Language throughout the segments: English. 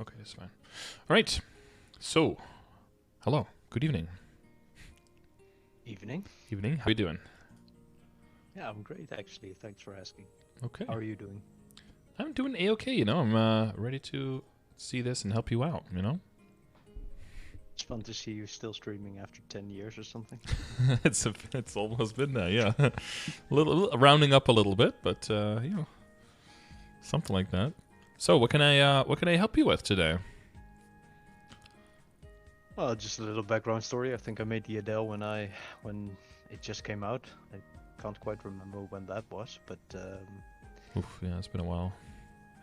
Okay, that's fine. All right. So, hello. Good evening. Evening. Evening. How are you doing? Yeah, I'm great actually. Thanks for asking. Okay. How are you doing? I'm doing a-okay, you know. I'm ready to see this and help you out, you know. It's fun to see you still streaming after 10 years or something. It's almost been there, yeah. a little rounding up a little bit, but you know, something like that. So, what can I help you with today? Well, just a little background story. I think I made the Adele when it just came out. I can't quite remember when that was, but Oof, yeah, it's been a while.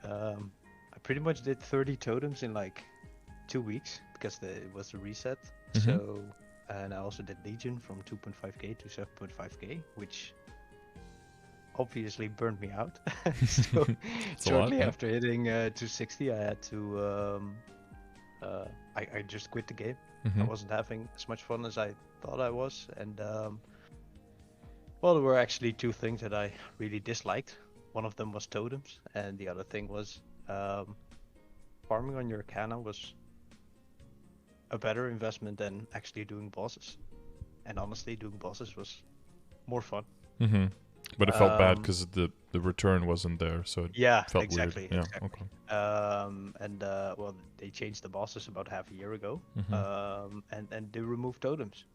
I pretty much did 30 totems in like 2 weeks because it was the reset. Mhm. So, and I also did Legion from 2.5k to 7.5k, which obviously burned me out. So It's a lot, shortly yeah. after hitting 260, I had to I just quit the game. I Mhm. wasn't having as much fun as I thought I was, and well, there were actually two things that I really disliked. One of them was totems, and the other thing was farming on your Arcana was a better investment than actually doing bosses. And honestly, doing bosses was more fun. Mhm. But it felt bad Um, because the return wasn't there, so it yeah, felt exactly, weird. Yeah. exactly. Okay. And well, they changed the bosses about half a year ago, Mhm. and they removed totems.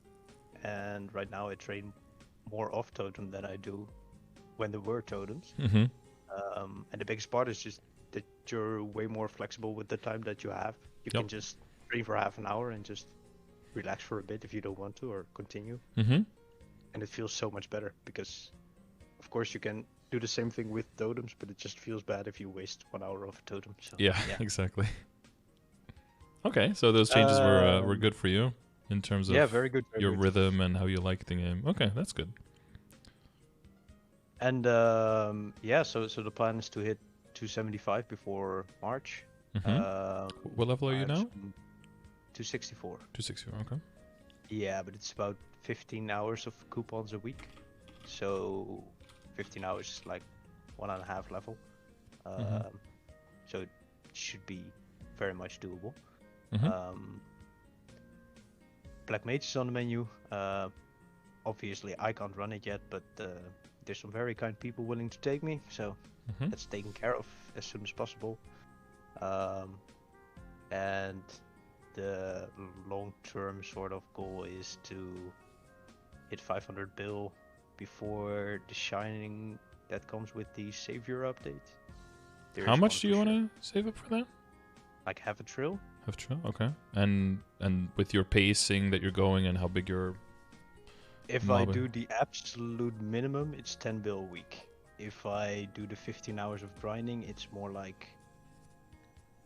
And right now I train more off totem than I do when there were totems. Mhm. And the biggest part is just that you're way more flexible with the time that you have. You Yep. can just train for half an hour and just relax for a bit if you don't want to or continue. Mhm. And it feels so much better because, of course, you can do the same thing with totems, but it just feels bad if you waste 1 hour of a totem. So Yeah. yeah. Exactly. Okay, so those changes were good for you in terms of Yeah, very good, very your good. rhythm and how you like the game. Okay, that's good. And yeah, so the plan is to hit 275 before March. Mhm. What level are I you have now? some 264. 264. Okay. Yeah, but it's about 15 hours of coupons a week. So 15 hours is like 1.5 level. Mhm. So it should be very much doable. Mhm. Black Mage is on the menu. Obviously, I can't run it yet, but there's some very kind people willing to take me, so Mhm. that's taken care of as soon as possible. And the long-term sort of goal is to hit 500 bill before the shining that comes with the Savior update. There How is one much do for you want sure. to save up for that? Like half a trill. Have true. Okay. And with your pacing that you're going and how big your If I mob is. do the absolute minimum, it's 10 bill a week. If I do the 15 hours of grinding, it's more like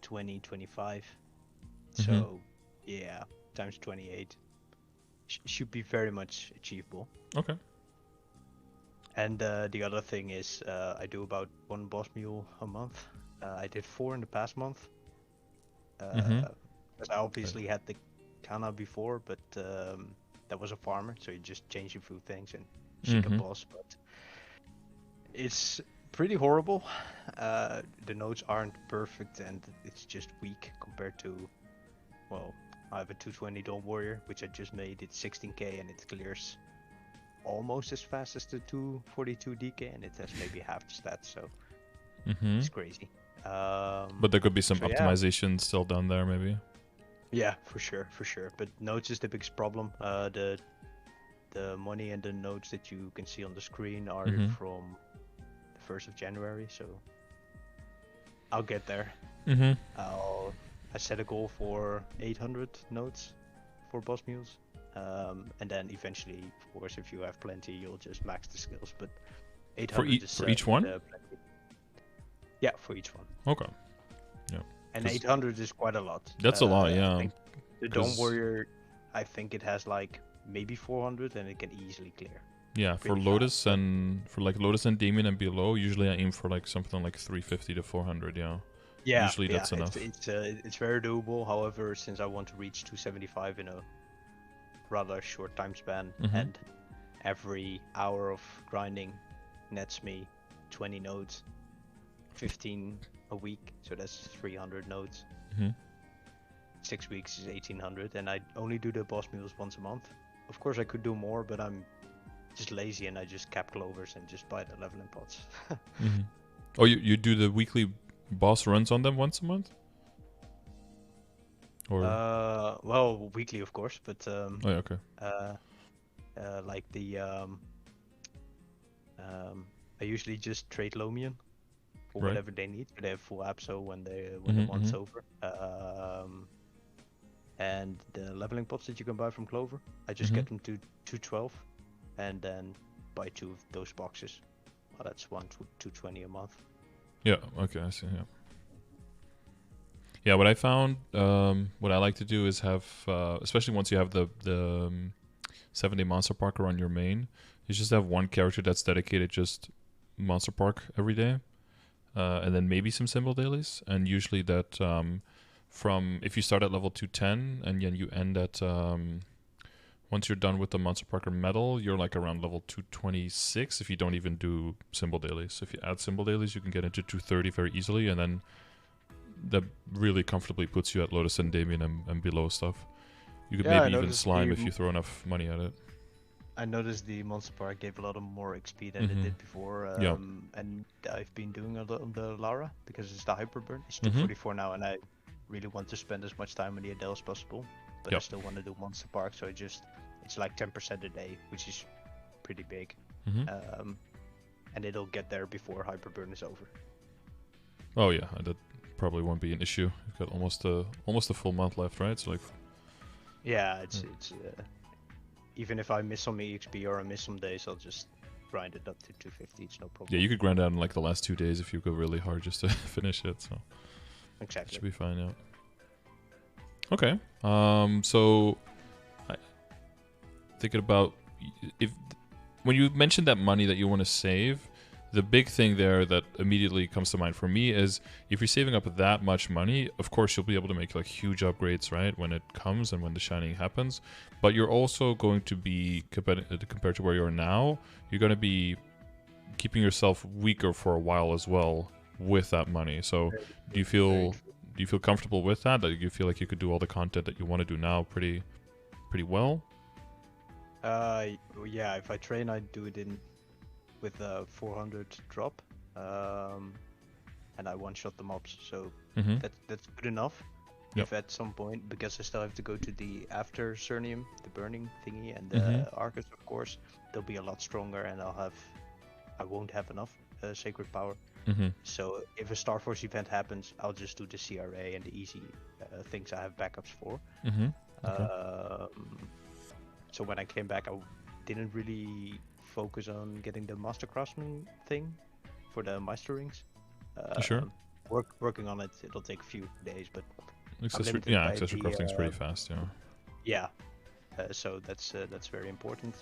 20, 25. Mhm. So, yeah, times 28 should be very much achievable. Okay. And the other thing is, I do about one boss mule a month. I did 4 in the past month. Mhm. Because I obviously had the Kana before, but that was a farmer, so you just change a few things and seek a Mhm. boss. But it's pretty horrible. The nodes aren't perfect, and it's just weak compared to, well, I have a 220 Dawn Warrior, which I just made. It's 16k, and it clears almost as fast as the 242 DK, and it has maybe half the stats, so it's Mhm. crazy. But there could be some So yeah, optimization still down there, maybe. yeah, for sure, for sure. But nodes is the biggest problem. The money and the nodes that you can see on the screen are Mhm. from the 1st of January, so I'll get there. Mhm. I set a goal for 800 nodes for boss mules, and then eventually, of course, if you have plenty, you'll just max the skills. But 800 is For each one. plenty. Yeah, for each one. Okay. Yeah. And 'Cause 800 is quite a lot. that's a lot, I yeah. think the Dawn 'Cause Warrior, I think it has like maybe 400, and it can easily clear yeah, for pretty fast. Lotus But and for like Lotus and Demon and below, usually I aim for like something like 350 to 400. Yeah. yeah, Usually yeah, that's enough. it's very doable. However, since I want to reach 275 in a rather short time span, Mhm. and every hour of grinding nets me 20 nodes, 15 a week, so that's 300 nodes. Mhm. 6 weeks is 1800, and I only do the boss meals once a month. Of course, I could do more, but I'm just lazy and I just cap clovers and just buy the leveling pots. Mm-hmm. Oh, you do the weekly boss runs on them once a month? Or well, weekly of course, but oh, yeah, okay. like the I usually just trade Lomian for Right. whatever they need. They have full abso when the Mhm, month's mhm. over. And the leveling pots that you can buy from Clover, I just get them to 212, and then buy 2 of those boxes. Well, that's 220 a month. Yeah. Okay. I see. Yeah. Yeah. What I found, what I like to do is have, especially once you have the 7-day Monster Parker on your main, you just have one character that's dedicated just Monster Park every day, and then maybe some symbol dailies, and usually that from if you start at level 210 and then you end at once you're done with the Monster Parker medal, you're like around level 226 if you don't even do symbol dailies. So if you add symbol dailies, you can get into 230 very easily, and then that really comfortably puts you at Lotus and Damien and below stuff. You could maybe even slime if you throw enough money at it. I noticed the Monster Park gave a lot of more XP than it did before, and I've been doing a lot on the Lara because it's the hyper burn. It's 244 now, and I really want to spend as much time on the Adele as possible, but I still want to do Monster Park, so it's like 10% a day, which is pretty big, and it'll get there before hyper burn is over. Oh yeah, that probably won't be an issue. You've got almost a full month left, right? So like, yeah, it's even if I miss some EXP or I miss some days, I'll just grind it up to 250. It's no problem. Yeah, you could grind out in like the last 2 days if you go really hard just to finish it. So exactly, it should be fine. Yeah. Okay. So thinking about if when you mentioned that money that you want to save, the big thing there that immediately comes to mind for me is if you're saving up that much money, of course you'll be able to make like huge upgrades, right, when it comes and when the shining happens. But you're also going to be compared to where you are now, you're going to be keeping yourself weaker for a while as well with that money. So do you feel comfortable with that? Do you feel like you could do all the content that you want to do now pretty well? Yeah, if I train, I do it with a 400 drop, and I one-shot the mobs, so that's good enough. Yep. If at some point, because I still have to go to the after Cernium, the burning thingy, and the Arcus, of course, they'll be a lot stronger, and I won't have enough sacred power. So if a Starforce event happens, I'll just do the CRA and the easy things I have backups for. Okay. So when I came back, I didn't really focus on getting the Master Craftsman thing for the Meister rings. Sure. Working on it, it'll take a few days, but accessory crafting's pretty fast. Yeah. So that's very important.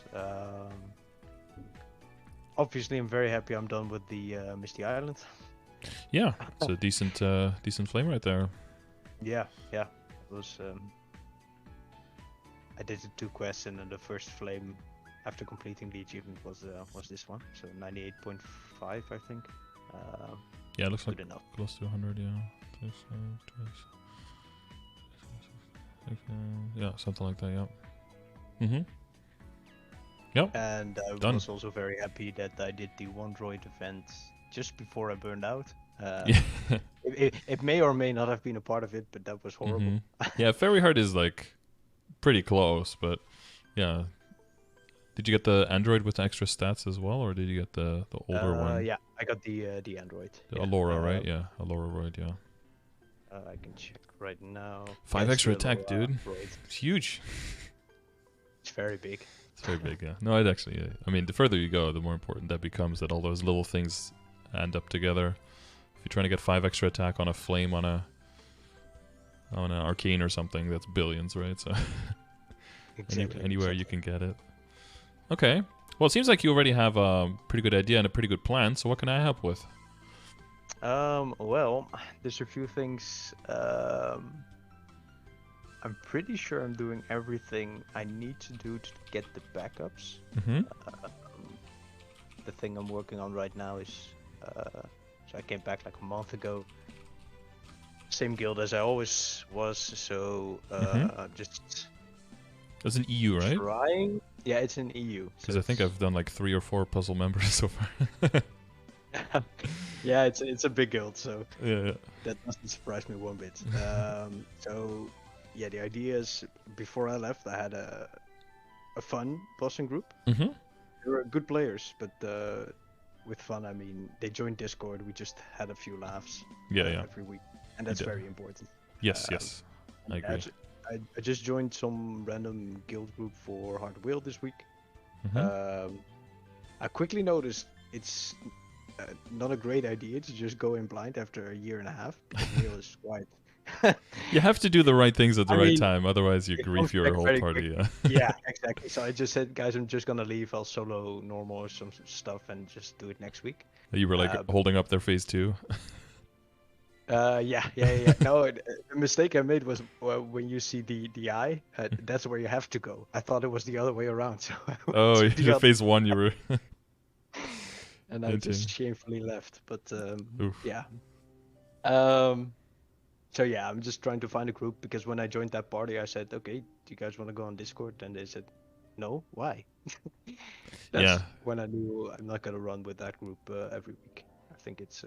Obviously, I'm very happy I'm done with the Misty Island. Yeah, it's a decent flame right there. Yeah. It was. I did the 2 quests, and then the first flame after completing the achievement was this one. So 98.5, I think. Yeah, it looks like enough. Close to 100. Yeah. Yeah, something like that. Yeah. Yep. And I Done. was also very happy that I did the 1 droid event just before I burned out. It may or may not have been a part of it, but that was horrible. Yeah, Fairy Heart is like pretty close, but yeah. Did you get the android with extra stats as well, or did you get the older one? Yeah, I got the android. The Allura, right? Yeah, Allura droid, yeah. I can check right now. 5 extra attack, dude. Droid. It's huge. It's very big. It's very big, yeah. No, it actually. I mean, the further you go, the more important that becomes. That all those little things end up together. If you're trying to get 5 extra attack on a flame on an arcane or something, that's billions, right? So Exactly. anywhere you can get it. Okay. Well, it seems like you already have a pretty good idea and a pretty good plan. So what can I help with? Well, there's a few things. I'm pretty sure I'm doing everything I need to do to get the backups. The thing I'm working on right now is, so I came back like a month ago. same guild as I always was, so just That's an EU, right? trying. Yeah, it's in EU. Because So I think I've done like 3 or 4 puzzle members so far. yeah, it's a big guild, so Yeah. that doesn't surprise me one bit. So yeah, the idea is before I left, I had a fun bossing group. Mm-hmm. They were good players, but with fun I mean they joined Discord. We just had a few laughs every week, and that's very important. Yes, yes, I agree. I just joined some random guild group for Hard Wheel this week. I quickly noticed it's not a great idea to just go in blind after a year and a half, because Wheel is quite... You have to do the right things at the right time, otherwise you grief your whole party. Yeah, exactly. So I just said, guys, I'm just gonna leave. I'll solo normal or some stuff and just do it next week. You were like holding up their phase 2. Yeah. No, the mistake I made was when you see the eye, that's where you have to go. I thought it was the other way around. So you phase 1 you were. And I just shamefully left. But yeah. So yeah, I'm just trying to find a group, because when I joined that party, I said, okay, do you guys want to go on Discord? And they said, no, why? That's when I knew I'm not gonna run with that group every week. I think it's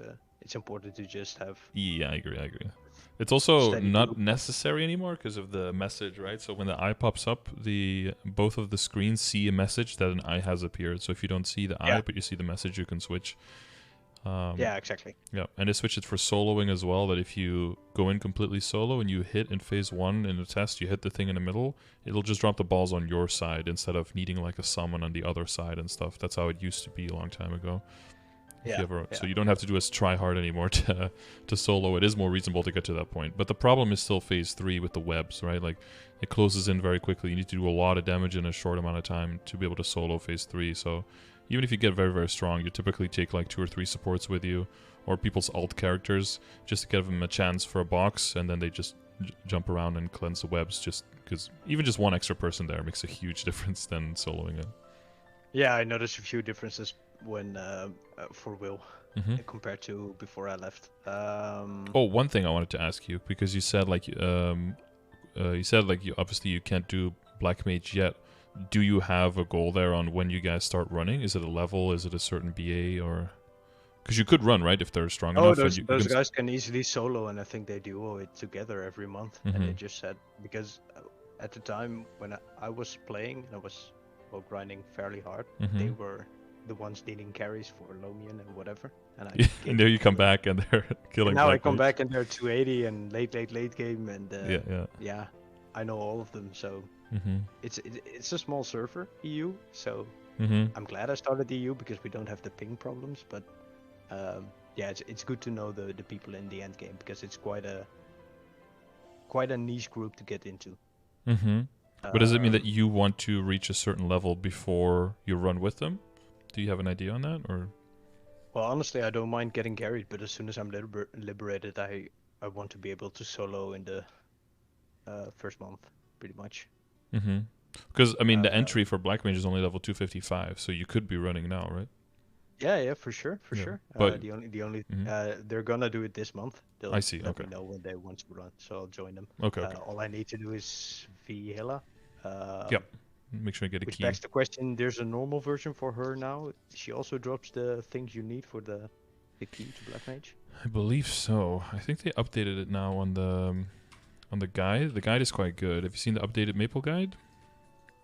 important to just have... Yeah, I agree. It's also not necessary anymore because of the message, right? So when the eye pops up, both of the screens see a message that an eye has appeared. So if you don't see the eye, but you see the message, you can switch. Yeah, exactly. Yeah, and they switched it for soloing as well, that if you go in completely solo and you hit in phase 1 in the test, you hit the thing in the middle, it'll just drop the balls on your side instead of needing like a summon on the other side and stuff. That's how it used to be a long time ago. So you don't have to do as try hard anymore to solo. It is more reasonable to get to that point. But the problem is still phase 3 with the webs, right? Like, it closes in very quickly. You need to do a lot of damage in a short amount of time to be able to solo phase 3. So even if you get very, very strong, you typically take like 2 or 3 supports with you, or people's alt characters, just to give them a chance for a box, and then they just jump around and cleanse the webs, just because even just one extra person there makes a huge difference than soloing it. Yeah, I noticed a few differences when for Will compared to before I left. One thing I wanted to ask you, because you said like obviously you can't do Black Mage yet. Do you have a goal there on when you guys start running? Is it a level? Is it a certain BA? Or because you could run, right, if they're strong enough. Those guys can easily solo, and I think they duo it together every month. And they just said, because at the time when I was playing, I was grinding fairly hard. They were the ones needing carries for Lomian and whatever. And and there you come back and they're killing. Now I come back and they're 280 and late game, and yeah, I know all of them. So it's a small server, EU. So I'm glad I started EU, because we don't have the ping problems. But yeah, it's good to know the people in the end game, because it's quite a niche group to get into. But does it mean that you want to reach a certain level before you run with them? Do you have an idea on that, or? Well, honestly, I don't mind getting carried, but as soon as I'm liberated, I want to be able to solo in the first month, pretty much. Because I mean, the entry for Black Mage is only level 255, so you could be running now, right? Yeah, for sure. But the only they're gonna do it this month. They'll I see. Let me know when they want to run, so I'll join them. Okay. All I need to do is Vihela. Yep. Make sure I get a which key. Which begs the question: there's a normal version for her now. She also drops the things you need for the key to Black Mage. I believe so. I think they updated it now on the guide. The guide is quite good. Have you seen the updated MapleGuide?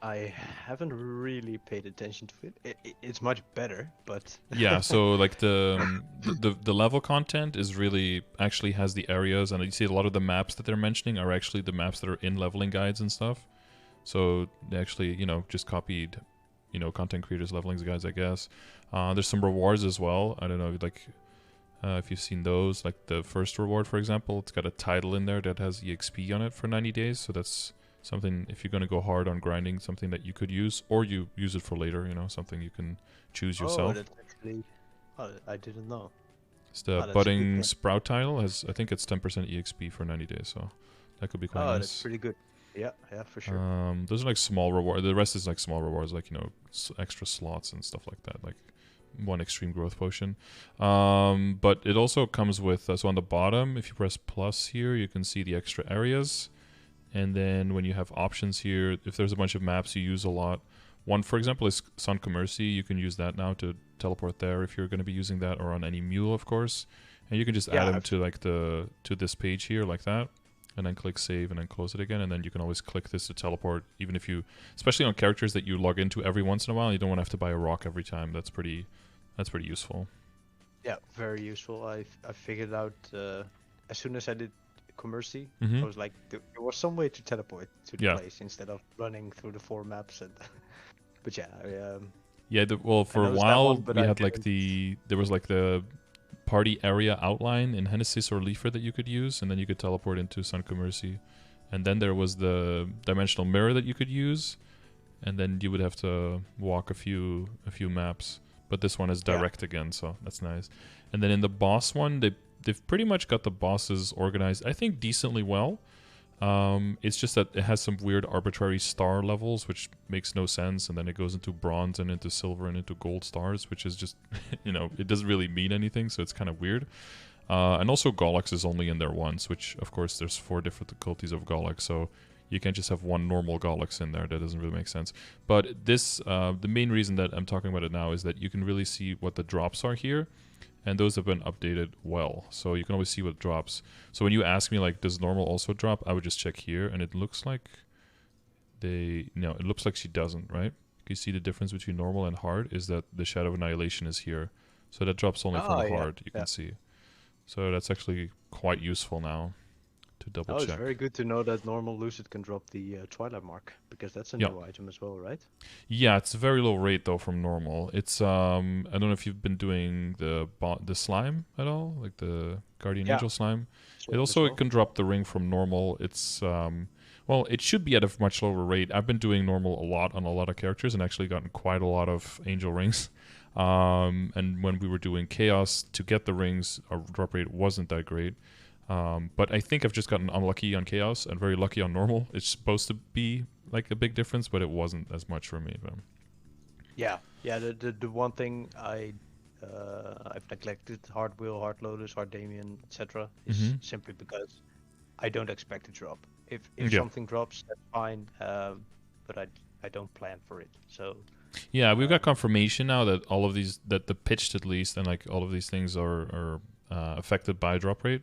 I haven't really paid attention to it. It's much better, but yeah. So like the level content is really actually has the areas, and you see a lot of the maps that they're mentioning are actually the maps that are in leveling guides and stuff. So they actually, just copied, content creators' leveling guides, I guess. There's some rewards as well. I don't know, like if you've seen those. Like the first reward, for example, it's got a title in there that has EXP on it for 90 days. So that's something, if you're going to go hard on grinding, something that you could use, or you use it for later, something you can choose yourself. Oh, that's actually... I didn't know. It's the budding sprout title. I think it's 10% EXP for 90 days, so that could be quite nice. Oh, that's pretty good. Yeah, for sure. Those are like small rewards. The rest is like small rewards, like extra slots and stuff like that. Like one extreme growth potion. But it also comes with, so on the bottom, if you press plus here, you can see the extra areas. And then when you have options here, if there's a bunch of maps you use a lot, one, for example, is Sun Commercy. You can use that now to teleport there if you're going to be using that, or on any mule, of course. And you can just add them to like to this page here like that, and then click save and then close it again. And then you can always click this to teleport, even if you, especially on characters that you log into every once in a while, you don't want to have to buy a rock every time. That's pretty useful. Yeah, very useful. I figured out as soon as I did Commercy, Mhm. I was like, there was some way to teleport to the place instead of running through the 4 maps. And but yeah, well, for a noticed that while one, but we I had like didn't- there was like the party area outline in Genesis or Leafer that you could use, and then you could teleport into Sun Commercy. And then there was the dimensional mirror that you could use, and then you would have to walk a few maps. But this one is direct again, so that's nice. And then in the boss one, they've pretty much got the bosses organized, I think, decently well. It's just that it has some weird arbitrary star levels, which makes no sense, and then it goes into bronze and into silver and into gold stars, which is just, it doesn't really mean anything, so it's kind of weird. And also Golex is only in there once, which, of course, there's 4 different difficulties of Golex, so you can't just have one normal Golex in there. That doesn't really make sense. But this, the main reason that I'm talking about it now is that you can really see what the drops are here. And those have been updated well, so you can always see what drops. So when you ask me, like, does normal also drop, I would just check here, and it looks like it looks like she doesn't, right? You see the difference between normal and hard is that the Shadow of Annihilation is here. So that drops only from hard, you can see. So that's actually quite useful now to double check. It's very good to know that normal Lucid can drop the Twilight Mark, because that's a new item as well, right? Yeah, it's a very low rate though from normal. It's I don't know if you've been doing the slime at all, like the Guardian Angel slime. It also can drop the ring from normal. It's well, it should be at a much lower rate. I've been doing normal a lot on a lot of characters and actually gotten quite a lot of angel rings. And when we were doing chaos to get the rings, our drop rate wasn't that great. But I think I've just gotten unlucky on chaos and very lucky on normal. It's supposed to be like a big difference, but it wasn't as much for me. But yeah. The one thing I've neglected, hard wheel, hard lotus, hard Damien, etc., is simply because I don't expect to drop. If something drops, that's fine. But I don't plan for it. So yeah, we've got confirmation now that all of these, that the pitched at least, and like all of these things are affected by drop rate.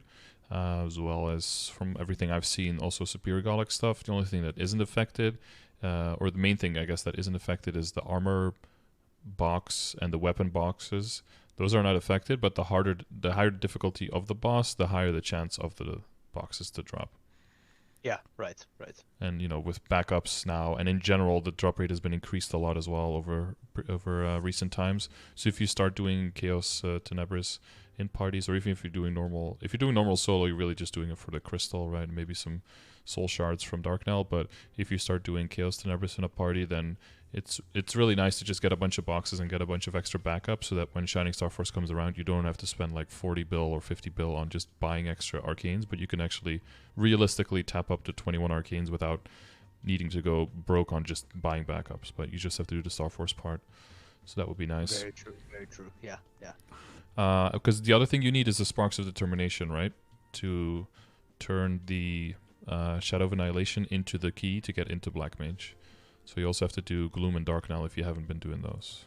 As well as from everything I've seen, also Superior Golic stuff. The only thing that isn't affected, or the main thing I guess that isn't affected, is the armor box and the weapon boxes. Those are not affected, but the higher difficulty of the boss, the higher the chance of the boxes to drop. Yeah, right. And with backups now, and in general, the drop rate has been increased a lot as well over recent times. So if you start doing Chaos Tenebris in parties, or even if you're doing normal solo, you're really just doing it for the crystal, right? Maybe some soul shards from Darknell. But if you start doing Chaos Tenebris in a party, then it's really nice to just get a bunch of boxes and get a bunch of extra backups, so that when Shining Starforce comes around, you don't have to spend like 40 bill or 50 bill on just buying extra arcanes, but you can actually realistically tap up to 21 arcanes without needing to go broke on just buying backups. But you just have to do the Starforce part, so that would be nice. Very true. Yeah. Because the other thing you need is the Sparks of Determination, right? To turn the Shadow of Annihilation into the key to get into Black Mage. So you also have to do Gloom and Dark now if you haven't been doing those.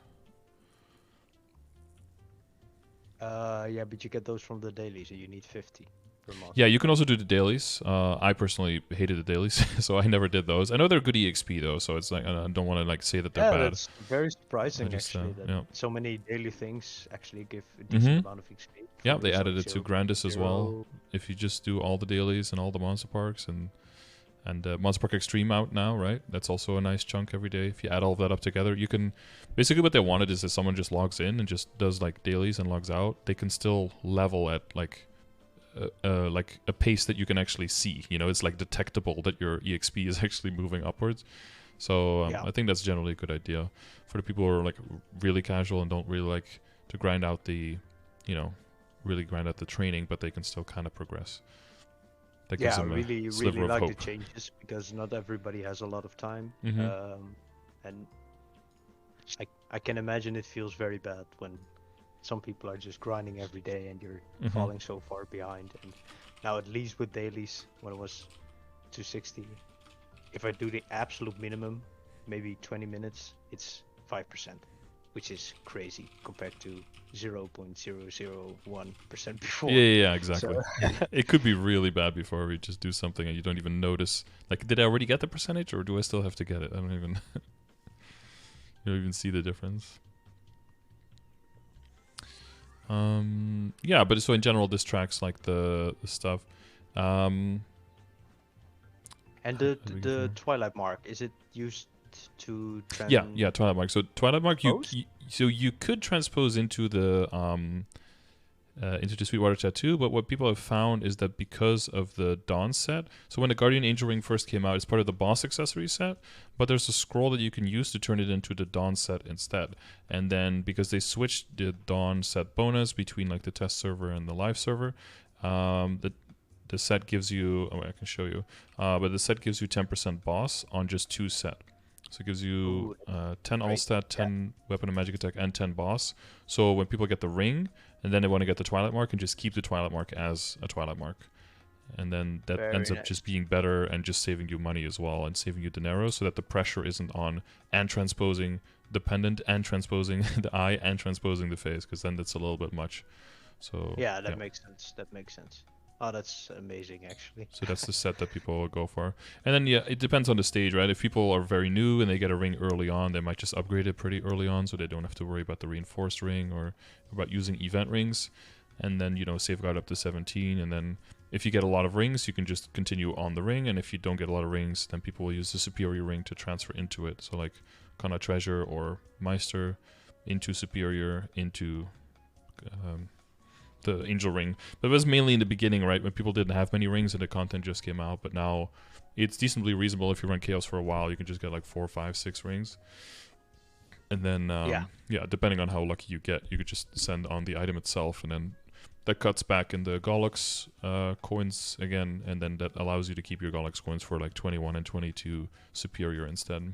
Yeah, but you get those from the dailies, and you need 50 per month. Yeah, you can also do the dailies. I personally hated the dailies, so I never did those. I know they're good EXP though, so it's like I don't want to like say that they're bad. Yeah, that's very surprising actually. That so many daily things actually give a decent amount of XP. Yeah, they added it to Grandis as well. If you just do all the dailies and all the monster parks and Monster Park Extreme out now, right? That's also a nice chunk every day. If you add all of that up together, you can... Basically what they wanted is that someone just logs in and just does like dailies and logs out. They can still level at like a pace that you can actually see. It's like detectable that your EXP is actually moving upwards. So I think that's generally a good idea for the people who are like really casual and don't really like to grind out the, really grind out the training, but they can still kind of progress. That gives them really of like hope. the changes, because not everybody has a lot of time, and I can imagine it feels very bad when some people are just grinding every day, and you're Mhm. falling so far behind. And now at least with dailies, when it was 260, if I do the absolute minimum, maybe 20 minutes, it's 5%, which is crazy compared to 0.001% before. Yeah, exactly. So, It could be really bad before we just do something and you don't even notice. Like, did I already get the percentage, or do I still have to get it? I don't even. You don't even see the difference. Yeah, but so in general, this tracks like the stuff. and How do we the go? twilight mark, is it used to Yeah, Twilight Mark. So Twilight Mark, transpose? you could transpose into the Sweetwater Tattoo, but what people have found is that because of the Dawn set, so when the Guardian Angel Ring first came out, it's part of the boss accessory set, but there's a scroll that you can use to turn it into the Dawn set instead. And then because they switched the Dawn set bonus between like the test server and the live server, the set gives you, oh, I can show you, but the set gives you 10% boss on just 2 set. So it gives you 10 all stat, 10 weapon and magic attack, and 10 boss. So when people get the ring, and then they want to get the Twilight Mark, and just keep the Twilight Mark as a Twilight Mark. And then that ends up just being better and just saving you money as well, and saving you dinero, so that the pressure isn't on and transposing the pendant and transposing the eye and transposing the face, because then that's a little bit much. So Yeah, that makes sense. That makes sense. Oh, that's amazing, actually. So that's the set that people will go for. And then, yeah, it depends on the stage, right? If people are very new and they get a ring early on, they might just upgrade it pretty early on, so they don't have to worry about the reinforced ring or about using event rings. And then, safeguard up to 17. And then if you get a lot of rings, you can just continue on the ring. And if you don't get a lot of rings, then people will use the superior ring to transfer into it. So like Kana Treasure or Meister into superior, into the Angel Ring. But it was mainly in the beginning, right, when people didn't have many rings and the content just came out. But now it's decently reasonable. If you run Chaos for a while, you can just get like 4, 5, 6 rings. And then, yeah, depending on how lucky you get, you could just send on the item itself, and then that cuts back in the Gollux coins again, and then that allows you to keep your Gollux coins for like 21 and 22 superior instead.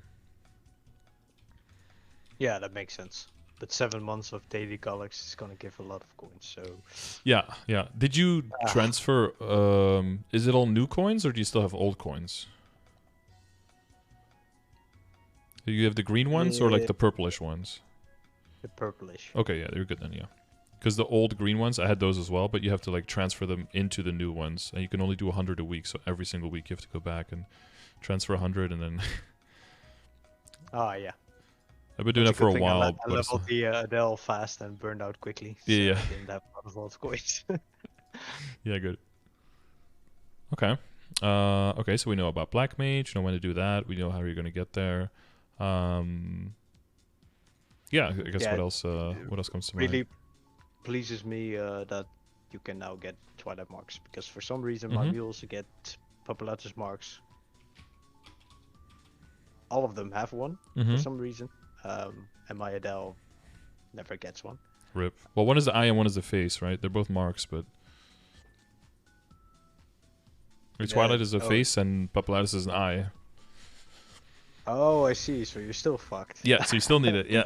Yeah, that makes sense. But 7 months of daily Gollux is gonna give a lot of coins, so... Yeah. Did you transfer, is it all new coins, or do you still have old coins? Do you have the green ones, or like the purplish ones? The purplish. Okay, yeah, you're good then, yeah. Because the old green ones, I had those as well, but you have to like transfer them into the new ones, and you can only do 100 a week, so every single week you have to go back and transfer 100, and then... Ah, yeah. I've been doing that for a while. I leveled the Adele fast and burned out quickly. Yeah, so I didn't have a lot of old coins. Yeah, good. Okay. Okay, so we know about Black Mage, know when to do that, we know how you're going to get there. Yeah, I guess what else comes to mind? Really pleases me that you can now get Twilight marks, because for some reason my mules get Populatus marks. All of them have one for some reason, and my Adele never gets one. Rip. Well, one is the eye and one is the face, right? They're both marks, but Twilight is a face and Populatus is an eye. Oh, I see. So you're still fucked. Yeah, so you still need it. Yeah.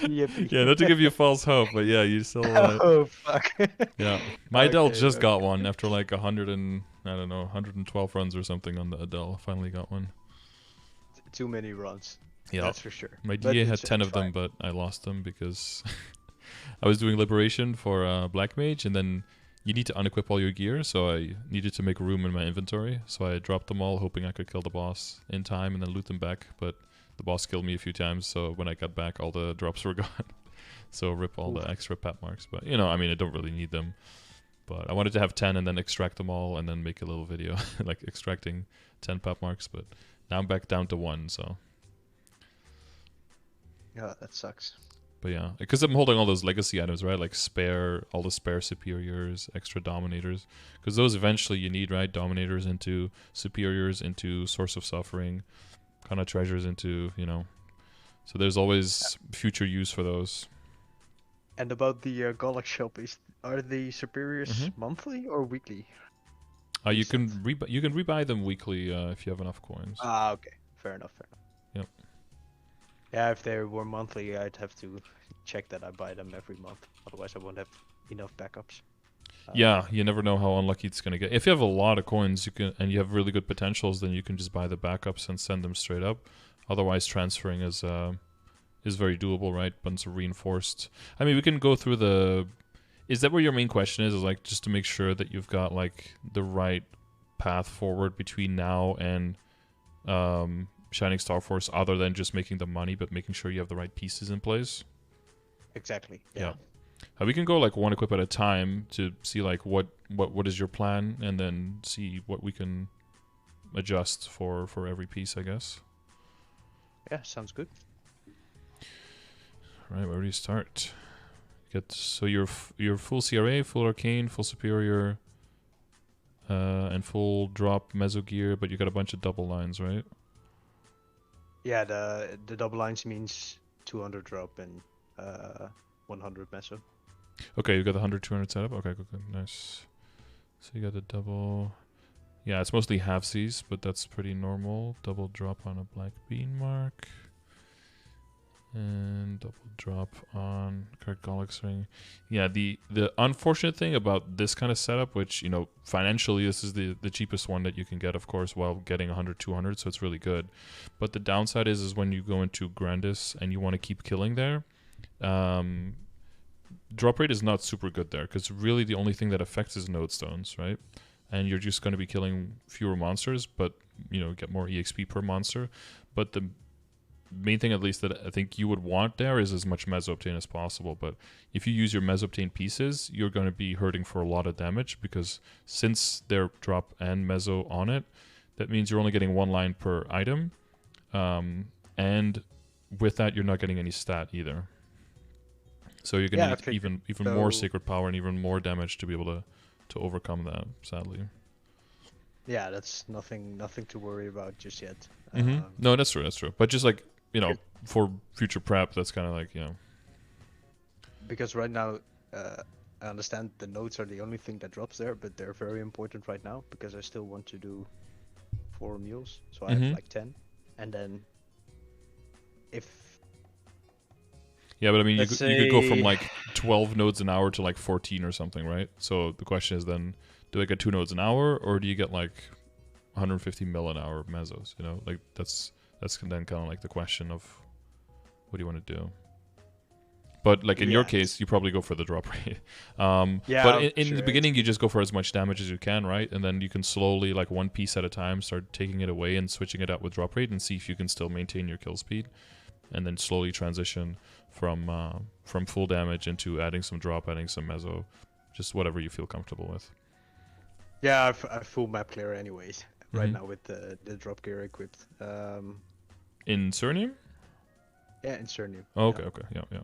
Yippee. Yeah, not to give you false hope, but yeah, you still. Oh fuck. Yeah, my Adele just got one after like 112 runs or something on the Adele. Finally got one. Too many runs. Yeah, that's for sure. My DA had 10 of them, but I lost them because I was doing Liberation for Black Mage, and then you need to unequip all your gear, so I needed to make room in my inventory. So I dropped them all, hoping I could kill the boss in time and then loot them back. But the boss killed me a few times, so when I got back, all the drops were gone. So rip all the extra pap marks. But, I mean, I don't really need them. But I wanted to have 10 and then extract them all and then make a little video, like extracting 10 pap marks. But now I'm back down to 1, so... Yeah, that sucks. But yeah, because I'm holding all those legacy items, right? Like all the spare superiors, extra dominators. Because those eventually you need, right? Dominators into superiors, into source of suffering, kind of treasures into, So there's always future use for those. And about the Gollux shop, are the superiors monthly or weekly? You can rebuy them weekly if you have enough coins. Ah, okay. Fair enough. Yep. Yeah, if they were monthly, I'd have to check that I buy them every month. Otherwise, I won't have enough backups. Yeah, you never know how unlucky it's gonna get. If you have a lot of coins, you can, and you have really good potentials, then you can just buy the backups and send them straight up. Otherwise, transferring is very doable, right? Bunch of reinforced. I mean, we can go through the. Is that where your main question is? Is like just to make sure that you've got like the right path forward between now and Shining Starforce, other than just making the money, but making sure you have the right pieces in place. Exactly. Yeah. We can go like one equip at a time to see like what is your plan, and then see what we can adjust for every piece, I guess. Yeah, sounds good. All right, where do you start? So you're full CRA, full Arcane, full Superior, and full drop Meso gear, but you got a bunch of double lines, right? Yeah, the double lines means 200 drop and 100 Meso. Okay, you got the 100, 200 setup. Okay, good, nice. So you got the double. Yeah, it's mostly halfsies, but that's pretty normal. Double drop on a Black Bean Mark. And double drop on Cargolix Ring. Yeah, the unfortunate thing about this kind of setup, which, you know, financially this is the cheapest one that you can get, of course, while getting 100, 200, so it's really good. But the downside is when you go into Grandis and you want to keep killing there, drop rate is not super good there, because really the only thing that affects is node stones, right? And you're just going to be killing fewer monsters, but, you know, get more EXP per monster. But the main thing, at least, that I think you would want there is as much Meso Obtain as possible. But if you use your Meso Obtain pieces, you're going to be hurting for a lot of damage, because since they're drop and Meso on it, that means you're only getting one line per item. And with that, you're not getting any stat either. So you're going to need even more Sacred Power and even more damage to be able to overcome that, sadly. Yeah, that's nothing to worry about just yet. No, that's true. But just like, you know, for future prep, that's kind of like, you know. Because right now, I understand the nodes are the only thing that drops there, but they're very important right now, because I still want to do 4 mules. So I have like 10. And then if... Yeah, but I mean, you could go from like 12 nodes an hour to like 14 or something, right? So the question is then, do I get 2 nodes an hour, or do you get like 150 mil an hour of mesos? You know, like that's then kind of like the question of what do you want to do. But like in your case, you probably go for the drop rate. But in the beginning, you just go for as much damage as you can, right? And then you can slowly, like one piece at a time, start taking it away and switching it out with drop rate, and see if you can still maintain your kill speed. And then slowly transition from full damage into adding some drop, adding some meso, just whatever you feel comfortable with. Yeah, I've full map clear anyways right now with the drop gear equipped. In Cernium? Yeah, in Cernium. Oh, okay, yeah.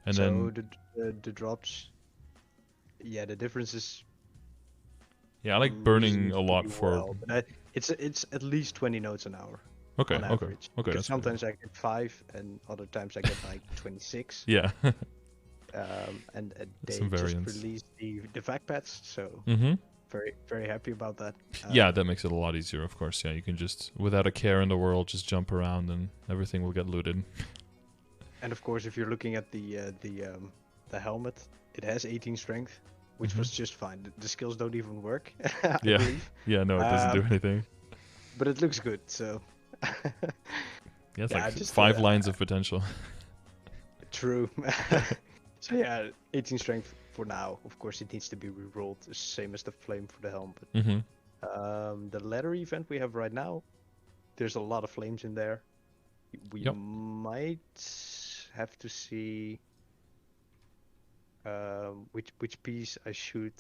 And so then the drops, yeah, the difference is. Yeah, I like burning a lot for. But it's at least 20 nodes an hour. Okay, on average. Okay. Because sometimes I get 5, and other times I get like 26. Yeah. And they Some just variance. released the vac pads, so very, very happy about that. Yeah, that makes it a lot easier, of course. Yeah, you can just, without a care in the world, just jump around and everything will get looted. And of course, if you're looking at the helmet, it has 18 strength, which was just fine. The skills don't even work. I believe. Yeah, no, it doesn't do anything. But it looks good, so. Yeah, it's like just 5 lines of potential. True. So yeah, 18 strength for now. Of course, it needs to be re-rolled, the same as the flame for the helm. But the ladder event we have right now, there's a lot of flames in there. We might have to see which piece I should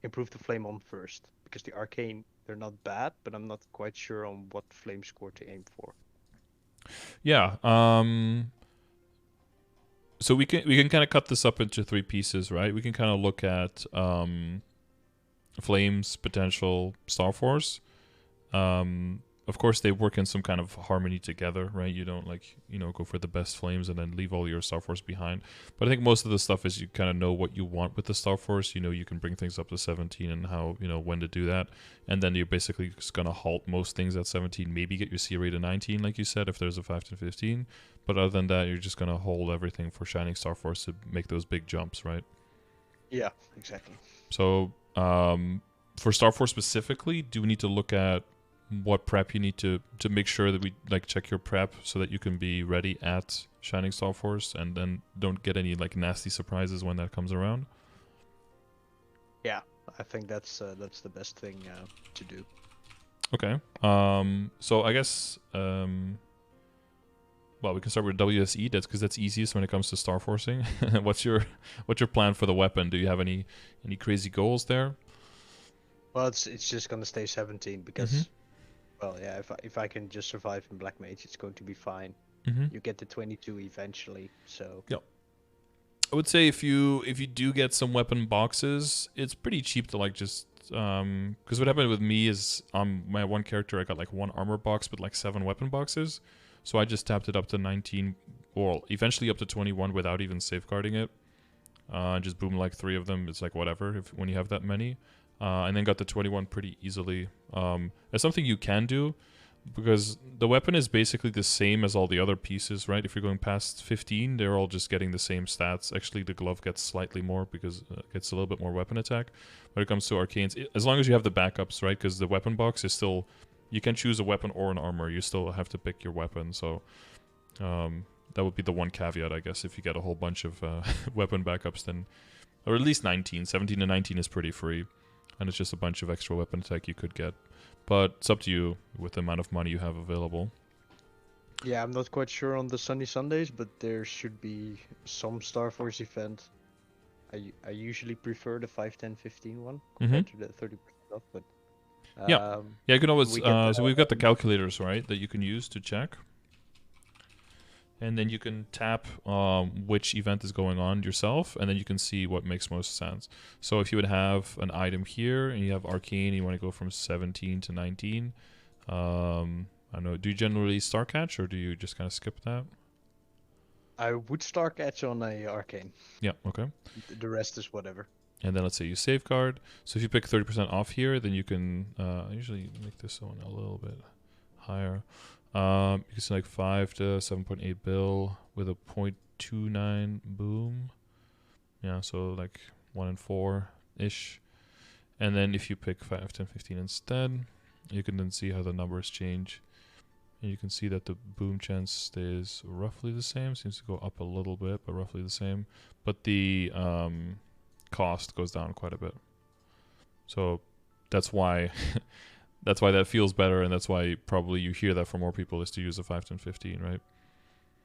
improve the flame on first, because the arcane, they're not bad, but I'm not quite sure on what flame score to aim for. Yeah. So we can kind of cut this up into 3 pieces, right? We can kind of look at Flames, Potential, Starforce. of course, they work in some kind of harmony together, right? You don't like, go for the best flames and then leave all your Starforce behind. But I think most of the stuff is you kind of know what you want with the Starforce. You can bring things up to 17 and how, when to do that. And then you're basically just going to halt most things at 17, maybe get your CRA to 19, like you said, if there's a 5 to 15. But other than that, you're just going to hold everything for Shining Starforce to make those big jumps, right? Yeah, exactly. So for Starforce specifically, do we need to look at what prep you need to make sure that we check your prep so that you can be ready at Shining Starforce and then don't get any nasty surprises when that comes around? Yeah, I think that's the best thing to do. Okay. So I guess well, we can start with WSE. That's easiest when it comes to Starforcing. What's your plan for the weapon? Do you have any crazy goals there? Well, it's just gonna stay 17 because, well, yeah, if I can just survive in Black Mage, it's going to be fine. You get to 22 eventually, so. Yeah. I would say if you do get some weapon boxes, it's pretty cheap to just because what happened with me is my one character I got one armor box with 7 weapon boxes, so I just tapped it up to 19 or eventually up to 21 without even safeguarding it. Just boom 3 of them. It's whatever when you have that many. And then got the 21 pretty easily. It's something you can do because the weapon is basically the same as all the other pieces, right? If you're going past 15, they're all just getting the same stats. Actually, the glove gets slightly more because it gets a little bit more weapon attack. When it comes to arcanes, as long as you have the backups, right? Because the weapon box is still, you can choose a weapon or an armor. You still have to pick your weapon. So that would be the one caveat, I guess. If you get a whole bunch of weapon backups, then, or at least 19. 17 and 19 is pretty free. And it's just a bunch of extra weapon attack you could get. But it's up to you with the amount of money you have available. Yeah, I'm not quite sure on the Sunny Sundays, but there should be some Starforce event. I usually prefer the 5, 10, 15 one compared to the 30% off, but... yeah, you can always... so we've got the calculators, right, that you can use to check. And then you can tap which event is going on yourself, and then you can see what makes most sense. So if you would have an item here, and you have Arcane, and you want to go from 17 to 19, I don't know, do you generally Star Catch, or do you just kind of skip that? I would Star Catch on a Arcane. Yeah, okay. The rest is whatever. And then let's say you safeguard. So if you pick 30% off here, then you can I usually make this one a little bit higher. You can see 5 to 7.8 bill with a 0.29 boom. Yeah, so 1 and 4-ish. And then if you pick 5, 10, 15 instead, you can then see how the numbers change. And you can see that the boom chance stays roughly the same. Seems to go up a little bit, but roughly the same. But the cost goes down quite a bit. So that's why... That's why that feels better, and that's why probably you hear that from more people is to use a 5, 10, 15, right?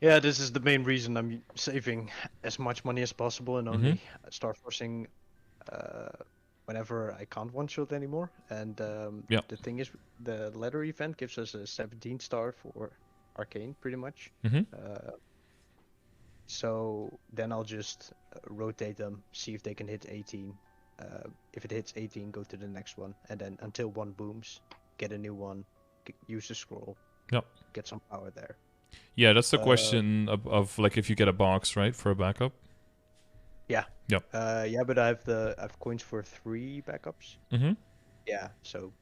Yeah, this is the main reason I'm saving as much money as possible and only start forcing whenever I can't one-shot anymore. And the thing is, the ladder event gives us a 17 star for Arcane, pretty much. So then I'll just rotate them, see if they can hit 18. If it hits 18, go to the next one, and then until one booms, get a new one, use the scroll, get some power there. Yeah, that's the question of if you get a box, right, for a backup. Yeah. Yep. Yeah, but I have coins for 3 backups. Yeah, so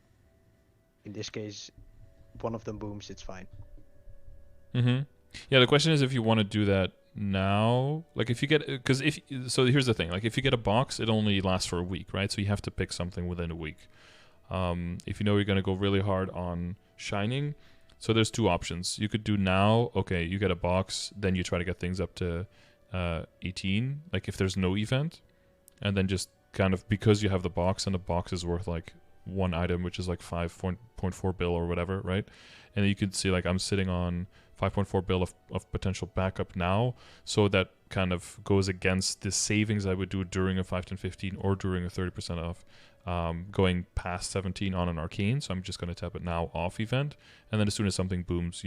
in this case, one of them booms, it's fine. Yeah, the question is if you want to do that now, if you get, so here's the thing, if you get a box, it only lasts for a week, right? So you have to pick something within a week. If you know you're going to go really hard on Shining, so there's 2 options. You could do now, okay, you get a box, then you try to get things up to 18, if there's no event, and then just kind of, because you have the box, and the box is worth 1 item, which is 5.4 bill or whatever, right? And then you can see I'm sitting on 5.4 bill of potential backup now, so that kind of goes against the savings I would do during a 5, 10, 15 or during a 30% off. going past 17 on an arcane, so I'm just going to tap it now off event, and then as soon as something booms,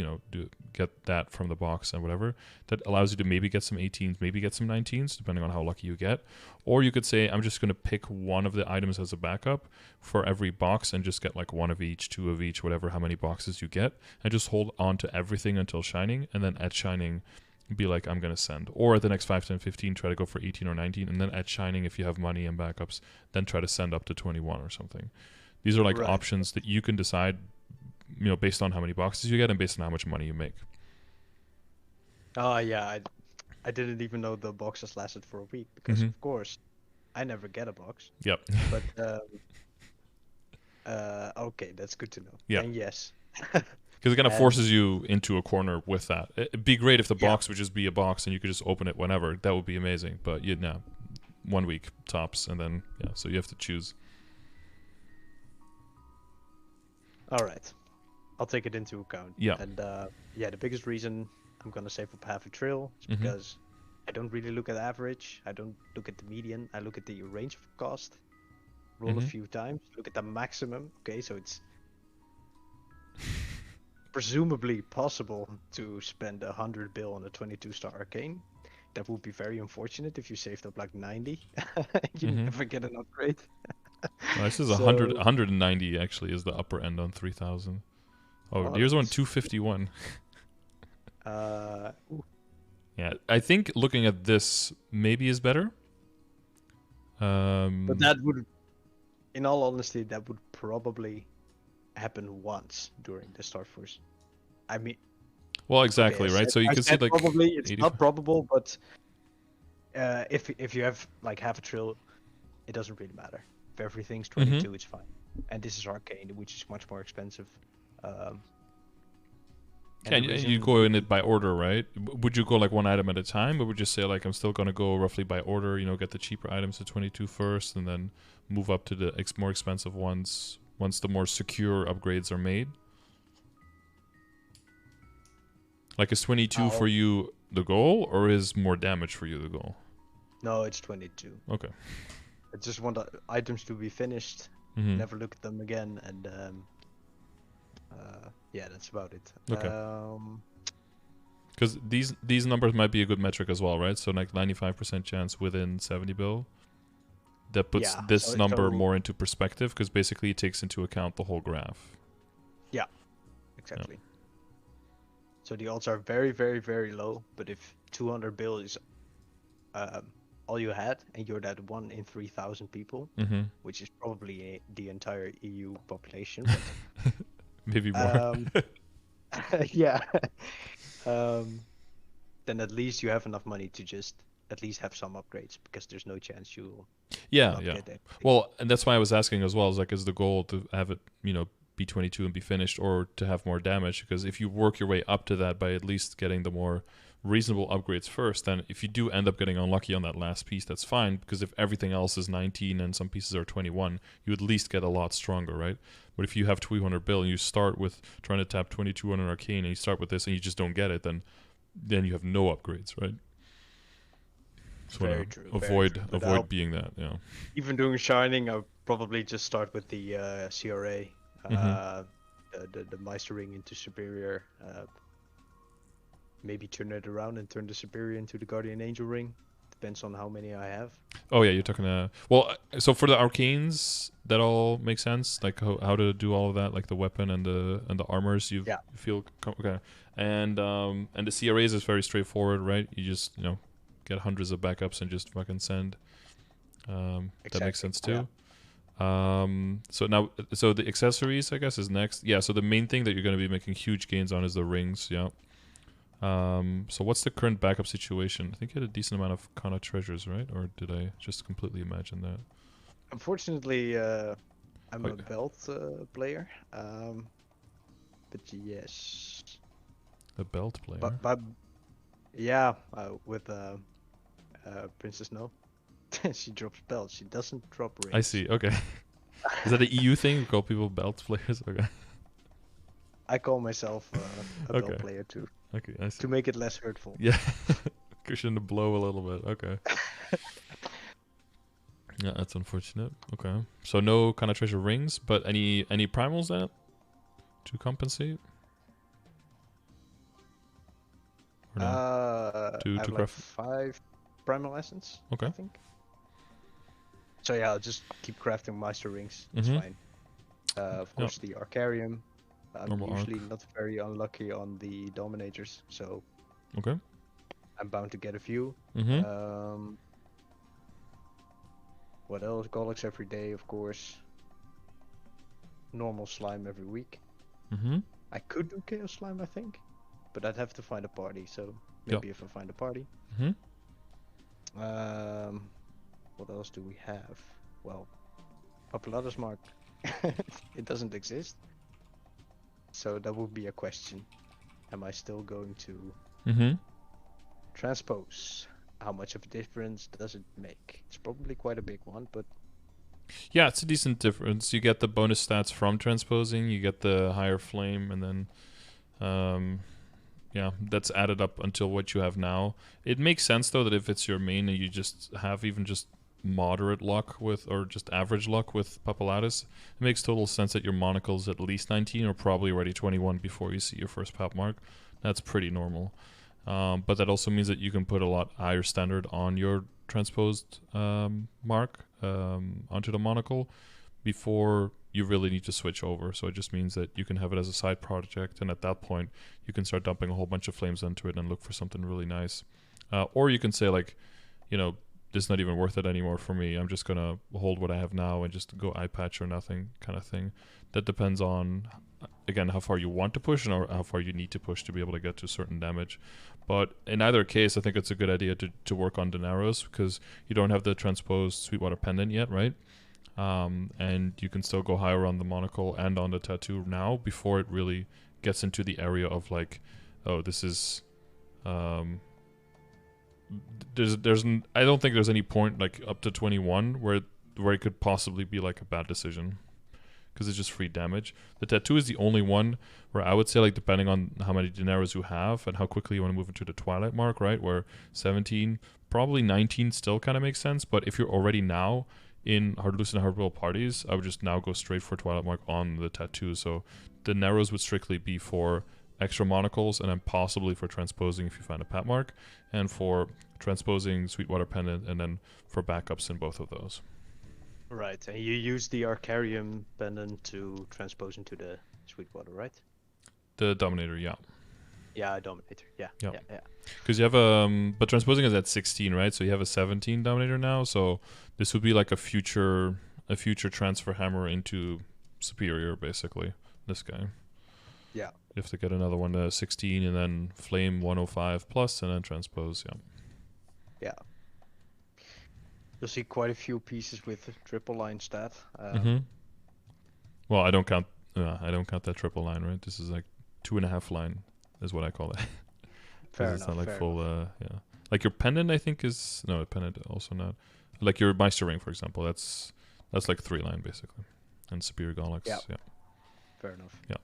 get that from the box and whatever. That allows you to maybe get some 18s, maybe get some 19s, depending on how lucky you get. Or you could say, I'm just going to pick one of the items as a backup for every box and just get like one of each, two of each, whatever, how many boxes you get, and just hold on to everything until shining, and then at shining, be like, I'm going to send. Or at the next 5, 10, 15, try to go for 18 or 19, and then at shining, if you have money and backups, then try to send up to 21 or something. These are like options that you can decide, based on how many boxes you get and based on how much money you make. Oh, yeah. I didn't even know the boxes lasted for a week because, of course, I never get a box. Yep. But, okay, that's good to know. Yeah. And yes. Because it kind of forces you into a corner with that. It'd be great if the box would just be a box and you could just open it whenever. That would be amazing. But 1 week tops, and then so you have to choose. All right, I'll take it into account. Yeah. And the biggest reason I'm gonna save up half a trill is because I don't really look at average. I don't look at the median. I look at the range of cost. Roll a few times. Look at the maximum. Okay, so it's presumably possible to spend 100 bill on a 22-star arcane. That would be very unfortunate if you saved up like 90. You never get an upgrade. This is 190 actually is the upper end on 3000. Oh, here's one 251. Yeah, I think looking at this maybe is better. But that would, in all honesty, that would probably happen once during the Starforce. I mean, well, exactly, right? So you can see like probably it's not probable, but if you have like half a trill, it doesn't really matter. If everything's 22, it's fine. And this is arcane, which is much more expensive. And you go in it by order, right? Would you go like one item at a time, or would you say like I'm still gonna go roughly by order? Get the cheaper items to 22 first, and then move up to the more expensive ones once the more secure upgrades are made. Like, is 22 for you the goal, or is more damage for you the goal? No, it's 22. Okay. I just want the items to be finished, never look at them again, and that's about it. Okay. Because these numbers might be a good metric as well, right? So like 95% chance within 70 bill. That puts this number more into perspective, because basically it takes into account the whole graph. Yeah, exactly. Yeah. So the odds are very, very, very low. But if 200 bill is all you had, and you're that 1 in 3,000 people, which is probably the entire EU population. But, maybe more. Yeah. Then at least you have enough money to just at least have some upgrades, because there's no chance you'll get it. Well, and that's why I was asking as well, is the goal to have it, be 22 and be finished, or to have more damage? Because if you work your way up to that by at least getting the more reasonable upgrades first, then if you do end up getting unlucky on that last piece, that's fine, because if everything else is 19 and some pieces are 21, you at least get a lot stronger, right? But if you have 200 bill and you start with trying to tap 22 on an arcane, and you start with this and you just don't get it, then you have no upgrades, right? So very true. Avoid being that. Yeah. Even doing shining, I'll probably just start with the CRA, the Meistering into superior. Maybe turn it around and turn the superior into the Guardian Angel ring. Depends on how many I have. Oh yeah, you're talking. Well, so for the arcanes, that all makes sense. Like how to do all of that, like the weapon and the armors. You feel okay, and the CRAs is very straightforward, right? You just get hundreds of backups and just fucking send. Exactly. That makes sense too. Yeah. So the accessories, I guess, is next. Yeah. So the main thing that you're going to be making huge gains on is the rings. Yeah. So what's the current backup situation? I think you had a decent amount of Kana treasures, right? Or did I just completely imagine that? Unfortunately, I'm a belt player. But yes. A belt player? But yeah, with Princess No. She drops belts. She doesn't drop rings. I see. Okay. Is that an EU thing? We call people belt players? Okay. I call myself a belt player too. Okay, I see. To make it less hurtful. Yeah. Cushion the blow a little bit. Okay. Yeah, that's unfortunate. Okay. So no kind of treasure rings, but any primals then to compensate? Or no? I To have like craft. 5 primal essence, Okay. I think. So yeah, I'll just keep crafting master rings. It's Mm-hmm. fine. Of course, the Arcarium. I'm Normal usually arc. not very unlucky on the Dominators, so Okay. I'm bound to get a few. Mm-hmm. What else? Golex every day, of course. Normal slime every week. Mm-hmm. I could do chaos slime, I think, but I'd have to find a party. So Yep. maybe if I find a party. Mm-hmm. What else do we have? Well, Papulatus mark. It doesn't exist. So that would be a question. Am I still going to Mm-hmm. transpose? How much of a difference does it make? It's probably quite a big one, but Yeah, it's a decent difference. You get the bonus stats from transposing, you get the higher flame, and then yeah, that's added up until what you have now. It makes sense though that if it's your main and you just have even just moderate luck with, or just average luck with Papulatus, it makes total sense that your monocle's at least 19 or probably already 21 before you see your first pap mark. That's pretty normal. But that also means that you can put a lot higher standard on your transposed mark onto the monocle before you really need to switch over. So it just means that you can have it as a side project, and at that point you can start dumping a whole bunch of flames into it and look for something really nice. Or you can say like, you know, this is not even worth it anymore for me. I'm just gonna hold what I have now and just go eye patch or nothing kind of thing. That depends on, again, how far you want to push and how far you need to push to be able to get to certain damage. But in either case, I think it's a good idea to work on Daenerys because you don't have the transposed Sweetwater Pendant yet, right? And you can still go higher on the monocle and on the tattoo now before it really gets into the area of like, oh, this is I don't think there's any point like up to 21 where it could possibly be like a bad decision because it's just free damage. The tattoo is the only one where I would say, like, depending on how many Daenerys you have and how quickly you want to move into the Twilight mark, right, where 17, probably 19 still kind of makes sense. But if you're already now in Hardloose and Hardwell parties, I would just now go straight for Twilight mark on the tattoo. So the Daenerys would strictly be for extra monocles and then possibly for transposing if you find a pat mark, and for transposing Sweetwater Pendant, and then for backups in both of those. right. And you use the Arcarium pendant to transpose into the Sweetwater, right? The Dominator, yeah. Yeah, Dominator. Yeah. Yeah. Yeah. Because you have but transposing is at 16, right? So you have a 17 Dominator now. So this would be like a future transfer hammer into Superior, basically. This guy. Yeah. You have to get another one to 16 and then Flame 105 plus and then transpose. Yeah. Yeah. You'll see quite a few pieces with triple line stat. Well, I don't count that triple line, right? This is like 2.5 line is what I call it. Fair it's enough. not like full yeah. Like your pendant I think is no, pendant also not. Like your Meister ring, for example, that's like 3 line basically. And Superior Golex, yeah. Fair enough. Yeah.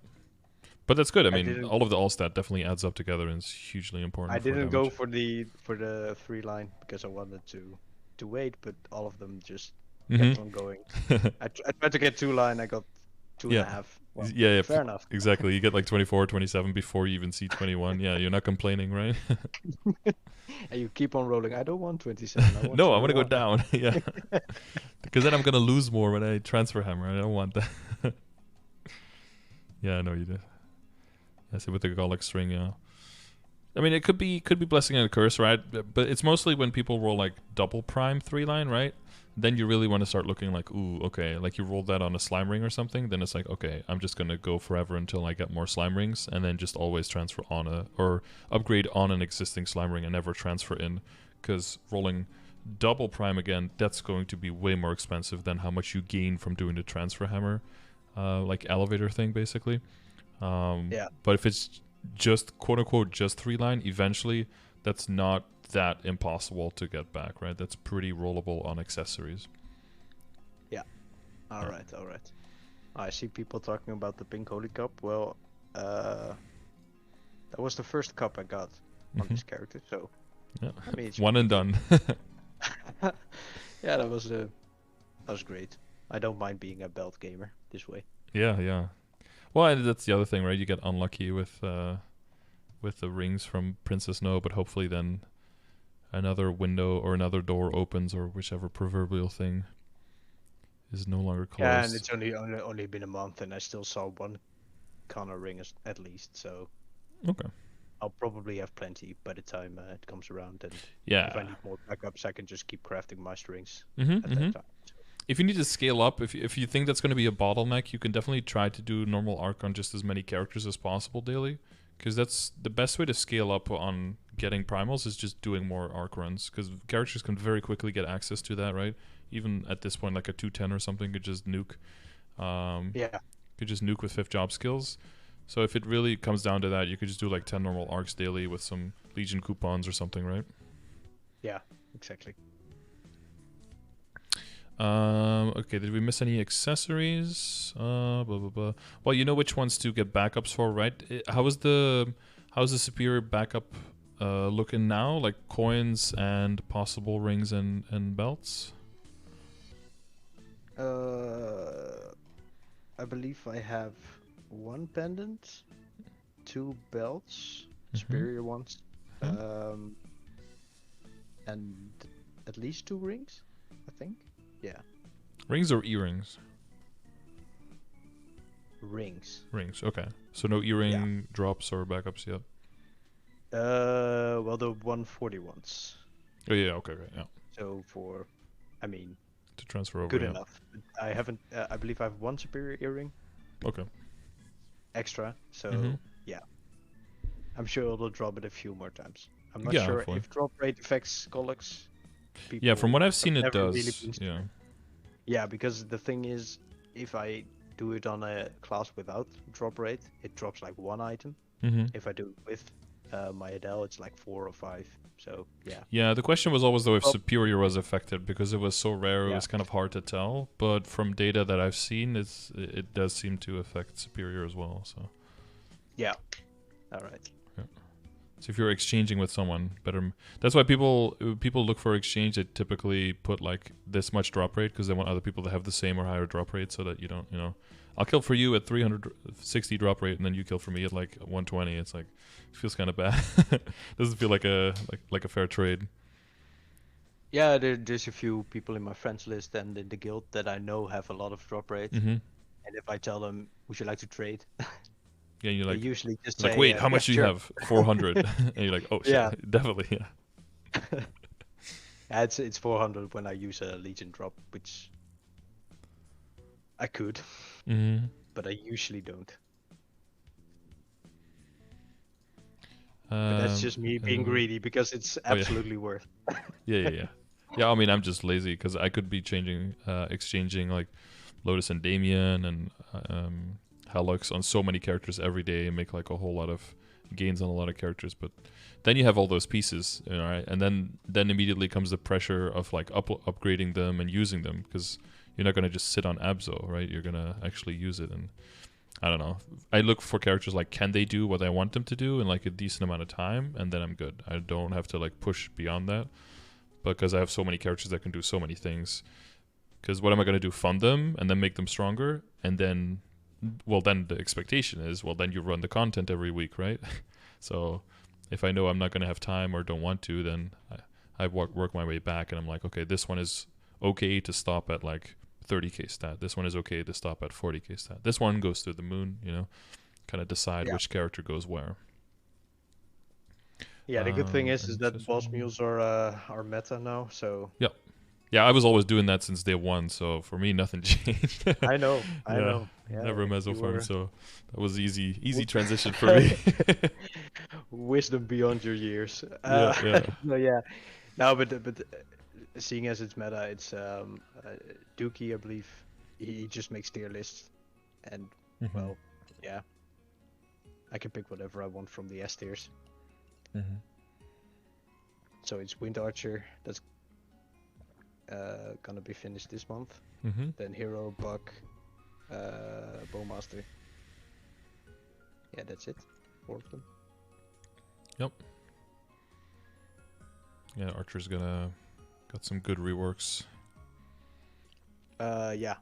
But that's good. I mean, all of the all stat definitely adds up together and is hugely important. I didn't go for the 3 line because I wanted to wait, but all of them just kept on going. I tried to get 2 line, I got 2.5. Well, yeah, fair enough. Exactly. You get like 24, 27 before you even see 21. Yeah, you're not complaining, right? And you keep on rolling. I don't want 27. I want no, I want to go down. Yeah. Because then I'm going to lose more when I transfer hammer. I don't want that. Yeah, I know you did. I see with the Golex string, yeah. I mean, it could be blessing and a curse, right? But it's mostly when people roll like double prime 3 line, right? Then you really want to start looking like, ooh, okay, like you rolled that on a slime ring or something. Then it's like, okay, I'm just gonna go forever until I get more slime rings, and then just always transfer on or upgrade on an existing slime ring and never transfer in, because rolling double prime again, that's going to be way more expensive than how much you gain from doing the transfer hammer, like elevator thing, basically. Yeah. But if it's just quote unquote just 3 line, eventually that's not that impossible to get back, right? That's pretty rollable on accessories. Yeah. All right. I see people talking about the pink holy cup. Well, that was the first cup I got on this character, so yeah, I mean, it's one and done. yeah, that was That was great. I don't mind being a belt gamer this way. Yeah, yeah. Well, and that's the other thing, right? You get unlucky with the rings from Princess No, but hopefully then another window or another door opens, or whichever proverbial thing is no longer Yeah, and closed. it's only been a month, and I still saw one Connor ring at least. So Okay. I'll probably have plenty by the time it comes around. And if I Yeah. need more backups, I can just keep crafting my strings Mhm. at that Mhm. time. So, If you need to scale up, if you think that's going to be a bottleneck, you can definitely try to do normal arc on just as many characters as possible daily, because that's the best way to scale up on getting primals is just doing more arc runs, because characters can very quickly get access to that, right? Even at this point, like a 210 or something could just nuke, um, yeah, could just nuke with 5th job skills. So if it really comes down to that, you could just do like 10 normal arcs daily with some Legion coupons or something, right? yeah, exactly. Okay, did we miss any accessories? Blah, blah, blah. Well, you know which ones to get backups for, right? How's the superior backup looking now? Like coins and possible rings and belts? I believe I have one pendant, two belts, Mm-hmm. superior ones, Hmm. um, and at least two rings, I think. Yeah, Rings or earrings? rings. Rings. Okay. So no Yeah. earring drops or backups yet. Well, the 140 ones. Oh yeah. Okay. Okay. Yeah. So I mean, To transfer over. good Yeah. enough. I haven't. I believe I have one superior earring Okay. extra. Mm-hmm. So yeah, I'm sure it'll drop it a few more times. I'm not Yeah. sure Hopefully. if drop rate affects Collux. Yeah. From People what I've have seen, it never really does. been Yeah. sure. Yeah, because the thing is, if I do it on a class without drop rate, it drops like one item. Mm-hmm. If I do it with my Adele, it's like 4 or 5. So yeah. Yeah, the question was always though if Well, Superior was affected because it was so rare. It yeah, was kind of hard to tell. But from data that I've seen, it does seem to affect Superior as well. So yeah. All right. yeah. So if you're exchanging with someone, better. That's why people look for exchange. They typically put like this much drop rate because they want other people to have the same or higher drop rate, so that you don't, I'll kill for you at 360 drop rate, and then you kill for me at like 120. It's like it feels kind of bad. Doesn't feel like a fair trade. Yeah, there's a few people in my friends list and in the guild that I know have a lot of drop rate. Mm-hmm. And if I tell them, would you like to trade? Yeah, and you're They like, usually just like, say, wait, how yeah, much do you sure. have? 400. And you're like, oh shit, Yeah. definitely, yeah. Yeah, it's 400 when I use a Legion drop, which I could, Mm-hmm. but I usually don't. But that's just me being Anyway. greedy because it's Oh yeah, absolutely worth. yeah, yeah, yeah. Yeah, I mean, I'm just lazy because I could be exchanging like Lotus and Damien and Halux on so many characters every day and make like a whole lot of gains on a lot of characters. But then you have all those pieces, right? And then immediately comes the pressure of like upgrading them and using them, because you're not gonna just sit on Abzo, right? You're gonna actually use it. And I don't know. I look for characters like, can they do what I want them to do in like a decent amount of time, and then I'm good. I don't have to like push beyond that, because I have so many characters that can do so many things. Because what am I going to do? Fund them and then make them stronger, and then, well, then the expectation is, well, then you run the content every week, right? So if I know I'm not going to have time or don't want to, then I work my way back, and I'm like, okay, this one is okay to stop at like 30k stat. This one is okay to stop at 40k stat. This one goes through the moon, kind of decide Yeah. which character goes where. Yeah, the good thing is And that boss accessories. mules are meta now, so Yeah. Yeah, I was always doing that since day one, so for me nothing changed. I know, I Yeah, know. Yeah, never meso you farm, were so that was easy w- transition for me. wisdom beyond your years. Yeah, yeah. No, yeah, no, but seeing as it's meta, it's Dookie, I believe. He just makes tier lists, and Mm-hmm. well, yeah, I can pick whatever I want from the S tiers. Mm-hmm. So it's Wind Archer that's gonna be finished this month. Mm-hmm. Then Hero, Buck, Bowmaster. Yeah, that's it. 4 of them. Yep. Yeah, Archer's got some good reworks. Yeah.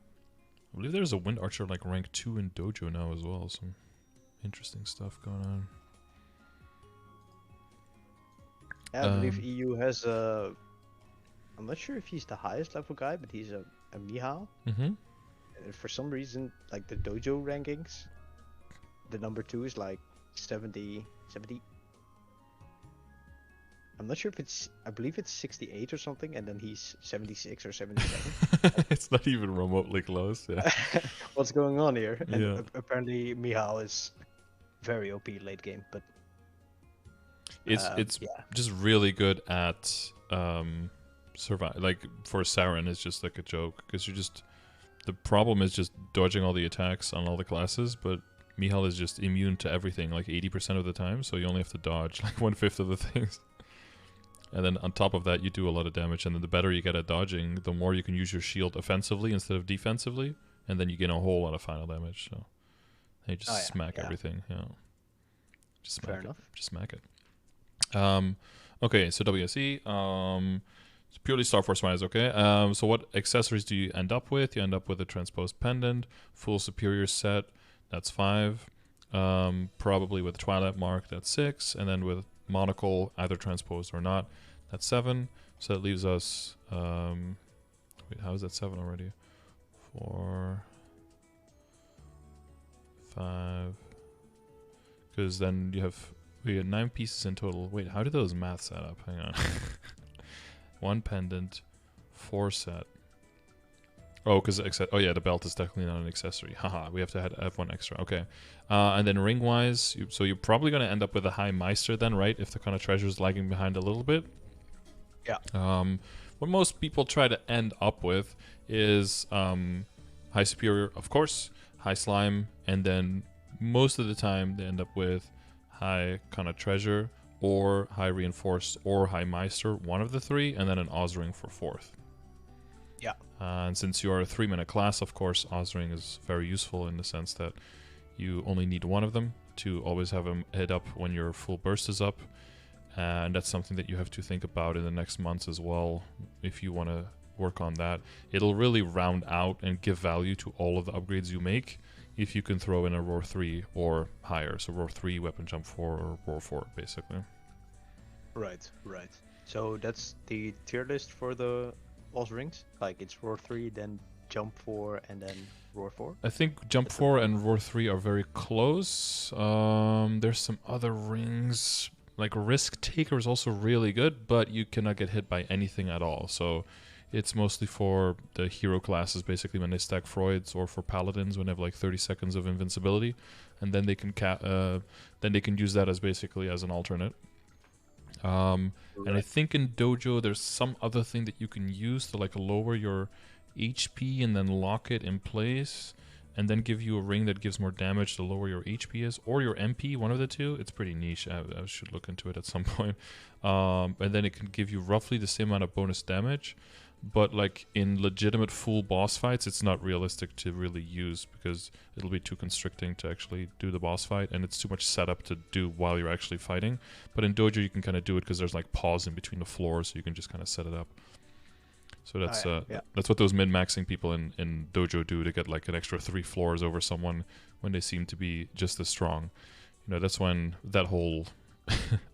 I believe there's a Wind Archer like rank 2 in Dojo now as well. Some interesting stuff going on. Yeah, I believe EU has a. I'm not sure if he's the highest level guy, but he's a Mihao. Mm-hmm. And for some reason, like the Dojo rankings, the number 2 is like 70. I'm not sure if it's. I believe it's 68 or something, and then he's 76 or 77. It's not even remotely close. Yeah. What's going on here? And Yeah. apparently Mihao is very OP late game, but It's yeah. just really good at survive. Like for Saren, it's just like a joke because you're just the problem is just dodging all the attacks on all the classes, but Mihal is just immune to everything like 80% of the time, so you only have to dodge like 1/5 of the things. And then on top of that, you do a lot of damage, and then the better you get at dodging, the more you can use your shield offensively instead of defensively, and then you gain a whole lot of final damage. So you just smack everything. Yeah, just smack Fair it. enough. Just smack it. Okay, so WSE. It's purely Starforce wise. Okay. So what accessories do you end up with? You end up with a transposed pendant, full superior set. That's 5. Probably with Twilight Mark. That's 6, and then with monocle, either transposed or not, that's 7. So that leaves us wait, how is that 7 already? 4, 5, because then you have, we had 9 pieces in total. Wait, how do those maths add up? Hang on. 1 pendant, 4 set. Oh, because oh yeah, the belt is technically not an accessory. Haha, we have to have 1 extra. Okay, and then ring wise, so you're probably gonna end up with a high Meister then, right? If the kind of treasure's lagging behind a little bit. Yeah. What most people try to end up with is high superior, of course, high slime, and then most of the time they end up with high kind of treasure or high reinforced or high Meister, one of the 3, and then an Ozring for 4th. Yeah. And since you are a 3-minute class, of course, Ozring is very useful in the sense that you only need 1 of them to always have him hit up when your full burst is up. And that's something that you have to think about in the next months as well, if you want to work on that. It'll really round out and give value to all of the upgrades you make if you can throw in a Roar 3 or higher. So Roar 3, Weapon Jump 4, or Roar 4, basically. Right. So that's the tier list for the Oz rings? Like it's Roar 3, then Jump 4, and then Roar 4? I think Jump 4 and Roar 3 are very close. There's some other rings. Like Risk Taker is also really good, but you cannot get hit by anything at all. So it's mostly for the hero classes, basically, when they stack Freuds, or for Paladins when they have like 30 seconds of invincibility. And then they can use that as basically as an alternate. And I think in Dojo there's some other thing that you can use to like lower your HP and then lock it in place and then give you a ring that gives more damage to lower your HP is, or your MP, one of the two. It's pretty niche. I should look into it at some point. And then it can give you roughly the same amount of bonus damage, but like in legitimate full boss fights, it's not realistic to really use because it'll be too constricting to actually do the boss fight, and it's too much setup to do while you're actually fighting. But in Dojo, you can kind of do it because there's like pause in between the floors, so you can just kind of set it up. So that's that's what those min-maxing people in Dojo do to get like an extra 3 floors over someone when they seem to be just as strong. You know, that's when that whole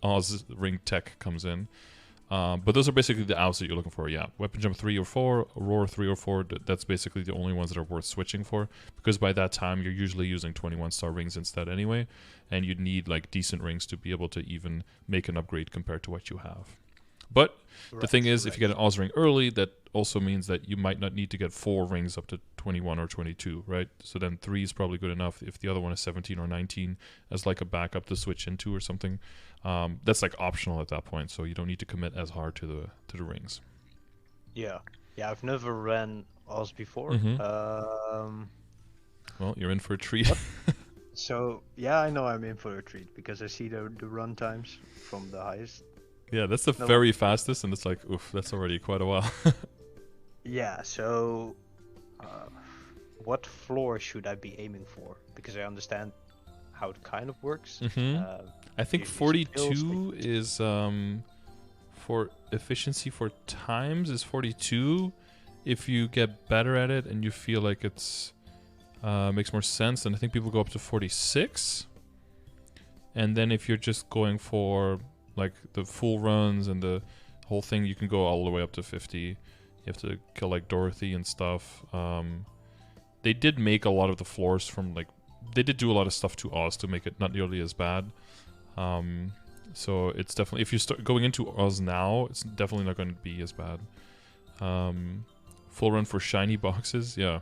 Oz ring tech comes in. But those are basically the outs that you're looking for. Yeah, Weapon Jump 3 or 4, Roar 3 or 4. That's basically the only ones that are worth switching for, because by that time you're usually using 21-star rings instead anyway, and you'd need like decent rings to be able to even make an upgrade compared to what you have. But the thing is, if you get an Oz ring early, that also means that you might not need to get 4 rings up to 21 or 22, right? So then 3 is probably good enough if the other one is 17 or 19 as like a backup to switch into or something. That's like optional at that point, so you don't need to commit as hard to the rings. Yeah, I've never ran Oz before. Well, you're in for a treat. So yeah, I know I'm in for a treat because I see the run times from the highest. Yeah, that's the very fastest, and it's like, oof, that's already quite a while. Yeah, so what floor should I be aiming for? Because I understand how it kind of works. I think 42 is for efficiency for times is 42. if you get better at it and you feel like it's makes more sense, then I think people go up to 46. And then if you're just going for like the full runs and the whole thing, you can go all the way up to 50. You have to kill like Dorothy and stuff. They did make a lot of the floors from like, they did do a lot of stuff to Oz to make it not nearly as bad. So it's definitely, if you start going into Oz now, it's definitely not going to be as bad. Full run for shiny boxes, yeah.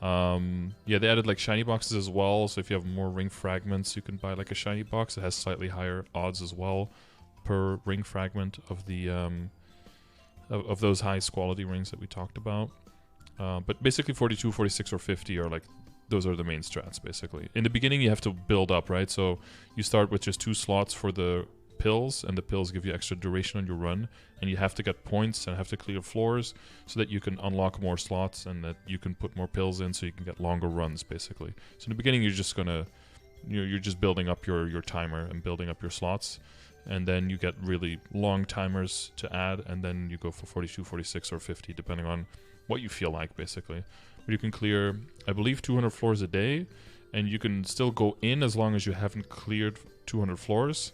Yeah, they added like shiny boxes as well, so if you have more ring fragments, you can buy like a shiny box. It has slightly higher odds as well per ring fragment of the of those highest quality rings that we talked about. But basically 42, 46, or 50 are like, those are the main strats basically. In the beginning you have to build up, right? So you start with just 2 slots for the pills, and the pills give you extra duration on your run, and you have to get points and have to clear floors so that you can unlock more slots and that you can put more pills in so you can get longer runs basically. So in the beginning you're just gonna, you're just building up your timer and building up your slots, and then you get really long timers to add, and then you go for 42, 46, or 50 depending on what you feel like basically. But you can clear, I believe, 200 floors a day, and you can still go in as long as you haven't cleared 200 floors.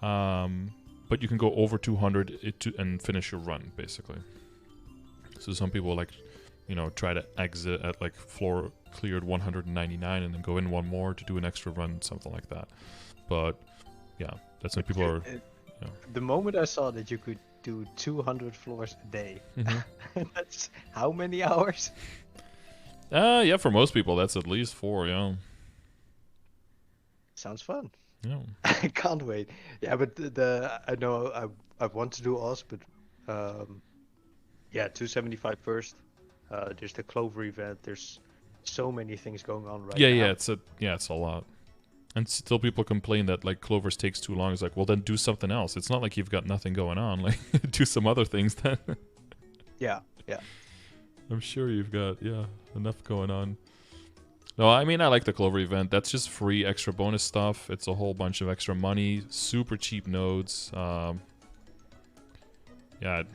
But you can go over 200 and finish your run, basically. So some people like, you know, try to exit at like floor cleared 199 and then go in one more to do an extra run, something like that. But yeah, that's when people are... Yeah. The moment I saw that you could do 200 floors a day, that's how many hours? Yeah, for most people, that's at least 4, yeah. Sounds fun. Yeah. I can't wait. Yeah, but I know I want to do Oz, but yeah, 275 first. There's the Clover event. There's so many things going on right now. Yeah, it's a lot. And still people complain that like Clovers takes too long. It's like, well then do something else. It's not like you've got nothing going on. Like do some other things then. Yeah. I'm sure you've got enough going on. No, I mean, I like the Clover event. That's just free extra bonus stuff. It's a whole bunch of extra money, super cheap nodes. Yeah,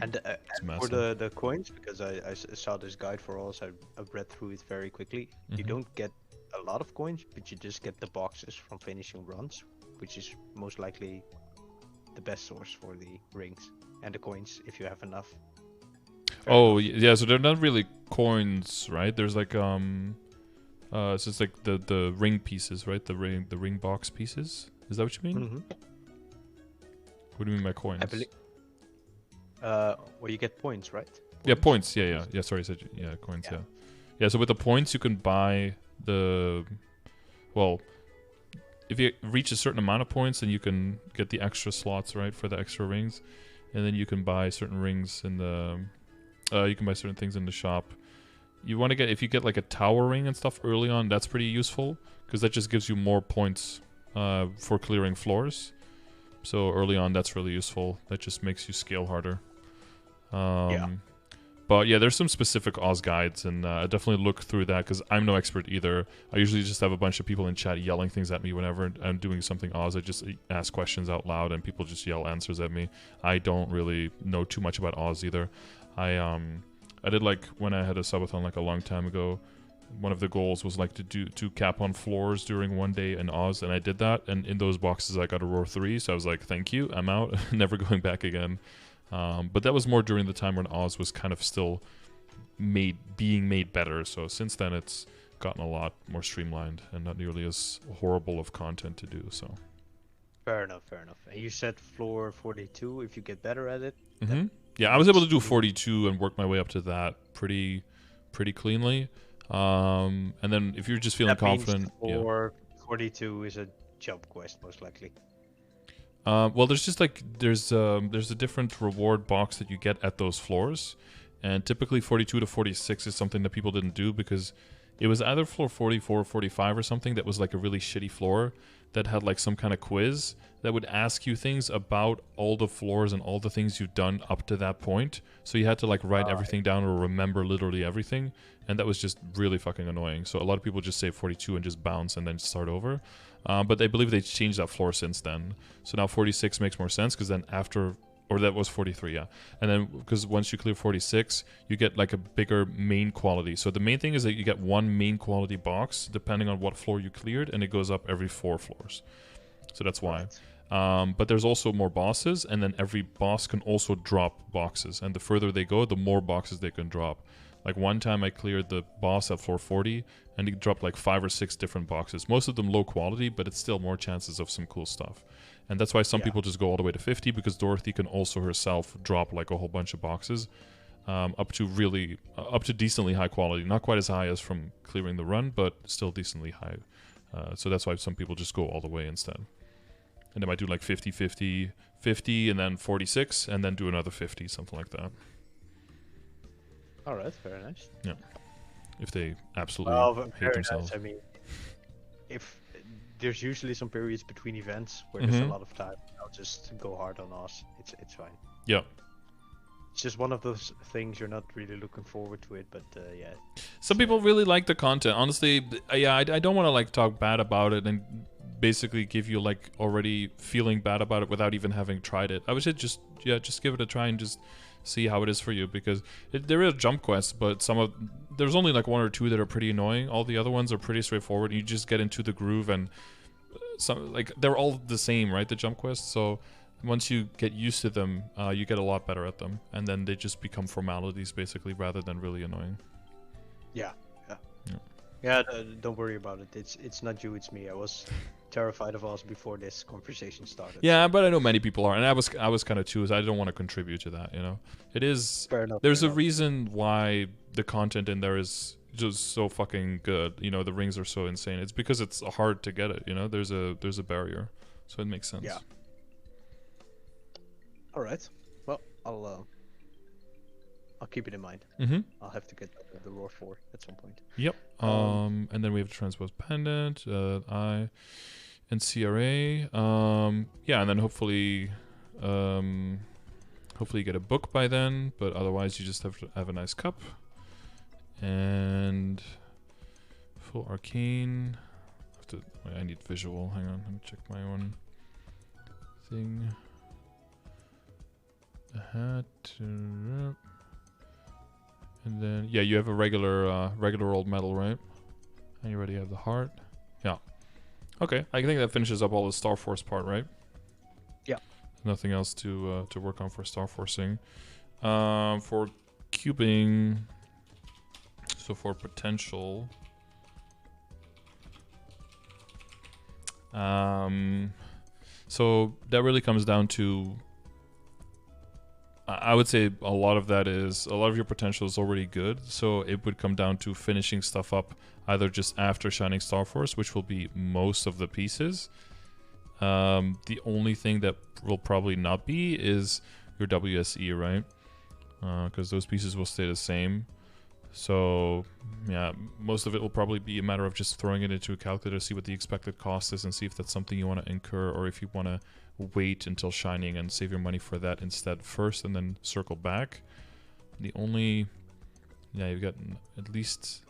and it's for the coins, because I saw this guide for Oz, I read through it very quickly. You don't get a lot of coins, but you just get the boxes from finishing runs, which is most likely the best source for the rings and the coins if you have enough. Yeah, so they're not really coins, right? There's like it's just like the ring pieces, right? The ring box pieces. Is that what you mean? What do you mean by coins? I believe. Well, you get points, right? Points. Yeah, points. Yeah. Sorry, I said coins. Yeah. So with the points, you can buy the. Well, if you reach a certain amount of points, then you can get the extra slots, right, for the extra rings, and then you can buy certain rings in the. You can buy certain things in the shop. You want to get, if you get like a tower ring and stuff early on, that's pretty useful because that just gives you more points for clearing floors. So early on, that's really useful. That just makes you scale harder. But yeah, there's some specific Oz guides, and I definitely look through that because I'm no expert either. I usually just have a bunch of people in chat yelling things at me whenever I'm doing something Oz. I just ask questions out loud, and people just yell answers at me. I don't really know too much about Oz either. I did like when I had a subathon like a long time ago. One of the goals was like to cap on floors during one day in Oz, and I did that. And in those boxes, I got a roar 3, so I was like, "Thank you, I'm out, never going back again." But that was more during the time when Oz was kind of still being made better. So since then, it's gotten a lot more streamlined and not nearly as horrible of content to do. So fair enough. And you said floor 42. If you get better at it. Yeah, I was able to do 42 and work my way up to that pretty cleanly. And then if you're just feeling confident, floor 42 is a jump quest most likely. Well, there's just like there's a different reward box that you get at those floors, and typically 42 to 46 is something that people didn't do because it was either floor 44 or 45 or something that was like a really shitty floor that had like some kind of quiz that would ask you things about all the floors and all the things you've done up to that point. So you had to like write everything down or remember literally everything, and that was just really fucking annoying. So a lot of people just say 42 and just bounce and then start over. But I believe they changed that floor since then. So now 46 makes more sense because then after or that was 43, yeah. And then because once you clear 46, you get like a bigger main quality. So the main thing is that you get one main quality box depending on what floor you cleared, and it goes up every 4 floors. So that's why. But there's also more bosses, and then every boss can also drop boxes. And the further they go, the more boxes they can drop. Like one time I cleared the boss at floor 40, and he dropped like 5 or 6 different boxes. Most of them low quality, but it's still more chances of some cool stuff. And that's why some people just go all the way to 50, because Dorothy can also herself drop like a whole bunch of boxes up to decently high quality. Not quite as high as from clearing the run, but still decently high. So that's why some people just go all the way instead. And they might do like 50, 50, 50, and then 46, and then do another 50, something like that. All right, very nice. Yeah, if they absolutely hate themselves. Nice. I mean, if there's usually some periods between events where there's a lot of time, I'll just go hard on us. It's fine. Yeah. It's just one of those things you're not really looking forward to it, but yeah. Some people really like the content. Honestly, yeah, I don't want to like talk bad about it and basically give you like already feeling bad about it without even having tried it. I would say just give it a try and just see how it is for you, because there is jump quests, but there's only like 1 or 2 that are pretty annoying. All the other ones are pretty straightforward. You just get into the groove, and some like they're all the same, right? The jump quests. So once you get used to them, you get a lot better at them, and then they just become formalities basically, rather than really annoying. Yeah, don't worry about it. It's not you, it's me. I was terrified of us before this conversation started. Yeah, but I know many people are, and I was kind of too. So I don't want to contribute to that. You know, it is. Fair enough. There's a reason why the content in there is just so fucking good. You know, the rings are so insane. It's because it's hard to get it. You know, there's a barrier, so it makes sense. Yeah. All right. Well, I'll keep it in mind. I'll have to get the Roar 4 at some point. Yep. And then we have Transpose Pendant, I, and CRA. Yeah, and then hopefully you get a book by then. But otherwise, you just have to have a nice cup. And full arcane. I need visual. Hang on, let me check my own thing. The hat. And then, yeah, you have a regular old medal, right? And you already have the heart. Yeah. Okay, I think that finishes up all the Starforce part, right? Yeah. Nothing else to work on for Starforcing. For cubing, so for potential, so that really comes down to, I would say a lot of your potential is already good, so it would come down to finishing stuff up either just after Shining Starforce, which will be most of the pieces. The only thing that will probably not be is your WSE, right? Because those pieces will stay the same. So yeah, most of it will probably be a matter of just throwing it into a calculator, see what the expected cost is, and see if that's something you want to incur, or if you want to wait until Shining and save your money for that instead first, and then circle back. The only, yeah, you've got at least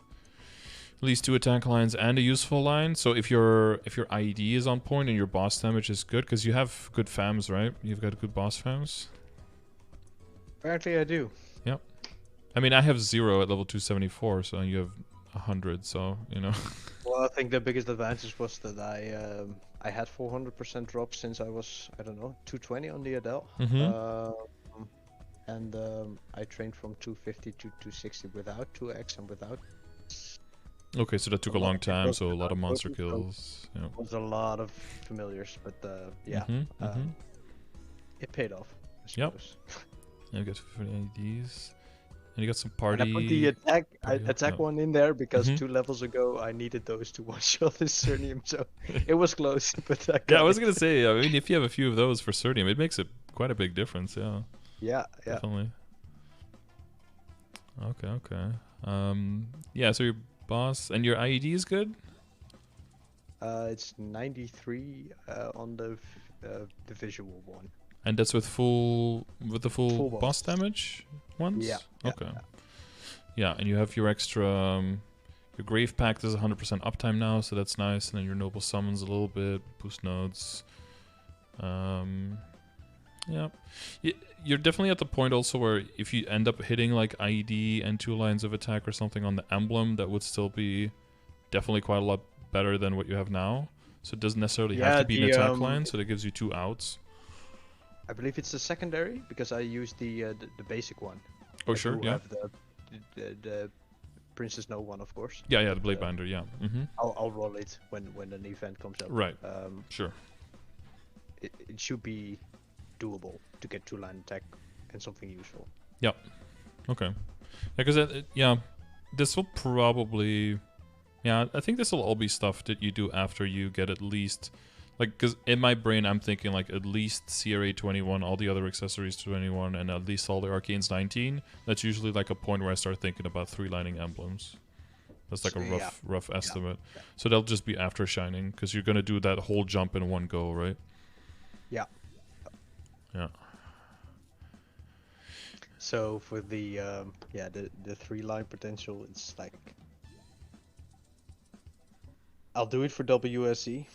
2 attack lines and a useful line. So if your IED is on point and your boss damage is good, because you have good FAMs, right? You've got good boss FAMs. Apparently, I do. Yep. I mean, I have 0 at level 274, so you have 100. So you know. Well, I think the biggest advantage was that I had 400% drop since I was, I don't know, 220 on the Adele. And I trained from 250 to 260 without 2x and without. Okay, so that took a long time, so a lot of monster kills. Yeah. It was a lot of familiars, but yeah, it paid off, I suppose. Yep. You got 50 IDs. And you got some party. And I put the attack one in there because 2 levels ago I needed those to one-shot this Cernium, so it was close. But I was gonna say, I mean, if you have a few of those for Cernium, it makes quite a big difference. Yeah. Yeah. Definitely. Okay. Yeah. So your boss and your IED is good. It's 93 on the visual one. And that's with the full boss damage ones? Yeah. Okay. Yeah, and you have your extra, your Grave Pact is 100% uptime now, so that's nice. And then your Noble Summons a little bit, boost nodes. Yeah. You're definitely at the point also where if you end up hitting like IED and 2 lines of attack or something on the emblem, that would still be definitely quite a lot better than what you have now. So it doesn't necessarily have to be an attack line, so that gives you 2 outs. I believe it's the secondary because I used the basic one. Oh, I sure, do yeah. have the Princess No one, of course. Yeah, the Blade Binder, yeah. Mm-hmm. I'll roll it when an event comes up. Right. Sure. It should be doable to get 2-line attack and something useful. Yep. Okay. Yeah, because this will probably, I think this will all be stuff that you do after you get at least, like, because in my brain I'm thinking like at least CRA 21, all the other accessories 21, and at least all the Arcanes 19. That's usually like a point where I start thinking about 3-lining emblems. That's like a rough estimate. Yeah. So that'll just be after Shining, because you're gonna do that whole jump in one go, right? Yeah. Yeah. So for the 3-line potential, it's like I'll do it for WSE,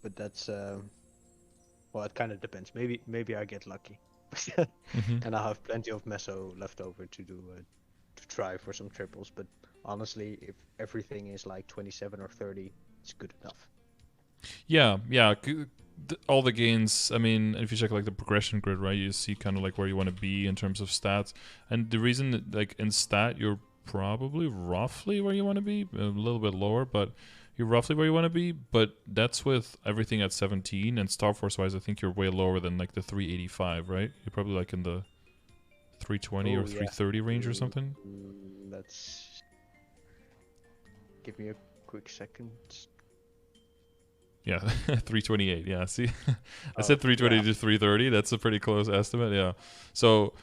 but that's well, it kind of depends. Maybe I get lucky, and I'll have plenty of meso left over to do to try for some triples. But honestly, if everything is like 27 or 30, it's good enough. Yeah. All the gains, I mean, if you check like the progression grid, right, you see kind of like where you want to be in terms of stats. And the reason that, like, in stat, you're probably roughly where you want to be, a little bit lower, but you're roughly where you want to be. But that's with everything at 17, and Starforce wise, I think you're way lower than like the 385, right? You're probably like in the 320 or 330 range or something. Let's give me a quick second. Yeah, 328. Yeah, see, I said 320 to 330. That's a pretty close estimate. Yeah. So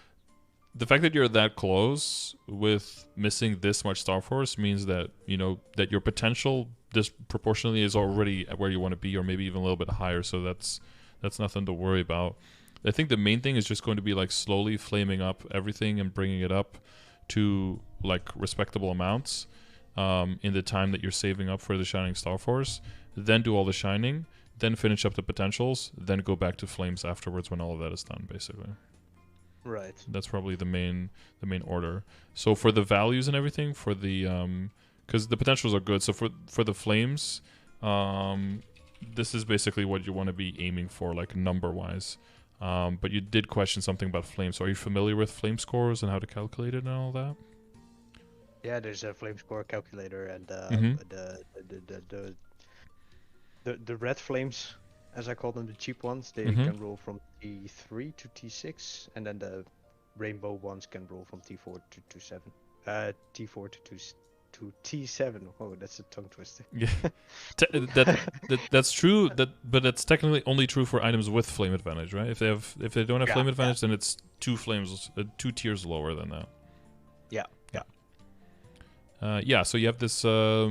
the fact that you're that close with missing this much Starforce means that, you know, that your potential disproportionately is already at where you want to be, or maybe even a little bit higher. So that's nothing to worry about. I think the main thing is just going to be like slowly flaming up everything and bringing it up to like respectable amounts in the time that you're saving up for the Shining Starforce. Then do all the Shining, then finish up the potentials, then go back to Flames afterwards when all of that is done, basically. Right. That's probably the main order. So for the values and everything, for the because the potentials are good. So for the Flames, this is basically what you want to be aiming for, like number wise. But you did question something about Flames. So are you familiar with Flame scores and how to calculate it and all that? Yeah, there's a Flame score calculator, and the red flames, as I call them, the cheap ones, they can roll from T3 to T6, and then the rainbow ones can roll from T4 to T7. T4 to T7. Oh, that's a tongue twister. Yeah, that's true. But that's technically only true for items with flame advantage, right? If they don't have flame advantage, then it's 2 flames, 2 tiers lower than that. Yeah. So you have this. So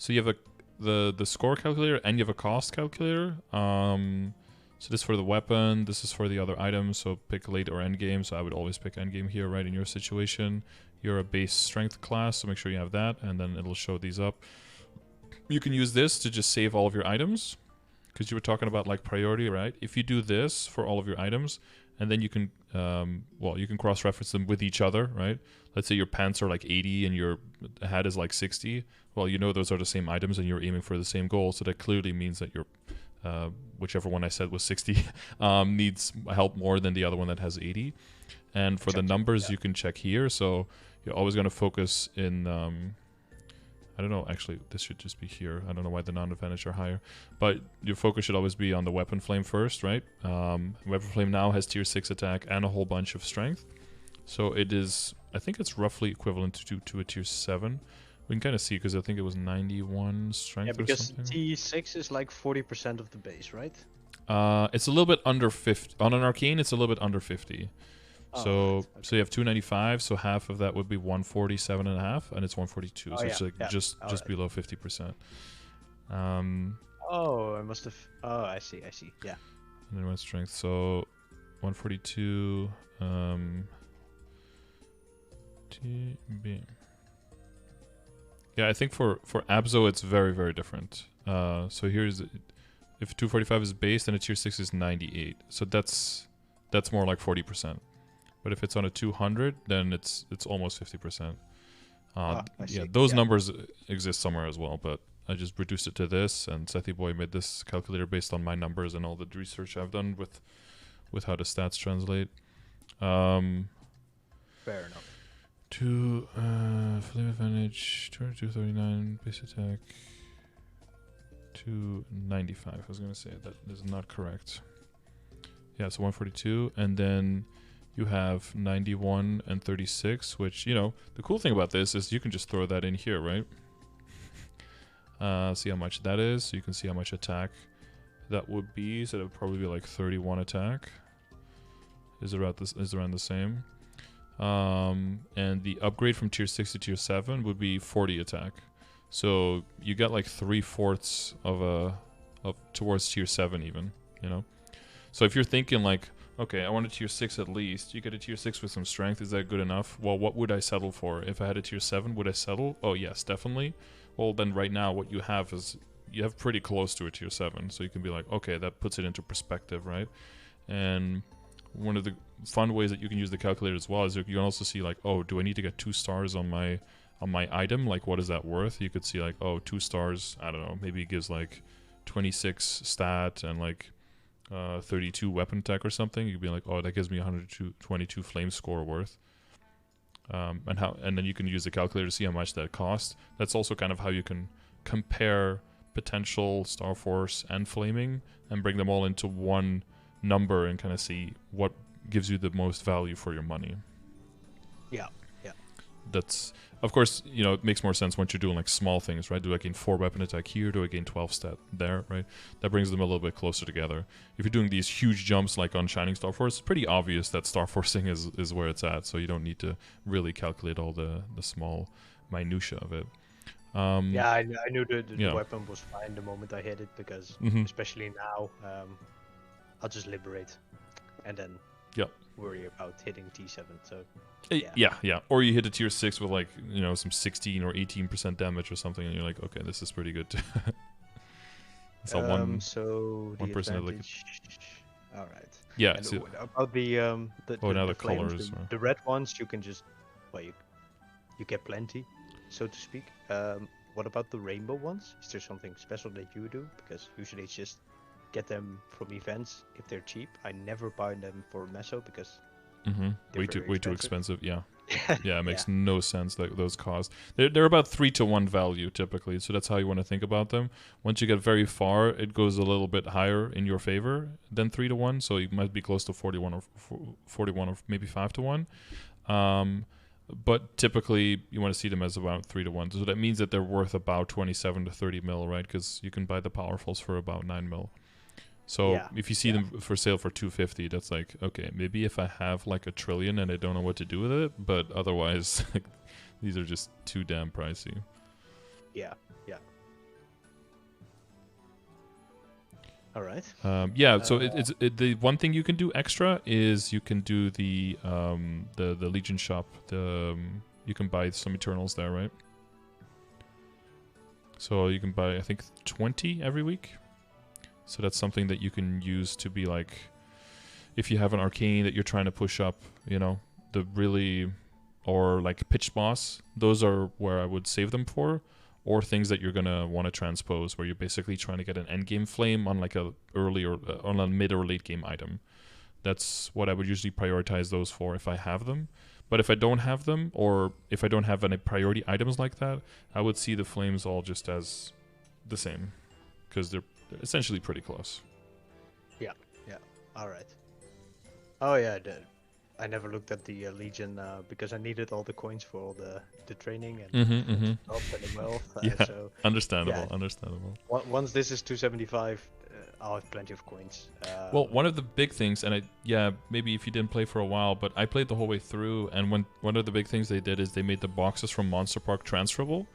you have the score calculator, and you have a cost calculator. So this is for the weapon, this is for the other items, so pick late or end game. So I would always pick end game here, right, in your situation. You're a base strength class, so make sure you have that, and then it'll show these up. You can use this to just save all of your items, because you were talking about like priority, right? If you do this for all of your items, and then you can, you can cross-reference them with each other, right? Let's say your pants are like 80 and your hat is like 60. Well, you know those are the same items and you're aiming for the same goal, so that clearly means that your whichever one I said was 60 needs help more than the other one that has 80. And for the numbers, you can check here. So you're always going to focus in... I don't know, actually, this should just be here. I don't know why the non-advantage are higher. But your focus should always be on the Weapon Flame first, right? Weapon Flame now has tier 6 attack and a whole bunch of strength. So it is, I think it's roughly equivalent to a tier 7. We can kind of see, because I think it was 91 strength or something. Yeah, because T6 is like 40% of the base, right? It's a little bit under 50. On an Arcane, it's a little bit under 50. So right. Okay. So you have 295, so half of that would be 147.5, and it's 142, so it's like just below 50%. Oh, I must have. Oh, I see. Yeah. And then one strength, so 142. TB. Yeah, I think for Abzo it's very, very different. So here's if 245 is base, then a tier 6 is 98. So that's that's more like 40%. But if it's on a 200, then it's almost 50%. I Yeah, see. those Yeah. numbers exist somewhere as well, but I just reduced it to this, and Sethy Boy made this calculator based on my numbers and all the research I've done with how the stats translate. Fair enough. Flame advantage, 239 base attack, 295. I was gonna say that is not correct. Yeah, so 142, and then you have 91 and 36, which, you know, the cool thing about this is you can just throw that in here, right? See how much that is, so you can see how much attack that would be. So that would probably be like 31 attack. Is around the same. And the upgrade from tier 6 to tier 7 would be 40 attack. So you got like 3/4 of towards tier 7 even, you know? So if you're thinking like, okay, I want a tier 6 at least, you get a tier 6 with some strength, is that good enough? Well, what would I settle for? If I had a tier 7, would I settle? Oh yes, definitely. Well, then right now what you have is, you have pretty close to a tier 7, so you can be like, okay, that puts it into perspective, right? And one of the fun ways that you can use the calculator as well is you can also see like, oh, do I need to get 2 stars on my item? Like, what is that worth? You could see like, oh, 2 stars, I don't know, maybe it gives like 26 stat and like 32 weapon attack or something. You'd be like, oh, that gives me 122 flame score worth. And then you can use the calculator to see how much that costs. That's also kind of how you can compare potential, Starforce, and flaming, and bring them all into one number and kind of see what gives you the most value for your money. Yeah. That's, of course, you know, it makes more sense once you're doing like small things, right? Do I gain 4 weapon attack here? Do I gain 12 stat there, right? That brings them a little bit closer together. If you're doing these huge jumps like on Shining Starforce, it's pretty obvious that Starforcing is where it's at, so you don't need to really calculate all the small minutia of it. Yeah, I knew the weapon was fine the moment I hit it, because especially now, I'll just liberate and then worry about hitting T7. So yeah. Or you hit a tier 6 with like, you know, some 16 or 18% damage or something, and you're like, okay, this is pretty good. It's so the advantage. All right. Yeah. And So, about the now the flames, colors. the red ones, you can just, well, you get plenty, so to speak. What about the rainbow ones? Is there something special that you do? Because usually it's just get them from events if they're cheap. I never buy them for meso because way too expensive. Yeah. Yeah, it makes no sense that those cost. They're about 3-to-1 value typically, so that's how you want to think about them. Once you get very far, it goes a little bit higher in your favor than 3-to-1, so you might be close to 41 or maybe 5-to-1. But typically you want to see them as about 3-to-1, so that means that they're worth about 27 to 30 mil, right? Because you can buy the powerfuls for about 9 mil. So if you see them for sale for 250, that's like, okay, maybe if I have like $1 trillion and I don't know what to do with it, but otherwise, like, these are just too damn pricey. Yeah. All right. So the one thing you can do extra is you can do the Legion shop. You can buy some Eternals there, right? So you can buy, I think, 20 every week. So that's something that you can use to be like, if you have an arcane that you're trying to push up, you know, or like pitch boss, those are where I would save them for, or things that you're gonna want to transpose, where you're basically trying to get an end game flame on like on a mid or late game item. That's what I would usually prioritize those for if I have them. But if I don't have them, or if I don't have any priority items like that, I would see the flames all just as the same, because they're essentially pretty close. Yeah. All right. Oh yeah, I never looked at the Legion because I needed all the coins for all the training and stuff and the wealth. So, understandable. Once this is 275, I'll have plenty of coins. Well, one of the big things, and maybe if you didn't play for a while, but I played the whole way through, and one of the big things they did is they made the boxes from Monster Park transferable,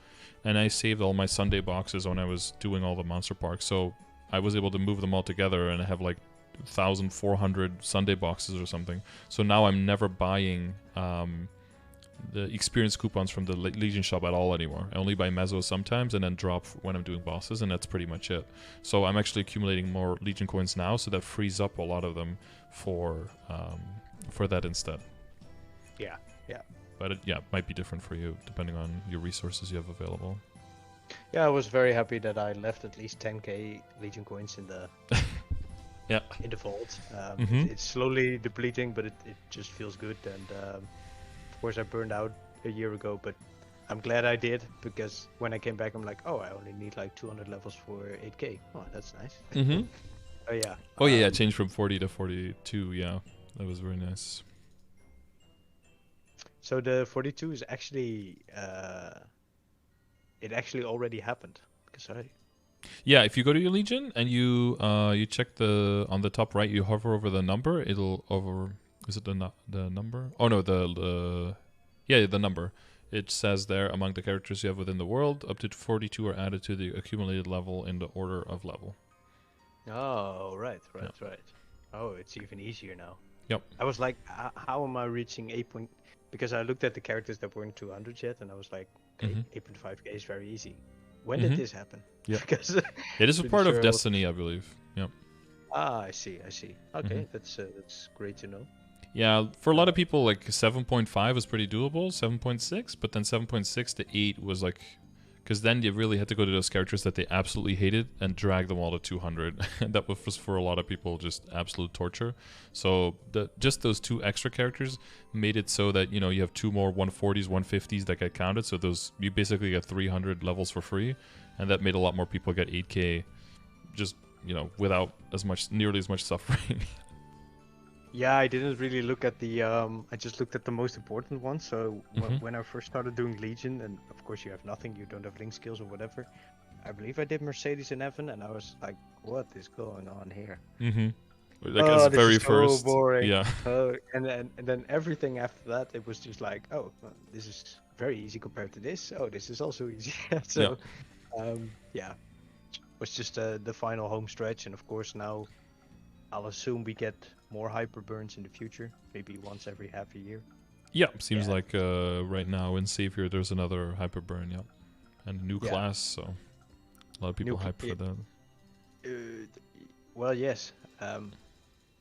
and I saved all my Sunday boxes when I was doing all the Monster Park, so I was able to move them all together, and I have like 1,400 Sunday boxes or something. So now I'm never buying experience coupons from the Legion shop at all anymore. I only buy Mezzo sometimes and then drop when I'm doing bosses, and that's pretty much it. So I'm actually accumulating more Legion coins now, so that frees up a lot of them for that instead. Yeah. But it might be different for you depending on your resources you have available. Yeah, I was very happy that I left at least 10k Legion coins in the in the vault. It's slowly depleting, but it just feels good. And of course, I burned out a year ago, but I'm glad I did, because when I came back, I'm like, oh, I only need like 200 levels for 8k. Oh, that's nice. Oh yeah. Oh yeah, changed from 40 to 42. Yeah, that was very nice. So the 42 is actually it actually already happened, because Yeah, if you go to your Legion and you check on the top right, you hover over the number. It'll is it the number? Oh no, the number. It says there, among the characters you have within the world, up to 42 are added to the accumulated level in the order of level. Oh, right. Oh, it's even easier now. Yep. I was like, how am I reaching 8 point? Because I looked at the characters that weren't 200 yet, and I was like, okay, 8.5k is very easy. When did this happen? Yeah. Because it is a part of Destiny, I believe. Yep. Ah, I see. Okay, that's great to know. Yeah, for a lot of people, like 7.5 was pretty doable, 7.6, but then 7.6 to 8 was like, because then you really had to go to those characters that they absolutely hated and drag them all to 200. And that was for a lot of people just absolute torture. So just those 2 extra characters made it so that, you know, you have 2 more 140s, 150s that get counted. So you basically get 300 levels for free, and that made a lot more people get 8k, just, you know, without nearly as much suffering. Yeah, I didn't really look at the. I just looked at the most important ones. So when I first started doing Legion, and of course you have nothing, you don't have link skills or whatever. I believe I did Mercedes and Evan, and I was like, "What is going on here?" Like as this very is first, so boring. yeah. And then everything after that, it was just like, "Oh, well, this is very easy compared to this. Oh, this is also easy." So, it was just the final home stretch, and of course now, I'll assume we get more hyper burns in the future, maybe once every half a year. Yeah, seems like right now in Savior there's another hyper burn, and a new class, so a lot of people hype for that. Well, yes.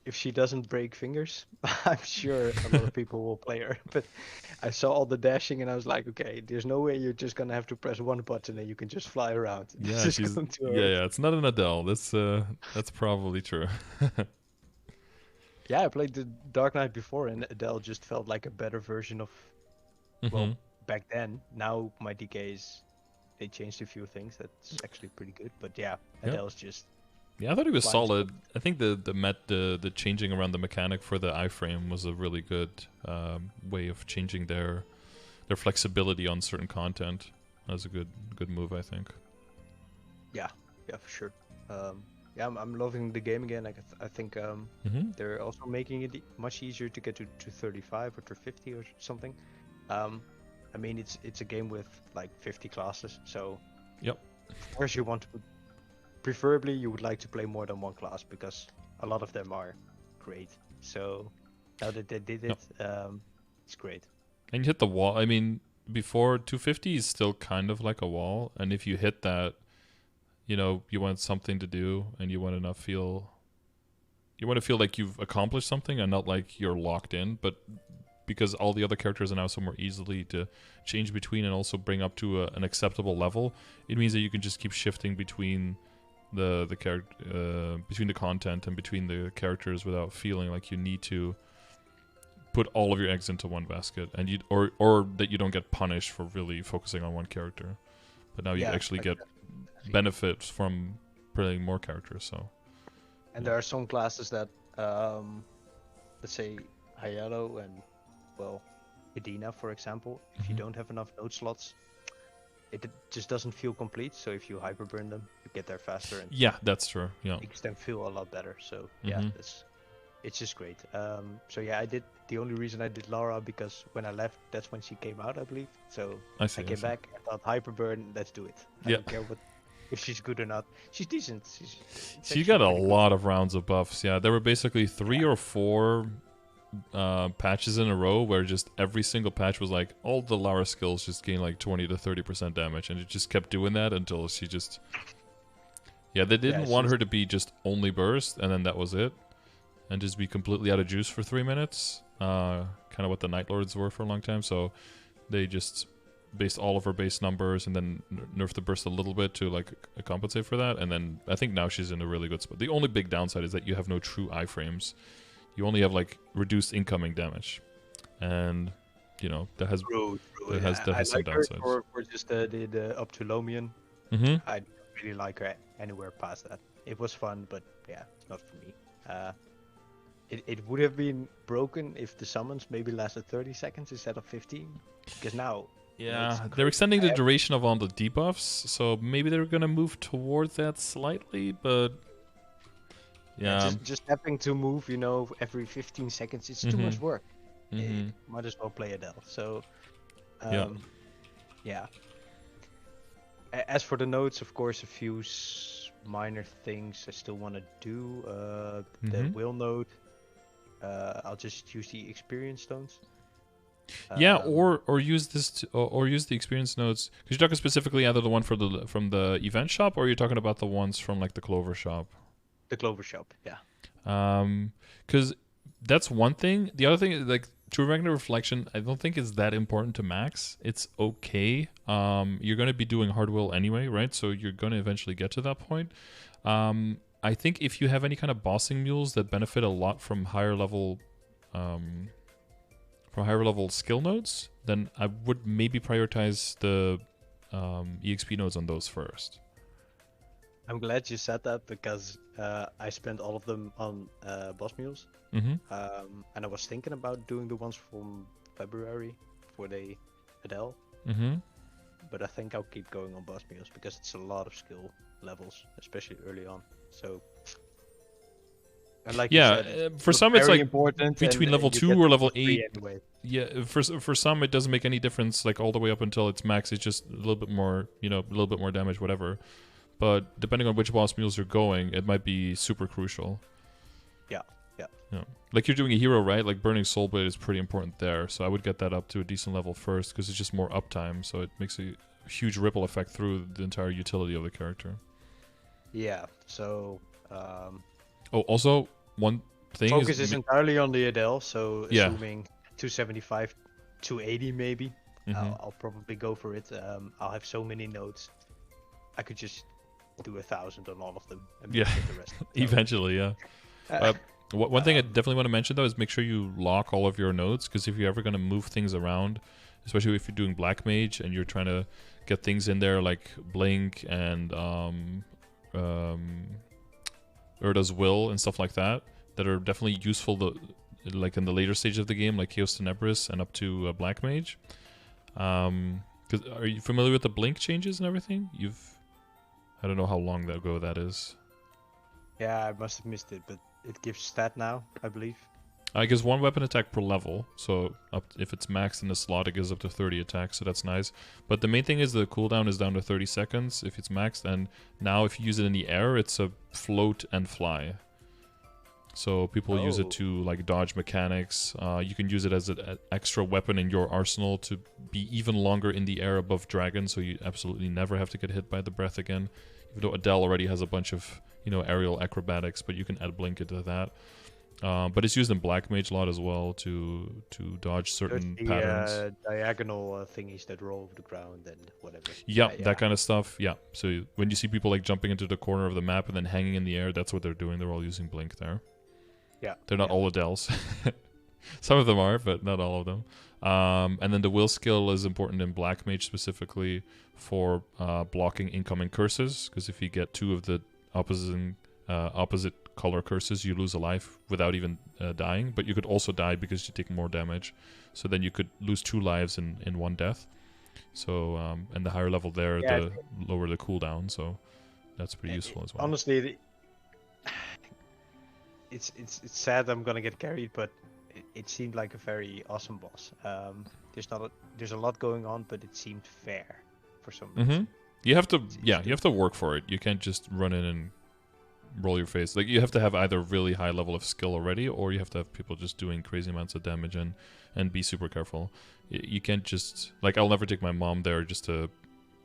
If she doesn't break fingers, I'm sure a lot of people will play her. But I saw all the dashing, and I was like, okay, there's no way you're just gonna have to press one button and you can just fly around. Yeah, it's not an Adele. That's probably true. Yeah, I played the Dark Knight before, and Adele just felt like a better version of, well, back then. Now my DKs, they changed a few things. That's actually pretty good. But yeah, Adele's just. Yeah, I thought he was solid. I think the changing around the mechanic for the iframe was a really good way of changing their flexibility on certain content. That was a good move, I think. Yeah, for sure. I'm loving the game again. I think they're also making it much easier to get to 35 or to 50 or something. I mean, it's a game with like 50 classes, so of course you want to. Preferably, you would like to play more than one class, because a lot of them are great. So now that they did it, it's great. And you hit the wall. I mean, before 250 is still kind of like a wall, and if you hit that, you know, you want something to do, and you want to feel like you've accomplished something, and not like you're locked in. But because all the other characters are now so more easily to change between, and also bring up to an acceptable level, it means that you can just keep shifting between the character between the content and between the characters without feeling like you need to put all of your eggs into one basket, and or that you don't get punished for really focusing on one character. But now you actually get benefits from playing more characters. So, and there are some classes that, let's say Hyalo and Edina, for example. If you don't have enough node slots, it just doesn't feel complete. So if you hyper burn them, you get there faster. And that's true. Yeah, makes them feel a lot better. So it's just great. So I did. The only reason I did Lara, because when I left, that's when she came out, I believe. So I came back. I thought hyper burn. Let's do it. I don't care if she's good or not. She's decent. She got a lot of rounds of buffs. Yeah, there were basically 3 or 4 patches in a row where just every single patch was like all the Lara skills just gained like 20 to 30% damage, and it just kept doing that until she just. Yeah, they didn't want her to be just only burst, and then that was it, and just be completely out of juice for 3 minutes. Kind of what the Night Lords were for a long time. So they just based all of her base numbers and then nerfed the burst a little bit to like compensate for that. And then I think now she's in a really good spot. The only big downside is that you have no true iframes. You only have like reduced incoming damage, and you know that has some downsides. For just the up to Lomian, I don't really like her anywhere past that. It was fun, but yeah, it's not for me. It would have been broken if the summons maybe lasted 30 seconds instead of 15, because now. Yeah, they're extending the duration of all the debuffs, so maybe they're gonna move towards that slightly, but yeah. Just having to move, you know, every 15 seconds, it's too much work. Might as well play Adele. So, yeah. As for the notes, of course, a few minor things I still want to do. The will node, I'll just use the experience stones. Yeah, or use this or use the experience nodes. Because you're talking specifically either the one from the event shop, or you're talking about the ones from like the Clover shop. The Clover shop, yeah. Because that's one thing. The other thing is like True Magnet Reflection. I don't think is that important to max. It's okay. You're going to be doing hard will anyway, right? So you're going to eventually get to that point. I think if you have any kind of bossing mules that benefit a lot from higher level. From higher level skill nodes, then I would maybe prioritize the EXP nodes on those first. I'm glad you said that, because I spent all of them on boss mules, and I was thinking about doing the ones from February for the Adele, but I think I'll keep going on boss mules because it's a lot of skill levels, especially early on. So. And like you said, for some it's like important between level 2 or level 8. Anyway. Yeah, for some it doesn't make any difference. Like all the way up until it's max, it's just a little bit more, you know, a little bit more damage, whatever. But depending on which boss mules you're going, it might be super crucial. Yeah. Like you're doing a hero, right? Like Burning Soulblade is pretty important there, so I would get that up to a decent level first because it's just more uptime, so it makes a huge ripple effect through the entire utility of the character. Yeah. So. Oh, also one thing. Focus is entirely on the Adele, so assuming 275, 280 maybe, I'll probably go for it. I'll have so many nodes, I could just do 1,000 on all of them. And the rest of eventually, yeah. One thing I definitely want to mention though is make sure you lock all of your nodes, because if you're ever going to move things around, especially if you're doing Black Mage and you're trying to get things in there like Blink and Urda's Will and stuff like that are definitely useful like in the later stage of the game, like Chaos Tenebris and up to Black Mage. Are you familiar with the Blink changes and everything? I don't know how long ago that is. Yeah, I must have missed it, but it gives stat now, I believe. It gives 1 weapon attack per level, so if it's maxed in the slot, it gives up to 30 attacks, so that's nice. But the main thing is the cooldown is down to 30 seconds if it's maxed, and now if you use it in the air, it's a float and fly. So people use it to like dodge mechanics. You can use it as an extra weapon in your arsenal to be even longer in the air above dragons, so you absolutely never have to get hit by the breath again. Even though Adele already has a bunch of, you know, aerial acrobatics, but you can add Blink into that. But it's used in Black Mage a lot as well to dodge certain patterns. Diagonal thingies that roll over the ground and whatever. Yeah, that kind of stuff. Yeah. So when you see people like jumping into the corner of the map and then hanging in the air, that's what they're doing. They're all using Blink there. Yeah. They're not all Adeles. Some of them are, but not all of them. And then the will skill is important in Black Mage specifically for blocking incoming curses, because if you get 2 of the opposite color curses, you lose a life without even dying, but you could also die because you take more damage, so then you could lose 2 lives in 1 death. So and the higher level there, the lower the cooldown, so that's pretty useful as well. Honestly, it's sad I'm gonna get carried, but it seemed like a very awesome boss. There's a lot going on, but it seemed fair for some reason. You have to work for it. You can't just run in and roll your face. Like you have to have either really high level of skill already, or you have to have people just doing crazy amounts of damage and be super careful. You can't just like I'll never take my mom there just to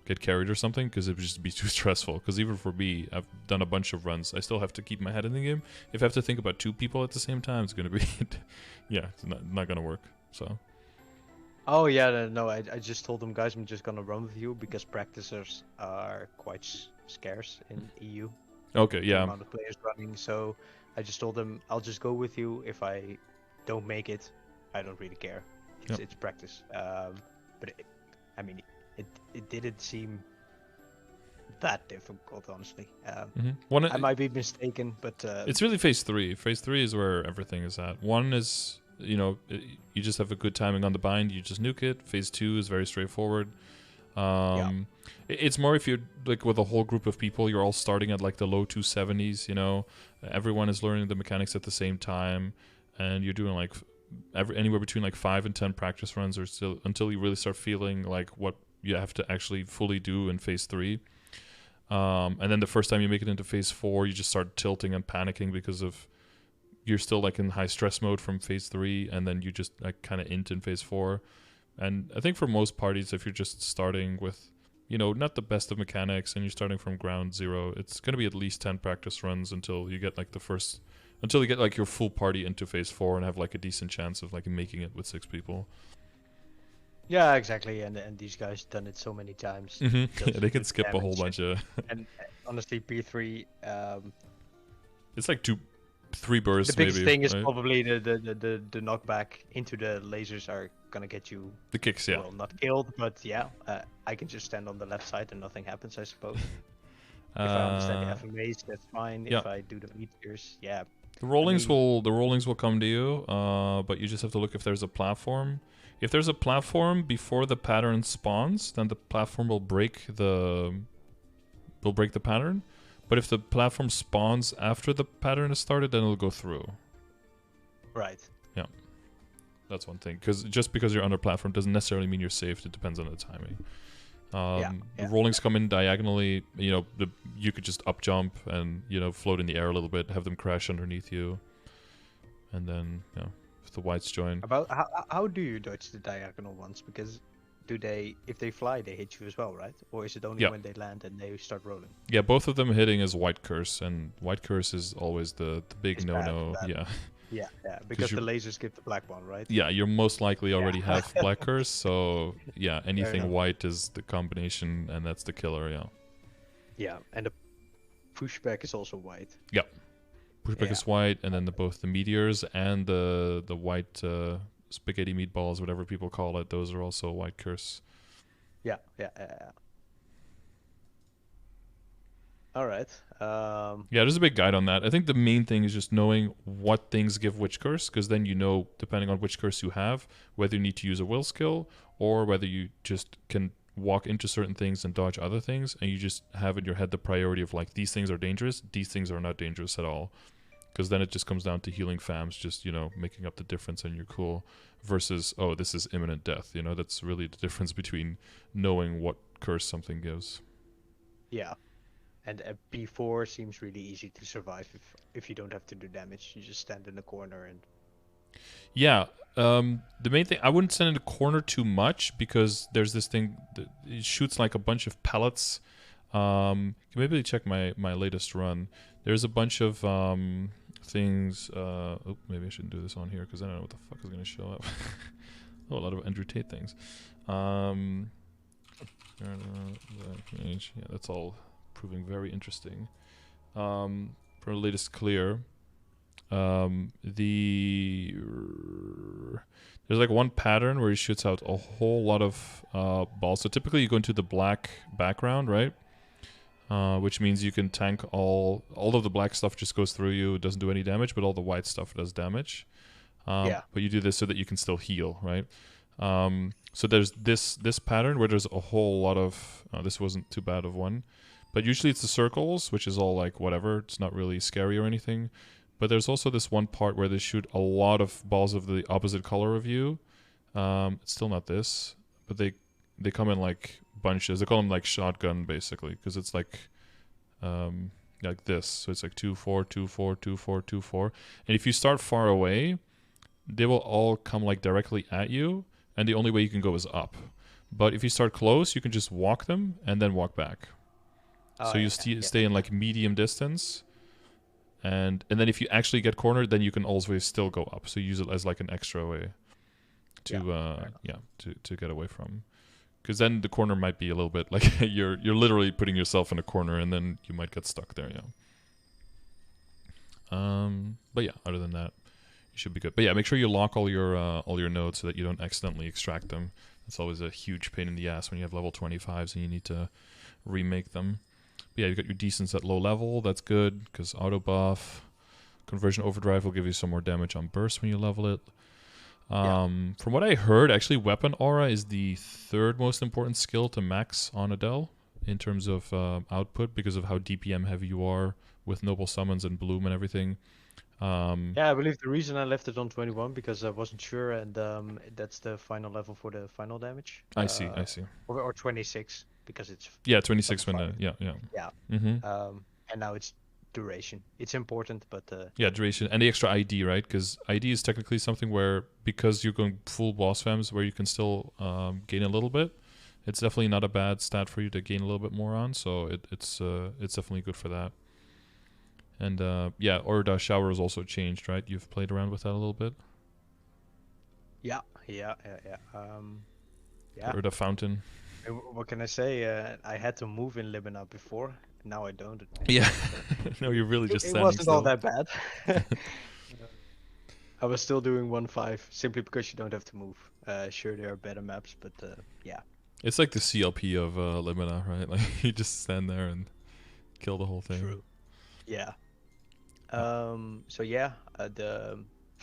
get carried or something because it would just be too stressful. Because even for me, I've done a bunch of runs. I still have to keep my head in the game. If I have to think about 2 people at the same time, it's gonna be yeah, it's not gonna work. So. Oh yeah, no, I just told them, guys, I'm just gonna run with you because practicers are quite scarce in EU. Okay, yeah. The amount of players running, so I just told them I'll just go with you. If I don't make it, I don't really care. It's practice. But I mean, it didn't seem that difficult, honestly. I might be mistaken, but it's really phase 3. Phase 3 is where everything is at. 1 is, you know, you just have a good timing on the bind, you just nuke it. Phase 2 is very straightforward. It's more if you're like with a whole group of people, you're all starting at like the low 270s, you know, everyone is learning the mechanics at the same time, and you're doing like anywhere between like 5 and 10 practice runs or still until you really start feeling like what you have to actually fully do in phase 3. And then the first time you make it into phase 4, you just start tilting and panicking because of you're still like in high stress mode from phase 3, and then you just like kind of int in phase 4. And I think for most parties, if you're just starting with, you know, not the best of mechanics and you're starting from ground zero, it's going to be at least 10 practice runs until you get like until you get like your full party into phase 4 and have like a decent chance of like making it with 6 people. Yeah, exactly. And these guys done it so many times. Yeah, they can skip a whole bunch of. And honestly, P3. It's like 3 bursts. The biggest maybe, thing is right? probably the knockback into the lasers are gonna get you the kicks. Yeah. Well, not killed, but yeah, I can just stand on the left side and nothing happens, I suppose. If I understand they have a maze, that's fine. Yeah. If I do the meteors, yeah. The rollings will come to you, but you just have to look if there's a platform. If there's a platform before the pattern spawns, then the platform will break the pattern. But if the platform spawns after the pattern is started, then it'll go through. Right. Yeah. That's one thing. Because just because you're under platform doesn't necessarily mean you're safe. It depends on the timing. The rollings come in diagonally. You know, you could just up jump and, you know, float in the air a little bit, have them crash underneath you, and then, you know, if the whites join. About how do you dodge the diagonal ones? Because if they fly, they hit you as well, right? Or is it only when they land and they start rolling? Yeah, both of them hitting is white curse, and white curse is always the big no-no. Yeah. Yeah, because the lasers give the black one, right? Yeah, you most likely already have black curse, so yeah, anything white is the combination, and that's the killer. Yeah. Yeah, and the pushback is also white. Yeah, pushback is white, and then both the meteors and the white spaghetti meatballs, whatever people call it, those are also white curse. Yeah. All right. Yeah, there's a big guide on that. I think the main thing is just knowing what things give which curse, because then you know, depending on which curse you have, whether you need to use a will skill or whether you just can walk into certain things and dodge other things, and you just have in your head the priority of like, these things are dangerous, these things are not dangerous at all. Because then it just comes down to healing fams, just, you know, making up the difference and you're cool, versus, oh, this is imminent death. You know, that's really the difference between knowing what curse something gives. Yeah. And a B4 seems really easy to survive if you don't have to do damage. You just stand in the corner and... Yeah. The main thing, I wouldn't stand in the corner too much, because there's this thing that it shoots like a bunch of pellets. Maybe check my latest run. There's a bunch of things. Maybe I shouldn't do this on here because I don't know what the fuck is going to show up. A lot of Andrew Tate things. Yeah, that's all proving very interesting. For the latest clear, there's like one pattern where he shoots out a whole lot of balls. So typically you go into the black background, right? Which means you can tank all of the black stuff just goes through you. It doesn't do any damage, but all the white stuff does damage. But you do this so that you can still heal, right? So there's this pattern where there's a whole lot of... this wasn't too bad of one. But usually it's the circles, which is all like whatever. It's not really scary or anything. But there's also this one part where they shoot a lot of balls of the opposite color of you. It's still not this, but they come in like bunches. They call them like shotgun, basically, because it's like like this. So it's like 2, 4, 2, 4, 2, 4, 2, 4. And if you start far away, they will all come like directly at you, and the only way you can go is up. But if you start close, you can just walk them and then walk back. So you stay in like medium distance, and then if you actually get cornered, then you can always still go up. So use it as like an extra way to to get away from. Because then the corner might be a little bit like you're literally putting yourself in a corner, and then you might get stuck there. But yeah, other than that, you should be good. But yeah, make sure you lock all your nodes so that you don't accidentally extract them. It's always a huge pain in the ass when you have level 25s and you need to remake them. But yeah, you've got your decents at low level. That's good because auto buff, conversion overdrive will give you some more damage on burst when you level it. From what I heard, actually, weapon aura is the third most important skill to max on Adele in terms of output because of how DPM heavy you are with noble summons and bloom and everything. I believe the reason I left it on 21 because I wasn't sure, and that's the final level for the final damage. I see. Or 26 because it's 26 when and now it's duration. It's important, but duration and the extra ID, right? Because ID is technically something where because you're going full boss fems where you can still gain a little bit. It's definitely not a bad stat for you to gain a little bit more on, so it's definitely good for that. And Orda Shower is also changed, right? You've played around with that a little bit. Yeah. Orda Fountain. What can I say? I had to move in Libena before. Now I don't. Yeah. No, you're really just standing It wasn't still. all that bad. I was still doing 1-5 simply because you don't have to move. Sure, there are better maps, but yeah. It's like the CLP of Libena, right? Like you just stand there and kill the whole thing. True. Yeah. Of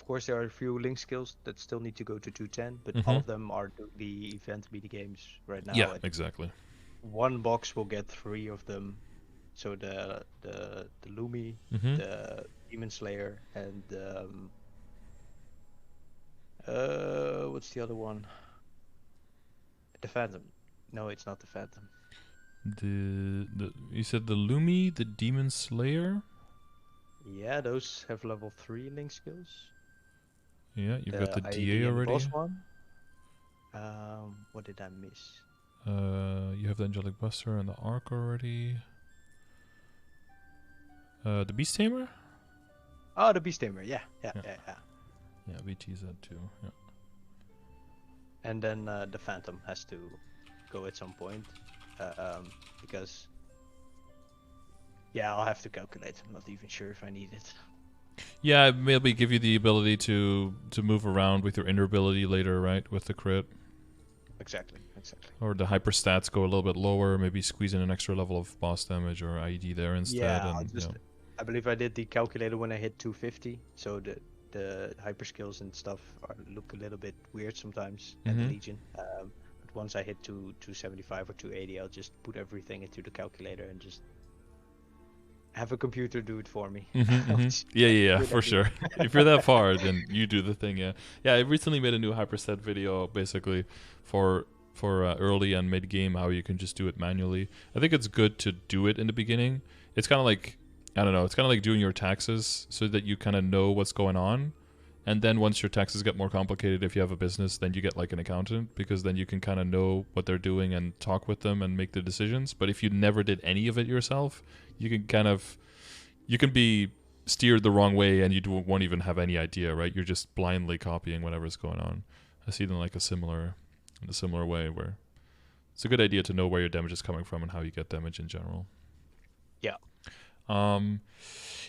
course there are a few link skills that still need to go to 210, but all of them are doing the event mini games right now. Yeah, exactly. One box will get 3 of them. So the Lumi, the Demon Slayer, and what's the other one? The Phantom. No, it's not the Phantom. You said the Lumi, the Demon Slayer? Yeah, those have level 3 link skills. Yeah, you've got the DA already. The boss one. What did I miss? You have the Angelic Buster and the Arc already. The Beast Tamer? Oh, the Beast Tamer, yeah. Yeah, BT's that too, yeah. And then the Phantom has to go at some point. Because... Yeah, I'll have to calculate. I'm not even sure if I need it. Yeah, maybe give you the ability to move around with your inner ability later, right? With the crit. Exactly. Or the hyper stats go a little bit lower, maybe squeeze in an extra level of boss damage or ID there instead. Yeah, I believe I did the calculator when I hit 250, so the hyper skills and stuff look a little bit weird sometimes at the Legion. But once I hit 275 or 280, I'll just put everything into the calculator and just have a computer do it for me. Yeah, for sure. If you're that far, then you do the thing. Yeah. I recently made a new hyperstat video, basically for early and mid game, how you can just do it manually. I think it's good to do it in the beginning. It's kind of like, I don't know, it's kind of like doing your taxes so that you kind of know what's going on. And then once your taxes get more complicated, if you have a business, then you get like an accountant, because then you can kind of know what they're doing and talk with them and make the decisions. But if you never did any of it yourself, you can be steered the wrong way and you won't even have any idea, right? You're just blindly copying whatever's going on. I see them like in a similar way, where it's a good idea to know where your damage is coming from and how you get damage in general.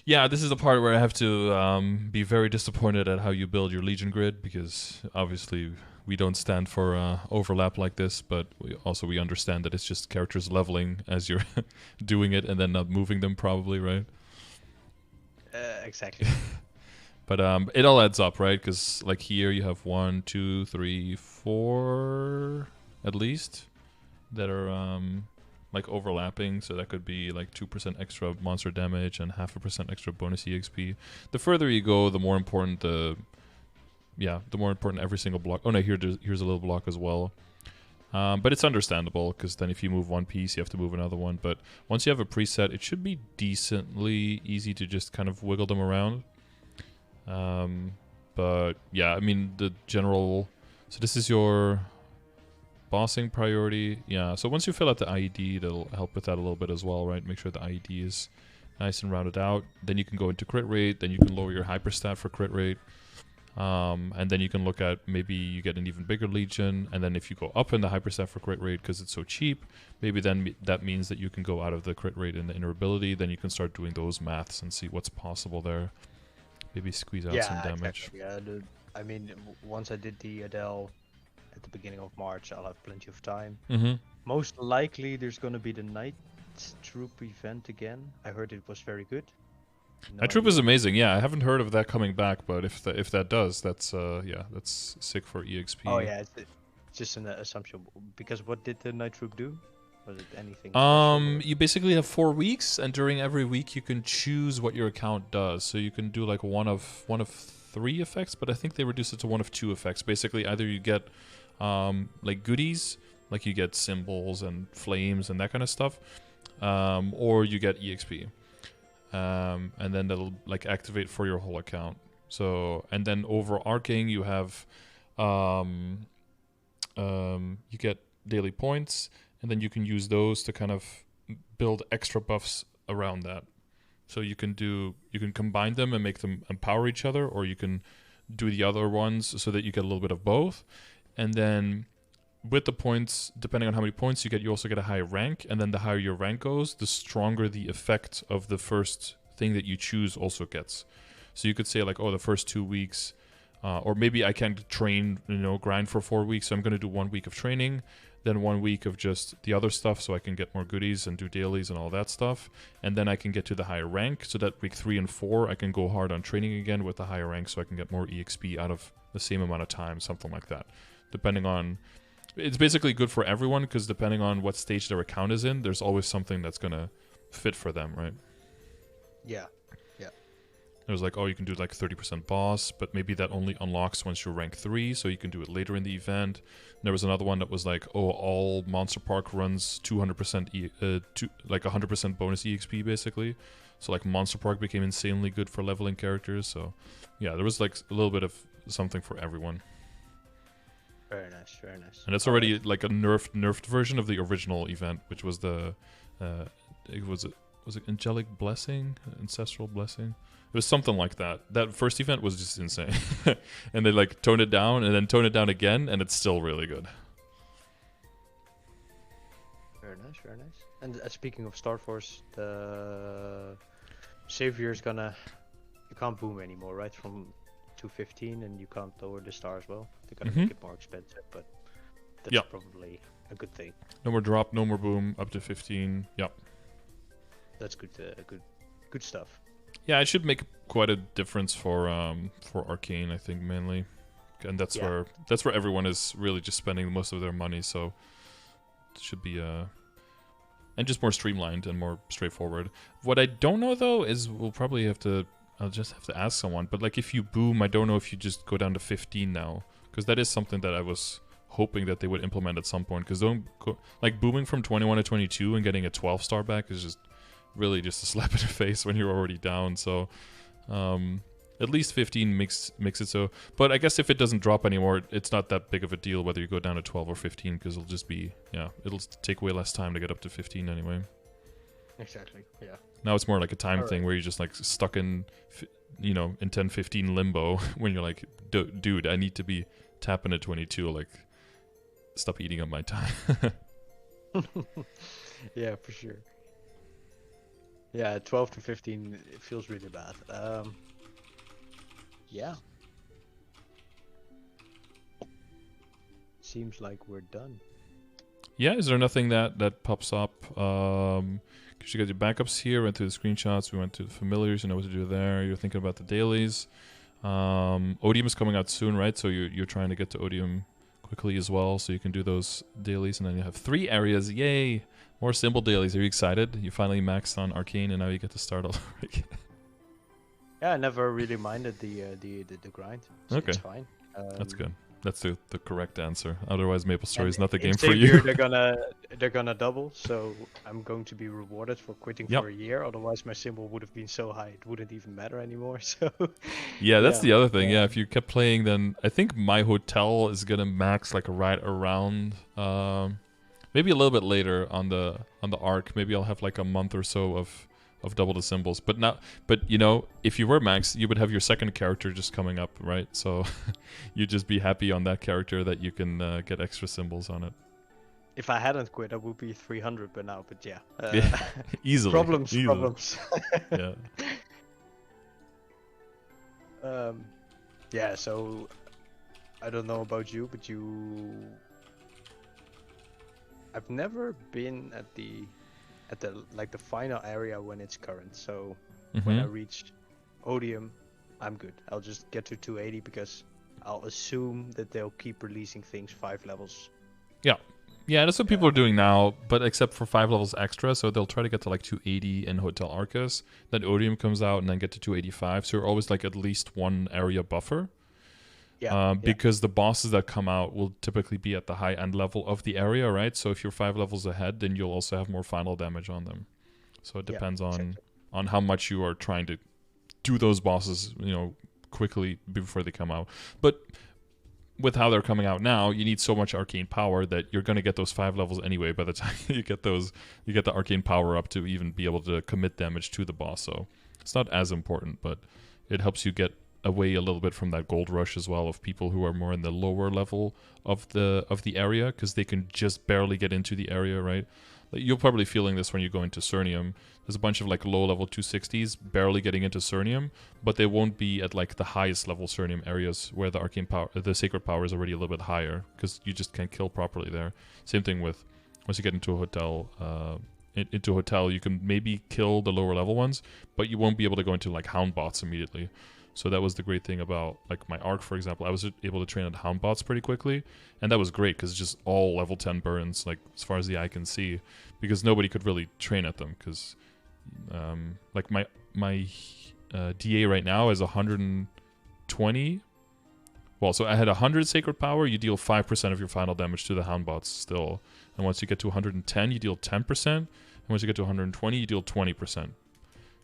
Yeah, this is the part where I have to be very disappointed at how you build your Legion grid, because obviously we don't stand for overlap like this, but we understand that it's just characters leveling as you're doing it and then not moving them probably, right? Exactly. But it all adds up, right? Because like here you have 1, 2, 3, 4 at least that are like overlapping, so that could be like 2% extra monster damage and 0.5% extra bonus EXP. The further you go, the more important every single block. Oh no, here's a little block as well. But it's understandable, because then if you move one piece, you have to move another one. But once you have a preset, it should be decently easy to just kind of wiggle them around. But yeah, I mean, the general... So this is your bossing priority. Yeah, so once you fill out the IED, that'll help with that a little bit as well, right? Make sure the IED is nice and rounded out. Then you can go into crit rate. Then you can lower your hyperstat for crit rate. And then you can look at, maybe you get an even bigger legion, and then if you go up in the hyperstat for crit rate because it's so cheap, maybe then that means that you can go out of the crit rate and the inner ability. Then you can start doing those maths and see what's possible there. Maybe squeeze out some damage. Exactly. Yeah, I mean, once I did the Adele at the beginning of March, I'll have plenty of time. Most likely there's going to be the Night Troop event again. I heard it was very good. Night Troop is amazing. Yeah, I haven't heard of that coming back, but if that does, that's yeah, that's sick for EXP. Oh yeah, it's just an assumption. Because what did the Night Troop do? Was it anything? You basically have 4 weeks, and during every week you can choose what your account does. So you can do like one of 3 effects, but I think they reduced it to 1 of 2 effects. Basically, either you get like goodies, like you get symbols and flames and that kind of stuff, or you get EXP. And then that'll like activate for your whole account. So, and then over Arcane you have you get daily points, and then you can use those to kind of build extra buffs around that. So you can combine them and make them empower each other, or you can do the other ones so that you get a little bit of both. And then with the points, depending on how many points you get, you also get a higher rank. And then the higher your rank goes, the stronger the effect of the first thing that you choose also gets. So you could say like, oh, the first 2 weeks, or maybe I can't train, grind for 4 weeks. So I'm going to do 1 week of training, then 1 week of just the other stuff so I can get more goodies and do dailies and all that stuff. And then I can get to the higher rank, so that week 3 and 4, I can go hard on training again with the higher rank so I can get more EXP out of the same amount of time, something like that. Depending on... It's basically good for everyone, because depending on what stage their account is in, there's always something that's going to fit for them, right? Yeah. There's like, oh, you can do like 30% boss, but maybe that only unlocks once you're rank 3, so you can do it later in the event. And there was another one that was like, oh, all Monster Park runs 200%, like 100% bonus EXP basically. So like Monster Park became insanely good for leveling characters. So yeah, there was like a little bit of something for everyone. Very nice, very nice. And it's already like a nerfed version of the original event, which was the, was it Angelic Blessing, Ancestral Blessing? It was something like that. That first event was just insane. And they like toned it down and then toned it down again, and it's still really good. Very nice, very nice. And speaking of Starforce, the Savior is gonna... You can't boom anymore, right? From 215, and you can't lower the star as well. They're gonna make it more expensive, but that's probably a good thing. No more drop, no more boom, up to 15. Yep. That's good. Good stuff. Yeah, it should make quite a difference for Arcane, I think, mainly, and that's where everyone is really just spending most of their money. So it should be and just more streamlined and more straightforward. What I don't know though is I'll just have to ask someone. But like if you boom, I don't know if you just go down to 15 now, because that is something that I was hoping that they would implement at some point. Because like booming from 21 to 22 and getting a 12 star back is just really just a slap in the face when you're already down. So at least 15 makes it so. But I guess if it doesn't drop anymore, it's not that big of a deal whether you go down to 12 or 15, because it'll just be, it'll take way less time to get up to 15 anyway. Exactly, yeah. Now it's more like a time thing where you're just like stuck in, in 10-15 limbo when you're like, dude, I need to be tapping at 22, like, stop eating up my time. Yeah, for sure. Yeah, 12 to 15, it feels really bad. Yeah. Seems like we're done. Yeah, is there nothing that pops up? Because you got your backups here, went through the screenshots, we went to the familiars, you know what to do there. You're thinking about the dailies. Odium is coming out soon, right? So you're trying to get to Odium quickly as well, so you can do those dailies, and then you have 3 areas. Yay! More symbol dailies. Are you excited? You finally maxed on Arcane, and now you get to start all over again. Yeah, I never really minded the grind. So okay. It's fine. That's good. That's the correct answer. Otherwise, MapleStory And is not the in game for same you. year they're gonna double, so I'm going to be rewarded for quitting Yep. for a year. Otherwise, my symbol would have been so high it wouldn't even matter anymore. So Yeah, that's yeah, the other thing. Yeah, if you kept playing, then I think my hotel is gonna max like right around, maybe a little bit later on the arc. Maybe I'll have like a month or so of double the symbols. But now, but you know, if you were max, you would have your second character just coming up, right? So you'd just be happy on that character that you can get extra symbols on it. if I hadn't quit, I would be 300 by now. But yeah, Yeah, easily. problems. Yeah. Yeah. So I don't know about you, but I've never been at the like the final area when it's current. So when I reach Odium, I'm good. I'll just get to 280 because I'll assume that they'll keep releasing things 5 levels. Yeah. Yeah, that's what people are doing now, but except for 5 levels extra, so they'll try to get to like 280 in Hotel Arcus, then Odium comes out and then get to 285, so you're always like at least one area buffer. Because the bosses that come out will typically be at the high end level of the area, right? So if you're 5 levels ahead, then you'll also have more final damage on them. So it depends on how much you are trying to do those bosses, you know, quickly before they come out. But with how they're coming out now, you need so much arcane power that you're going to get those 5 levels anyway. By the time you get the arcane power up to even be able to commit damage to the boss. So it's not as important, but it helps you get away a little bit from that gold rush as well of people who are more in the lower level of the area, because they can just barely get into the area, right? Like, you're probably feeling this when you go into Cernium. There's a bunch of like low level 260s barely getting into Cernium, but they won't be at like the highest level Cernium areas where the arcane power, the sacred power is already a little bit higher, because you just can't kill properly there. Same thing with once you get into a hotel. Into a hotel, you can maybe kill the lower level ones, but you won't be able to go into like hound bots immediately. So that was the great thing about like my arc, for example. I was able to train at hound bots pretty quickly, and that was great because it's just all level 10 burns, like as far as the eye can see, because nobody could really train at them. Because like my DA right now is 120. Well, so I had 100 sacred power. You deal 5% of your final damage to the hound bots still, and once you get to 110, you deal 10%, and once you get to 120, you deal 20%.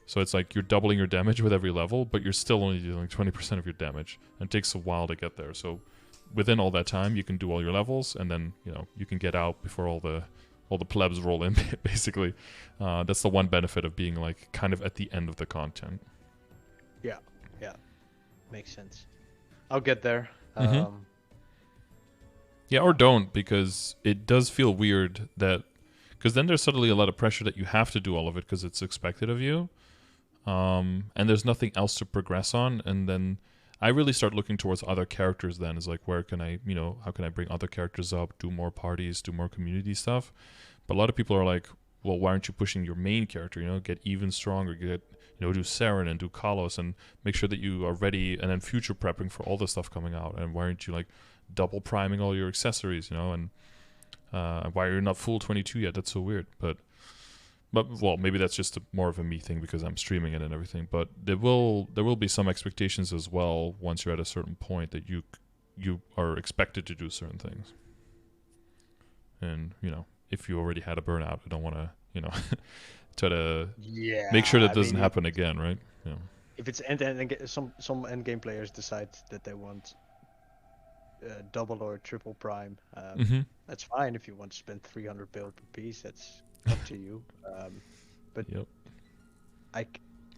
So it's like you're doubling your damage with every level, but you're still only dealing 20% of your damage. And it takes a while to get there. So within all that time, you can do all your levels, and then, you know, you can get out before all the plebs roll in, basically. That's the one benefit of being like kind of at the end of the content. Yeah. Makes sense. I'll get there. Yeah, or don't, because it does feel weird that... Because then there's suddenly a lot of pressure that you have to do all of it because it's expected of you. And there's nothing else to progress on, and then I really start looking towards other characters then. Is like, where can I, you know, how can I bring other characters up, do more parties, do more community stuff? But a lot of people are like, well, why aren't you pushing your main character, you know, get even stronger, get, you know, do Saren and do Kalos and make sure that you are ready, and then future prepping for all the stuff coming out, and why aren't you like double priming all your accessories, you know, and why are you not full 22 yet? That's so weird. But well, maybe that's just more of a me thing because I'm streaming it and everything. But there will be some expectations as well once you're at a certain point that you are expected to do certain things. And, you know, if you already had a burnout, I don't want to, you know, try to make sure that doesn't happen again, right? Yeah. If it's some end game players decide that they want double or triple prime, that's fine. If you want to spend 300 bill per piece, that's up to you. But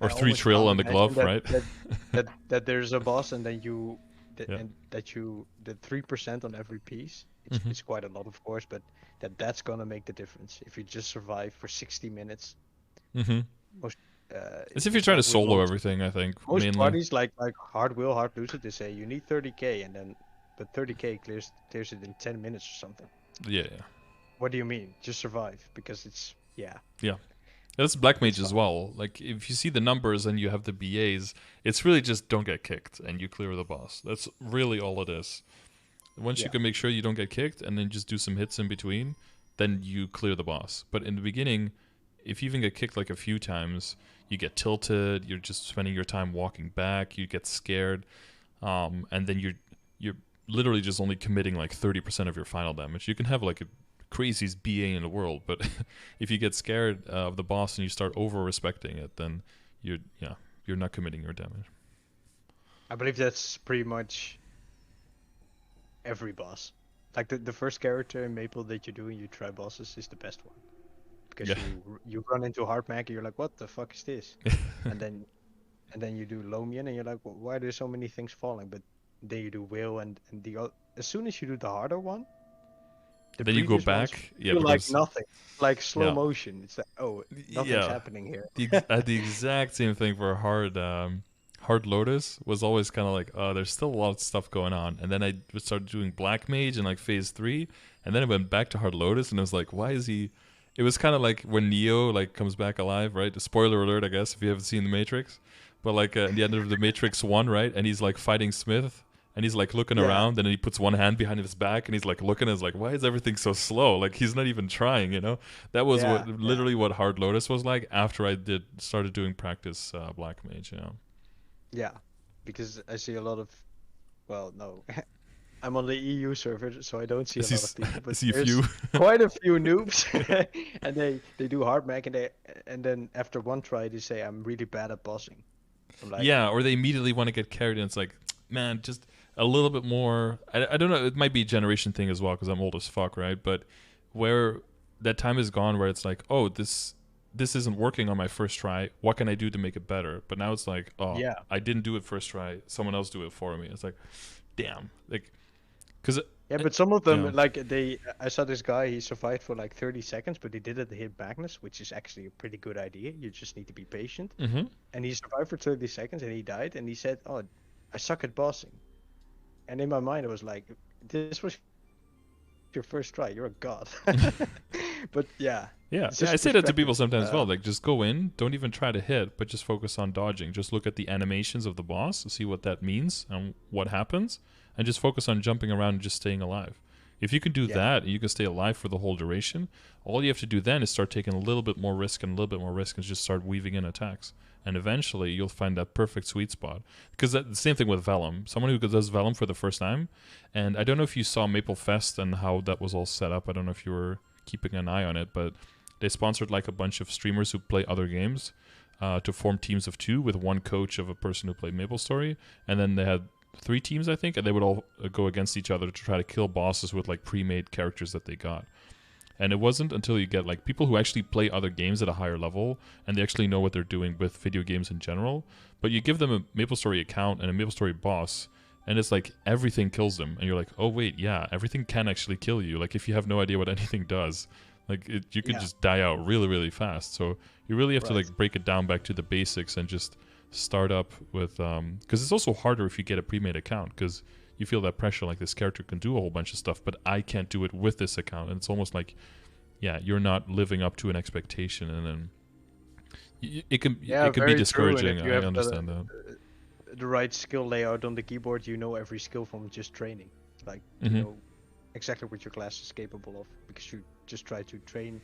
or 3 trill on the glove, that, right? that there's a boss, and then and that you the 3% on every piece. It's quite a lot, of course, but that's gonna make the difference. If you just survive for 60 minutes, most it's if you're trying to solo everything, I think. Most mainly. parties like hard will, hard lose it. They say you need 30k, and then but 30k clears it in 10 minutes or something. Yeah. What do you mean? Just survive, because it's Yeah. That's Black Mage as well. Like, if you see the numbers and you have the BAs, it's really just don't get kicked and you clear the boss. That's really all it is. Once you can make sure you don't get kicked and then just do some hits in between, then you clear the boss. But in the beginning, if you even get kicked like a few times, you get tilted, you're just spending your time walking back, you get scared, and then literally just only committing like 30% of your final damage. You can have like a craziest BA in the world, but if you get scared of the boss and you start over respecting it, then you're not committing your damage. I believe that's pretty much every boss. Like the first character in Maple that you do and you try bosses is the best one. Because you run into hard mag and you're like, what the fuck is this? and then you do Lomian and you're like, well, why are there so many things falling? But then you do Will and as soon as you do the harder one, then you go back, feel like nothing, like slow motion. It's like, oh, nothing's happening here. The exact same thing for Hard Lotus was always kind of like, oh, there's still a lot of stuff going on. And then I started doing Black Mage in like phase 3, and then I went back to Hard Lotus, and I was like, why is he? It was kind of like when Neo like comes back alive, right? Spoiler alert, I guess, if you haven't seen The Matrix. But like at the end of The Matrix 1, right? And he's like fighting Smith. And he's like looking around, and then he puts one hand behind his back, and he's like looking, and is like, why is everything so slow? Like he's not even trying, you know? That was literally what Hard Lotus was like after I started doing practice Black Mage, you know? Yeah, because I see a lot of, well, no, I'm on the EU server, so I don't see a lot of people, but there's quite a few noobs, and they do hard mag, and then after one try they say I'm really bad at bossing. Like, yeah, or they immediately want to get carried, and it's like, man, just a little bit more. I don't know. It might be a generation thing as well because I'm old as fuck, right? But where that time is gone, where it's like, oh, this isn't working on my first try. What can I do to make it better? But now it's like, oh, I didn't do it first try. Someone else do it for me. It's like, damn, like, because but some of them like I saw this guy. He survived for like 30 seconds, but he did it hit Magnus, which is actually a pretty good idea. You just need to be patient. Mm-hmm. And he survived for 30 seconds, and he died. And he said, "Oh, I suck at bossing." And in my mind, it was like, this was your first try. You're a god. But yeah. I say that to people sometimes as well. Like, just go in, don't even try to hit, but just focus on dodging. Just look at the animations of the boss, see what that means and what happens, and just focus on jumping around and just staying alive. If you can do that, and you can stay alive for the whole duration, all you have to do then is start taking a little bit more risk and a little bit more risk and just start weaving in attacks. And eventually, you'll find that perfect sweet spot. Because the same thing with Vellum. Someone who does Vellum for the first time, and I don't know if you saw Maple Fest and how that was all set up. I don't know if you were keeping an eye on it, but they sponsored like a bunch of streamers who play other games to form teams of 2 with one coach of a person who played MapleStory. And then they had 3 teams, I think, and they would all go against each other to try to kill bosses with like pre-made characters that they got. And it wasn't until you get like people who actually play other games at a higher level and they actually know what they're doing with video games in general. But you give them a MapleStory account and a MapleStory boss, and it's like everything kills them. And you're like, oh wait, yeah, everything can actually kill you. Like if you have no idea what anything does, like you could just die out really, really fast. So you really have to like break it down back to the basics and just start up with because it's also harder if you get a pre-made account because you feel that pressure, like this character can do a whole bunch of stuff, but I can't do it with this account. And it's almost like, you're not living up to an expectation, and then it can be discouraging. I understand that. The right skill layout on the keyboard, you know every skill from just training. Like, you know exactly what your class is capable of, because you just try to train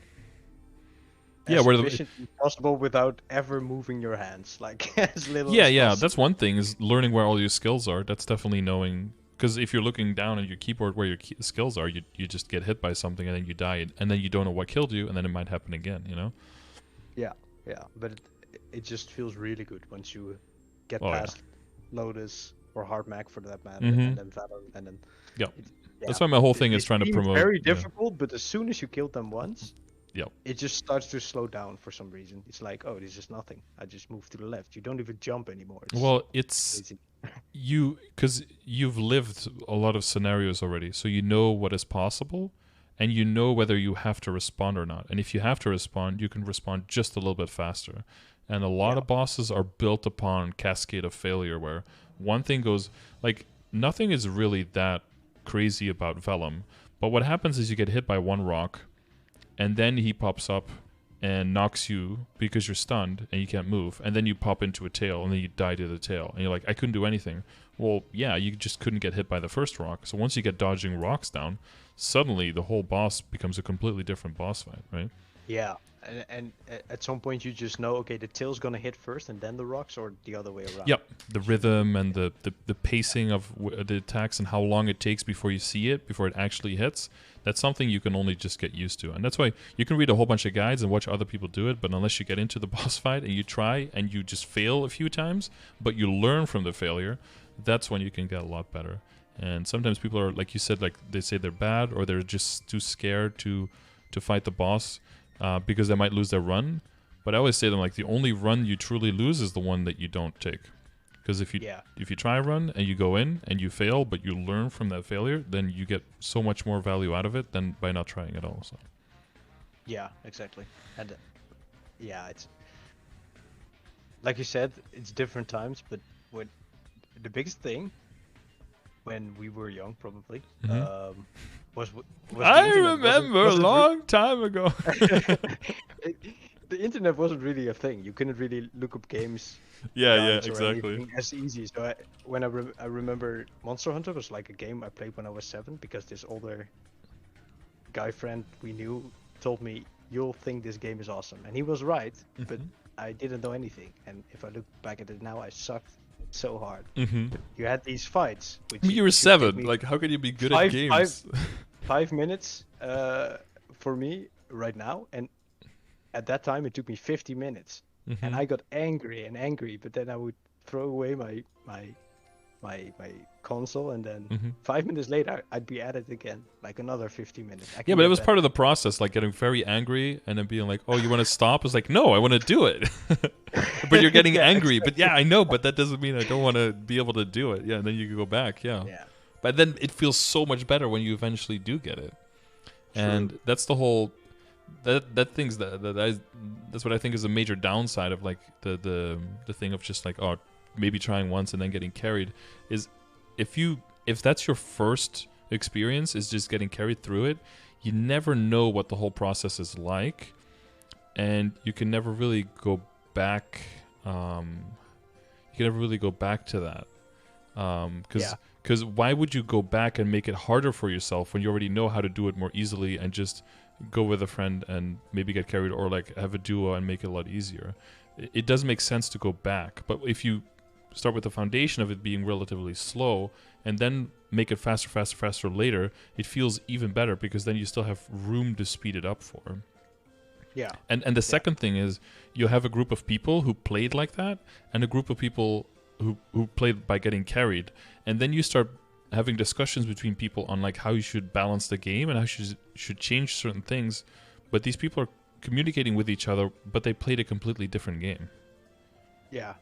as efficiently as possible without ever moving your hands, like as little as possible. That's one thing, is learning where all your skills are. That's definitely knowing, because if you're looking down at your keyboard where your skills are, you just get hit by something and then you die, and then you don't know what killed you, and then it might happen again, you know? Yeah, but it just feels really good once you get past Lotus or Hard Mag for that matter, and then Valor, and then... That's why my whole thing is trying to promote... very difficult, but as soon as you kill them once... it just starts to slow down for some reason. It's like, oh, this is nothing. I just move to the left. You don't even jump anymore. It's because you've lived a lot of scenarios already, so you know what is possible, and you know whether you have to respond or not. And if you have to respond, you can respond just a little bit faster. And a lot of bosses are built upon cascade of failure, where one thing goes, like, nothing is really that crazy about Vellum, but what happens is you get hit by one rock, and then he pops up and knocks you because you're stunned and you can't move, and then you pop into a tail and then you die to the tail, and you're like, I couldn't do anything. Well, yeah, you just couldn't get hit by the first rock. So once you get dodging rocks down, suddenly the whole boss becomes a completely different boss fight, right? Yeah, and at some point you just know, okay, the tail's gonna hit first and then the rocks, or the other way around. Yep, the rhythm and the pacing of the attacks and how long it takes before you see it, before it actually hits. That's something you can only just get used to. And that's why you can read a whole bunch of guides and watch other people do it, but unless you get into the boss fight and you try and you just fail a few times, but you learn from the failure, that's when you can get a lot better. And sometimes people are, like you said, like they say they're bad or they're just too scared to fight the boss because they might lose their run. But I always say to them, like, the only run you truly lose is the one that you don't take. Because if you try a run and you go in and you fail, but you learn from that failure, then you get so much more value out of it than by not trying at all. So. Yeah, exactly. And yeah, it's like you said, it's different times. But when the biggest thing when we were young, probably, was the I internet remember a long time ago. The internet wasn't really a thing. You couldn't really look up games. Yeah, Or exactly. anything as easy. So I remember Monster Hunter was like a game I played when I was 7 because this older guy friend we knew told me, "You'll think this game is awesome," and he was right. But I didn't know anything. And if I look back at it now, I sucked so hard. You had these fights. Which You were should take 7. me Like, how can you be good at games? 5 minutes for me right now, and at that time it took me 50 minutes. And I got angry and angry, but then I would throw away my console, and then 5 minutes later I'd be at it again, like another 50 minutes. Yeah, but it was part of the process, like getting very angry and then being like, "Oh, you want to stop?" It's like, "No, I want to do it." But you're getting angry. But yeah, I know, but that doesn't mean I don't want to be able to do it. Yeah, and then you can go back. Yeah. But then it feels so much better when you eventually do get it. And that's the whole that's what I think is a major downside of like the thing of just like, oh, maybe trying once and then getting carried, is if that's your first experience, is just getting carried through it, you never know what the whole process is like, and you can never really go back to that, because why would you go back and make it harder for yourself when you already know how to do it more easily and just go with a friend and maybe get carried, or like have a duo and make it a lot easier? It doesn't make sense to go back. But if you start with the foundation of it being relatively slow and then make it faster later, it feels even better because then you still have room to speed it up for. Yeah. And the second thing is you have a group of people who played like that and a group of people who played by getting carried, and then you start having discussions between people on like how you should balance the game and how you should change certain things, but these people are communicating with each other, but they played a completely different game. Yeah.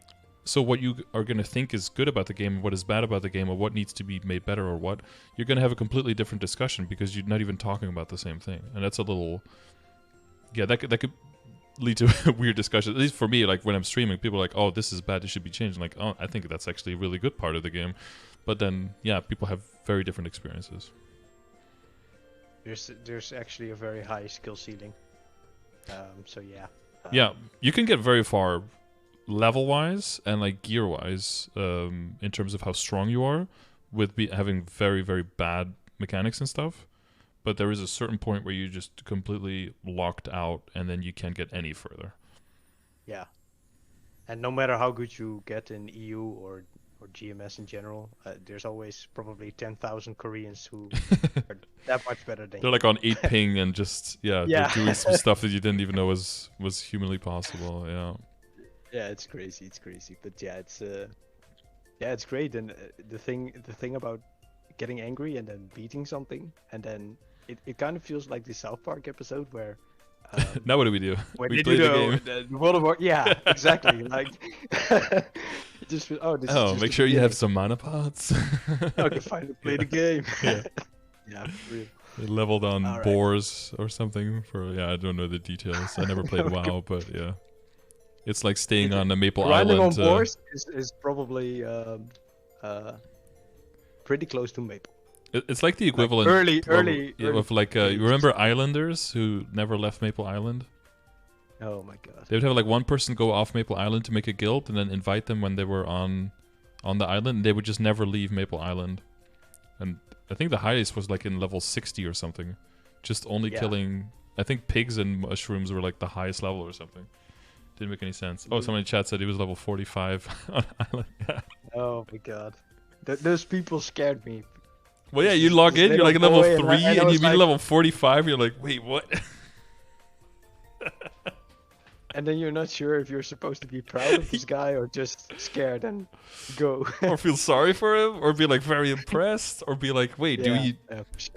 So what you are going to think is good about the game, what is bad about the game, or what needs to be made better, or what, you're going to have a completely different discussion because you're not even talking about the same thing. And that's a little, yeah, that could lead to a weird discussion. At least for me, like when I'm streaming, people are like, "Oh, this is bad, this should be changed." I'm like, "Oh, I think that's actually a really good part of the game." But then, yeah, people have very different experiences. There's actually a very high skill ceiling. So yeah. Yeah, you can get very far level-wise and like gear-wise in terms of how strong you are with having very, very bad mechanics and stuff. But there is a certain point where you're just completely locked out and then you can't get any further. Yeah. And no matter how good you get in EU or GMS in general, there's always probably 10,000 Koreans who are that much better than you. They're like on 8 ping and just, they're doing some stuff that you didn't even know was humanly possible, yeah. Yeah, it's crazy. But yeah, it's great. And the thing about getting angry and then beating something, and then it kind of feels like the South Park episode where now what do we do? When we play the game. The World of War, yeah, exactly. Like, just make sure you have some mana pots. Okay, fine, to play the game. Yeah, yeah, for real. They leveled on boars or something. I don't know the details. I never played WoW, but yeah, it's like staying on a Maple Grinding Island. On boars is probably pretty close to Maple. It's like the equivalent early of like you remember Islanders who never left Maple Island? Oh my god. They would have like one person go off Maple Island to make a guild and then invite them when they were on the island, and they would just never leave Maple Island. And I think the highest was like in level 60 or something. Just only killing I think pigs and mushrooms were like the highest level or something. Didn't make any sense. Oh, someone in chat said he was level 45 on island. Oh my god. Those people scared me. Well, yeah, you log in, you're like at level 3, and you meet like, level 45, you're like, wait, what? And then you're not sure if you're supposed to be proud of this guy or just scared and go. Or feel sorry for him, or be like very impressed, or be like, wait, sure.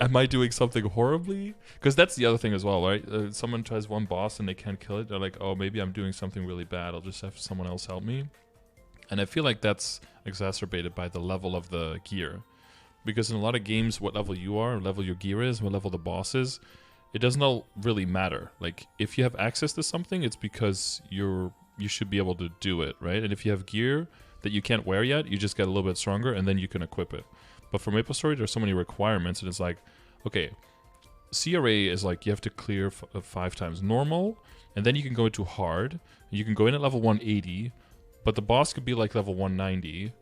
am I doing something horribly? Because that's the other thing as well, right? Someone tries one boss and they can't kill it, they're like, oh, maybe I'm doing something really bad, I'll just have someone else help me. And I feel like that's exacerbated by the level of the gear. Because in a lot of games, what level you are, what level your gear is, what level the boss is, it doesn't really matter. Like, if you have access to something, it's because you should be able to do it, right? And if you have gear that you can't wear yet, you just get a little bit stronger, and then you can equip it. But for MapleStory, there's so many requirements, and it's like, okay, CRA is like you have to clear 5 times normal, and then you can go into hard. You can go in at level 180, but the boss could be like level 190.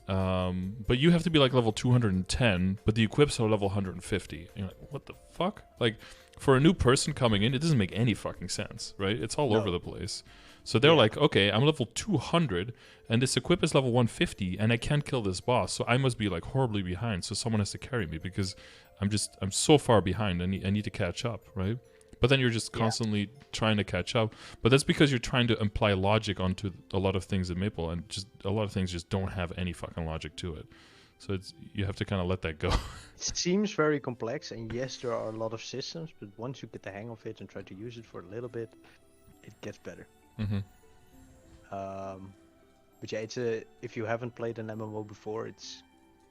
But you have to be like level 210, but the equips are level 150. And you're like, what the fuck? Like, for a new person coming in, it doesn't make any fucking sense, right? It's all over the place. So they're like, okay, I'm level 200, and this equip is level 150, and I can't kill this boss, so I must be like horribly behind, so someone has to carry me, because I'm so far behind, I need to catch up, right? But then you're just constantly trying to catch up. But that's because you're trying to imply logic onto a lot of things in Maple, and just a lot of things just don't have any fucking logic to it. So you have to kind of let that go. It seems very complex, and yes, there are a lot of systems, but once you get the hang of it and try to use it for a little bit, it gets better. Mm-hmm. But yeah, if you haven't played an MMO before, it's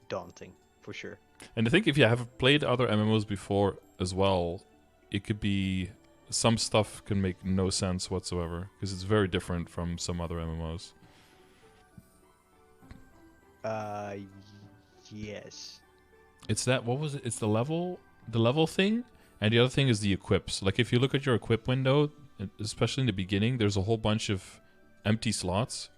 daunting for sure. And I think if you have played other MMOs before as well, it could be some stuff can make no sense whatsoever because it's very different from some other MMOs. Yes. It's that, what was it? It's the level thing, and the other thing is the equips. Like if you look at your equip window, especially in the beginning, there's a whole bunch of empty slots.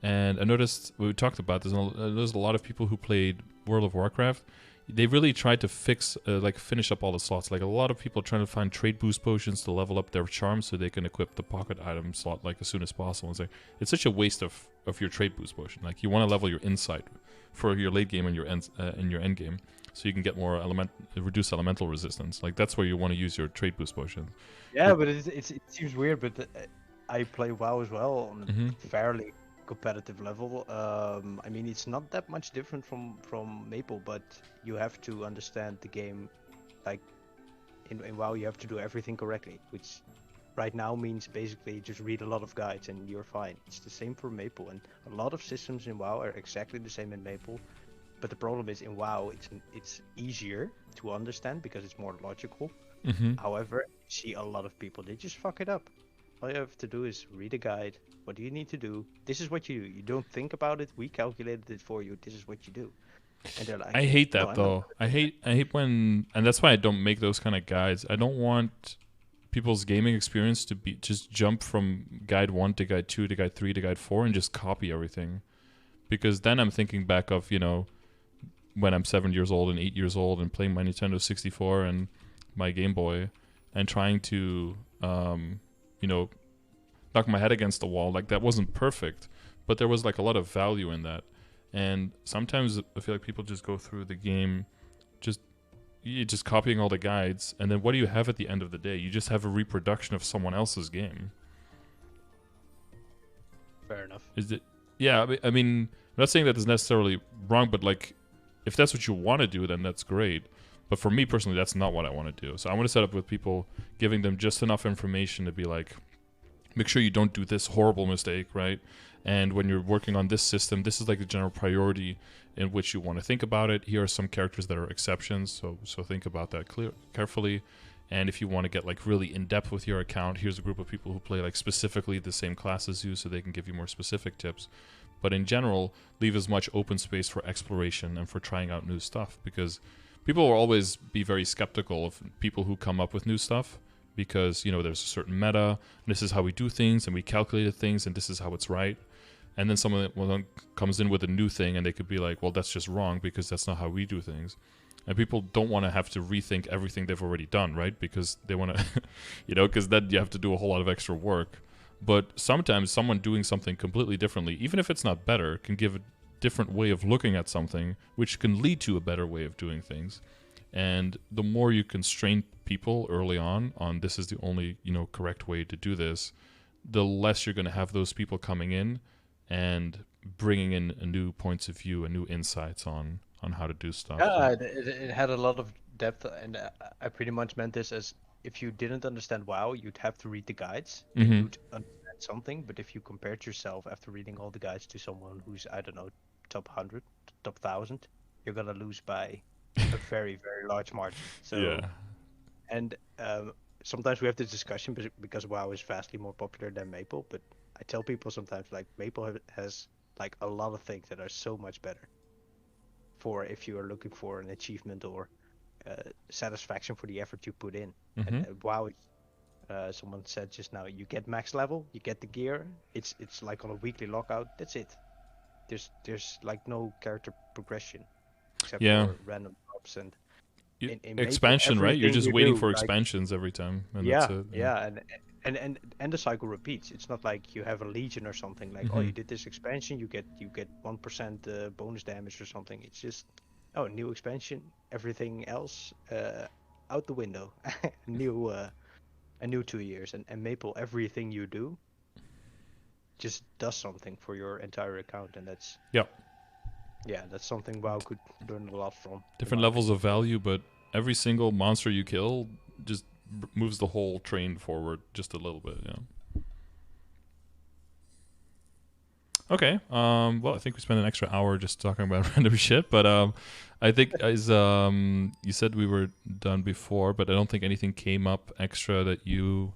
And I noticed, we talked about this, there's a lot of people who played World of Warcraft. They really tried to finish up all the slots. Like a lot of people are trying to find trade boost potions to level up their charm so they can equip the pocket item slot like as soon as possible. It's such a waste of your trade boost potion. Like you want to level your insight for your late game and your end game, so you can get more reduced elemental resistance. Like that's where you want to use your trade boost potion. Yeah, but it seems weird. But I play WoW as well on a fairly competitive level. I mean, it's not that much different from Maple, but you have to understand the game. Like in WoW, you have to do everything correctly, which right now means basically just read a lot of guides and you're fine. It's the same for Maple, and a lot of systems in WoW are exactly the same in Maple. But the problem is in WoW, it's easier to understand because it's more logical. However, you see a lot of people, they just fuck it up. All you have to do is read a guide. What do you need to do? This is what you do. You don't think about it. We calculated it for you. This is what you do. And they're like, I hate that though. I hate when, and that's why I don't make those kind of guides. I don't want people's gaming experience to be just jump from guide 1 to guide 2 to guide 3 to guide 4 and just copy everything. Because then I'm thinking back of, when I'm 7 years old and 8 years old and playing my Nintendo 64 and my Game Boy and trying to, knock my head against the wall. Like that wasn't perfect, but there was like a lot of value in that. And sometimes I feel like people just go through the game just copying all the guides, and then what do you have at the end of the day? You just have a reproduction of someone else's game. Fair enough. Is it? Yeah, I mean, I'm not saying that is necessarily wrong, but like, if that's what you want to do, then that's great. But for me personally, that's not what I want to do. So I want to set up with people, giving them just enough information to be like, make sure you don't do this horrible mistake, right? And when you're working on this system, this is like the general priority in which you want to think about it. Here are some characters that are exceptions, so think about that carefully. And if you want to get like really in depth with your account, here's a group of people who play like specifically the same class as you, so they can give you more specific tips. But in general, leave as much open space for exploration and for trying out new stuff, because people will always be very skeptical of people who come up with new stuff. Because, there's a certain meta, and this is how we do things, and we calculated things, and this is how it's right. And then someone comes in with a new thing, and they could be like, well, that's just wrong, because that's not how we do things. And people don't want to have to rethink everything they've already done, right? Because they want to, because then you have to do a whole lot of extra work. But sometimes someone doing something completely differently, even if it's not better, can give a different way of looking at something, which can lead to a better way of doing things. And the more you constrain people early on this is the only, correct way to do this, the less you're going to have those people coming in and bringing in a new points of view and new insights on how to do stuff. Yeah, it had a lot of depth, and I pretty much meant this as if you didn't understand WoW, you'd have to read the guides, and you'd understand something. But if you compared yourself after reading all the guides to someone who's, I don't know, top 100, top 1,000, you're gonna lose by a very, very large margin. So, yeah. And sometimes we have this discussion because WoW is vastly more popular than Maple. But I tell people sometimes, like, Maple has like a lot of things that are so much better. For if you are looking for an achievement or satisfaction for the effort you put in. And WoW, someone said just now, you get max level, you get the gear. It's like on a weekly lockout. That's it. There's like no character progression except for random drops and in expansion, Maple, right? You're just waiting for like, expansions every time. And yeah, that's it. Yeah, and the cycle repeats. It's not like you have a legion or something like, oh, you did this expansion, you get 1% bonus damage or something. It's just, oh, new expansion, everything else out the window. A new 2 years, and Maple, everything you do just does something for your entire account, and that's that's something WoW could learn a lot from. Different levels of value, but every single monster you kill just moves the whole train forward just a little bit. Okay. Well, I think we spent an extra hour just talking about random shit, but I think as you said we were done before, but I don't think anything came up extra that you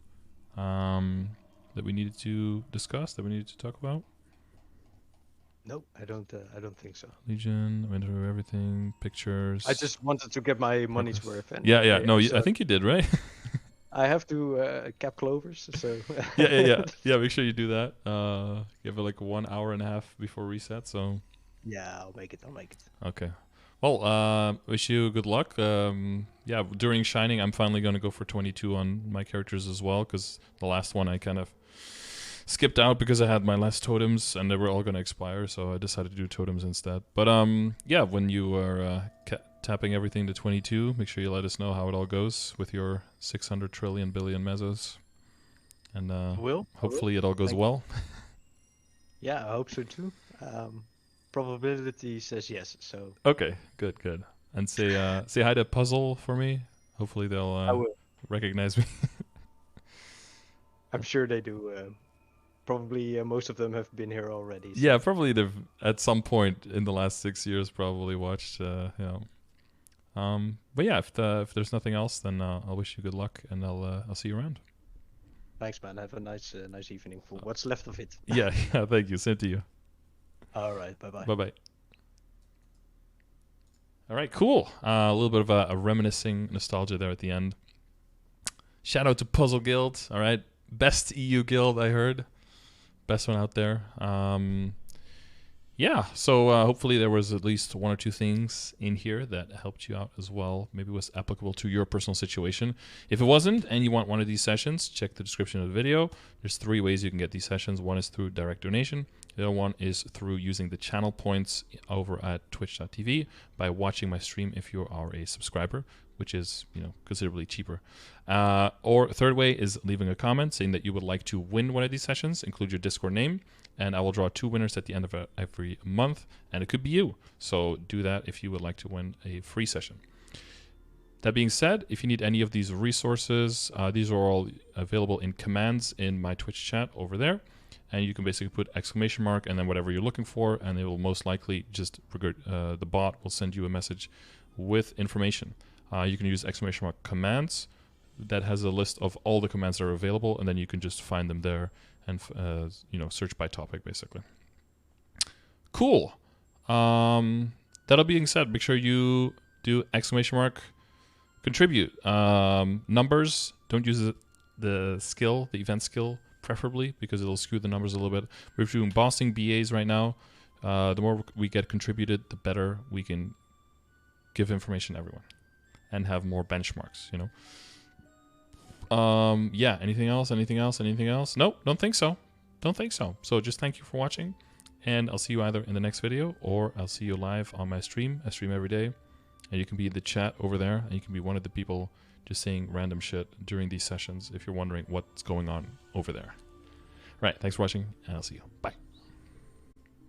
that we needed to discuss, that we needed to talk about. Nope, I don't think so. Legion, went through everything, pictures. I just wanted to get my money's worth. And I think you did, right? I have to cap clovers, so... Yeah, make sure you do that. You have like 1 hour and a half before reset, so... Yeah, I'll make it. Okay. Well, wish you good luck. During Shining, I'm finally going to go for 22 on my characters as well, because the last one I kind of skipped out because I had my last totems, and they were all going to expire, so I decided to do totems instead. But when you are tapping everything to 22, make sure you let us know how it all goes with your 600 trillion billion mesos. And hopefully it all goes well. Yeah, I hope so too. Probability says yes, so... Okay, good. And say hi to Puzzle for me. Hopefully they'll recognize me. I'm sure they do. Probably most of them have been here already. So. Yeah, probably they've at some point in the last 6 years probably watched. But yeah, if there's nothing else, then I'll wish you good luck, and I'll see you around. Thanks, man. Have a nice evening for what's left of it. Yeah, thank you. Same to you. All right, bye-bye. Bye-bye. All right, cool. A little bit of a reminiscing nostalgia there at the end. Shout out to Puzzle Guild. All right, best EU guild I heard. Best one out there. So hopefully there was at least one or two things in here that helped you out as well. Maybe was applicable to your personal situation. If it wasn't and you want one of these sessions, check the description of the video. There's 3 ways you can get these sessions. One is through direct donation. The other one is through using the channel points over at twitch.tv by watching my stream if you are a subscriber, which is, considerably cheaper. Or third way is leaving a comment saying that you would like to win one of these sessions, include your Discord name, and I will draw 2 winners at the end of every month, and it could be you. So do that if you would like to win a free session. That being said, if you need any of these resources, these are all available in commands in my Twitch chat over there. And you can basically put exclamation mark and then whatever you're looking for, and it will most likely just the bot will send you a message with information. You can use exclamation mark commands. That has a list of all the commands that are available, and then you can just find them there and search by topic basically. Cool. That being said, make sure you do exclamation mark contribute. Numbers, don't use the skill, the event skill preferably, because it'll skew the numbers a little bit. We're doing bossing BAs right now. The more we get contributed, the better we can give information to everyone and have more benchmarks, you know. Yeah, anything else? Nope, don't think so. So just thank you for watching, and I'll see you either in the next video or I'll see you live on my stream. I stream every day, and you can be in the chat over there, and you can be one of the people just saying random shit during these sessions if you're wondering what's going on over there. Right, thanks for watching, and I'll see you. Bye.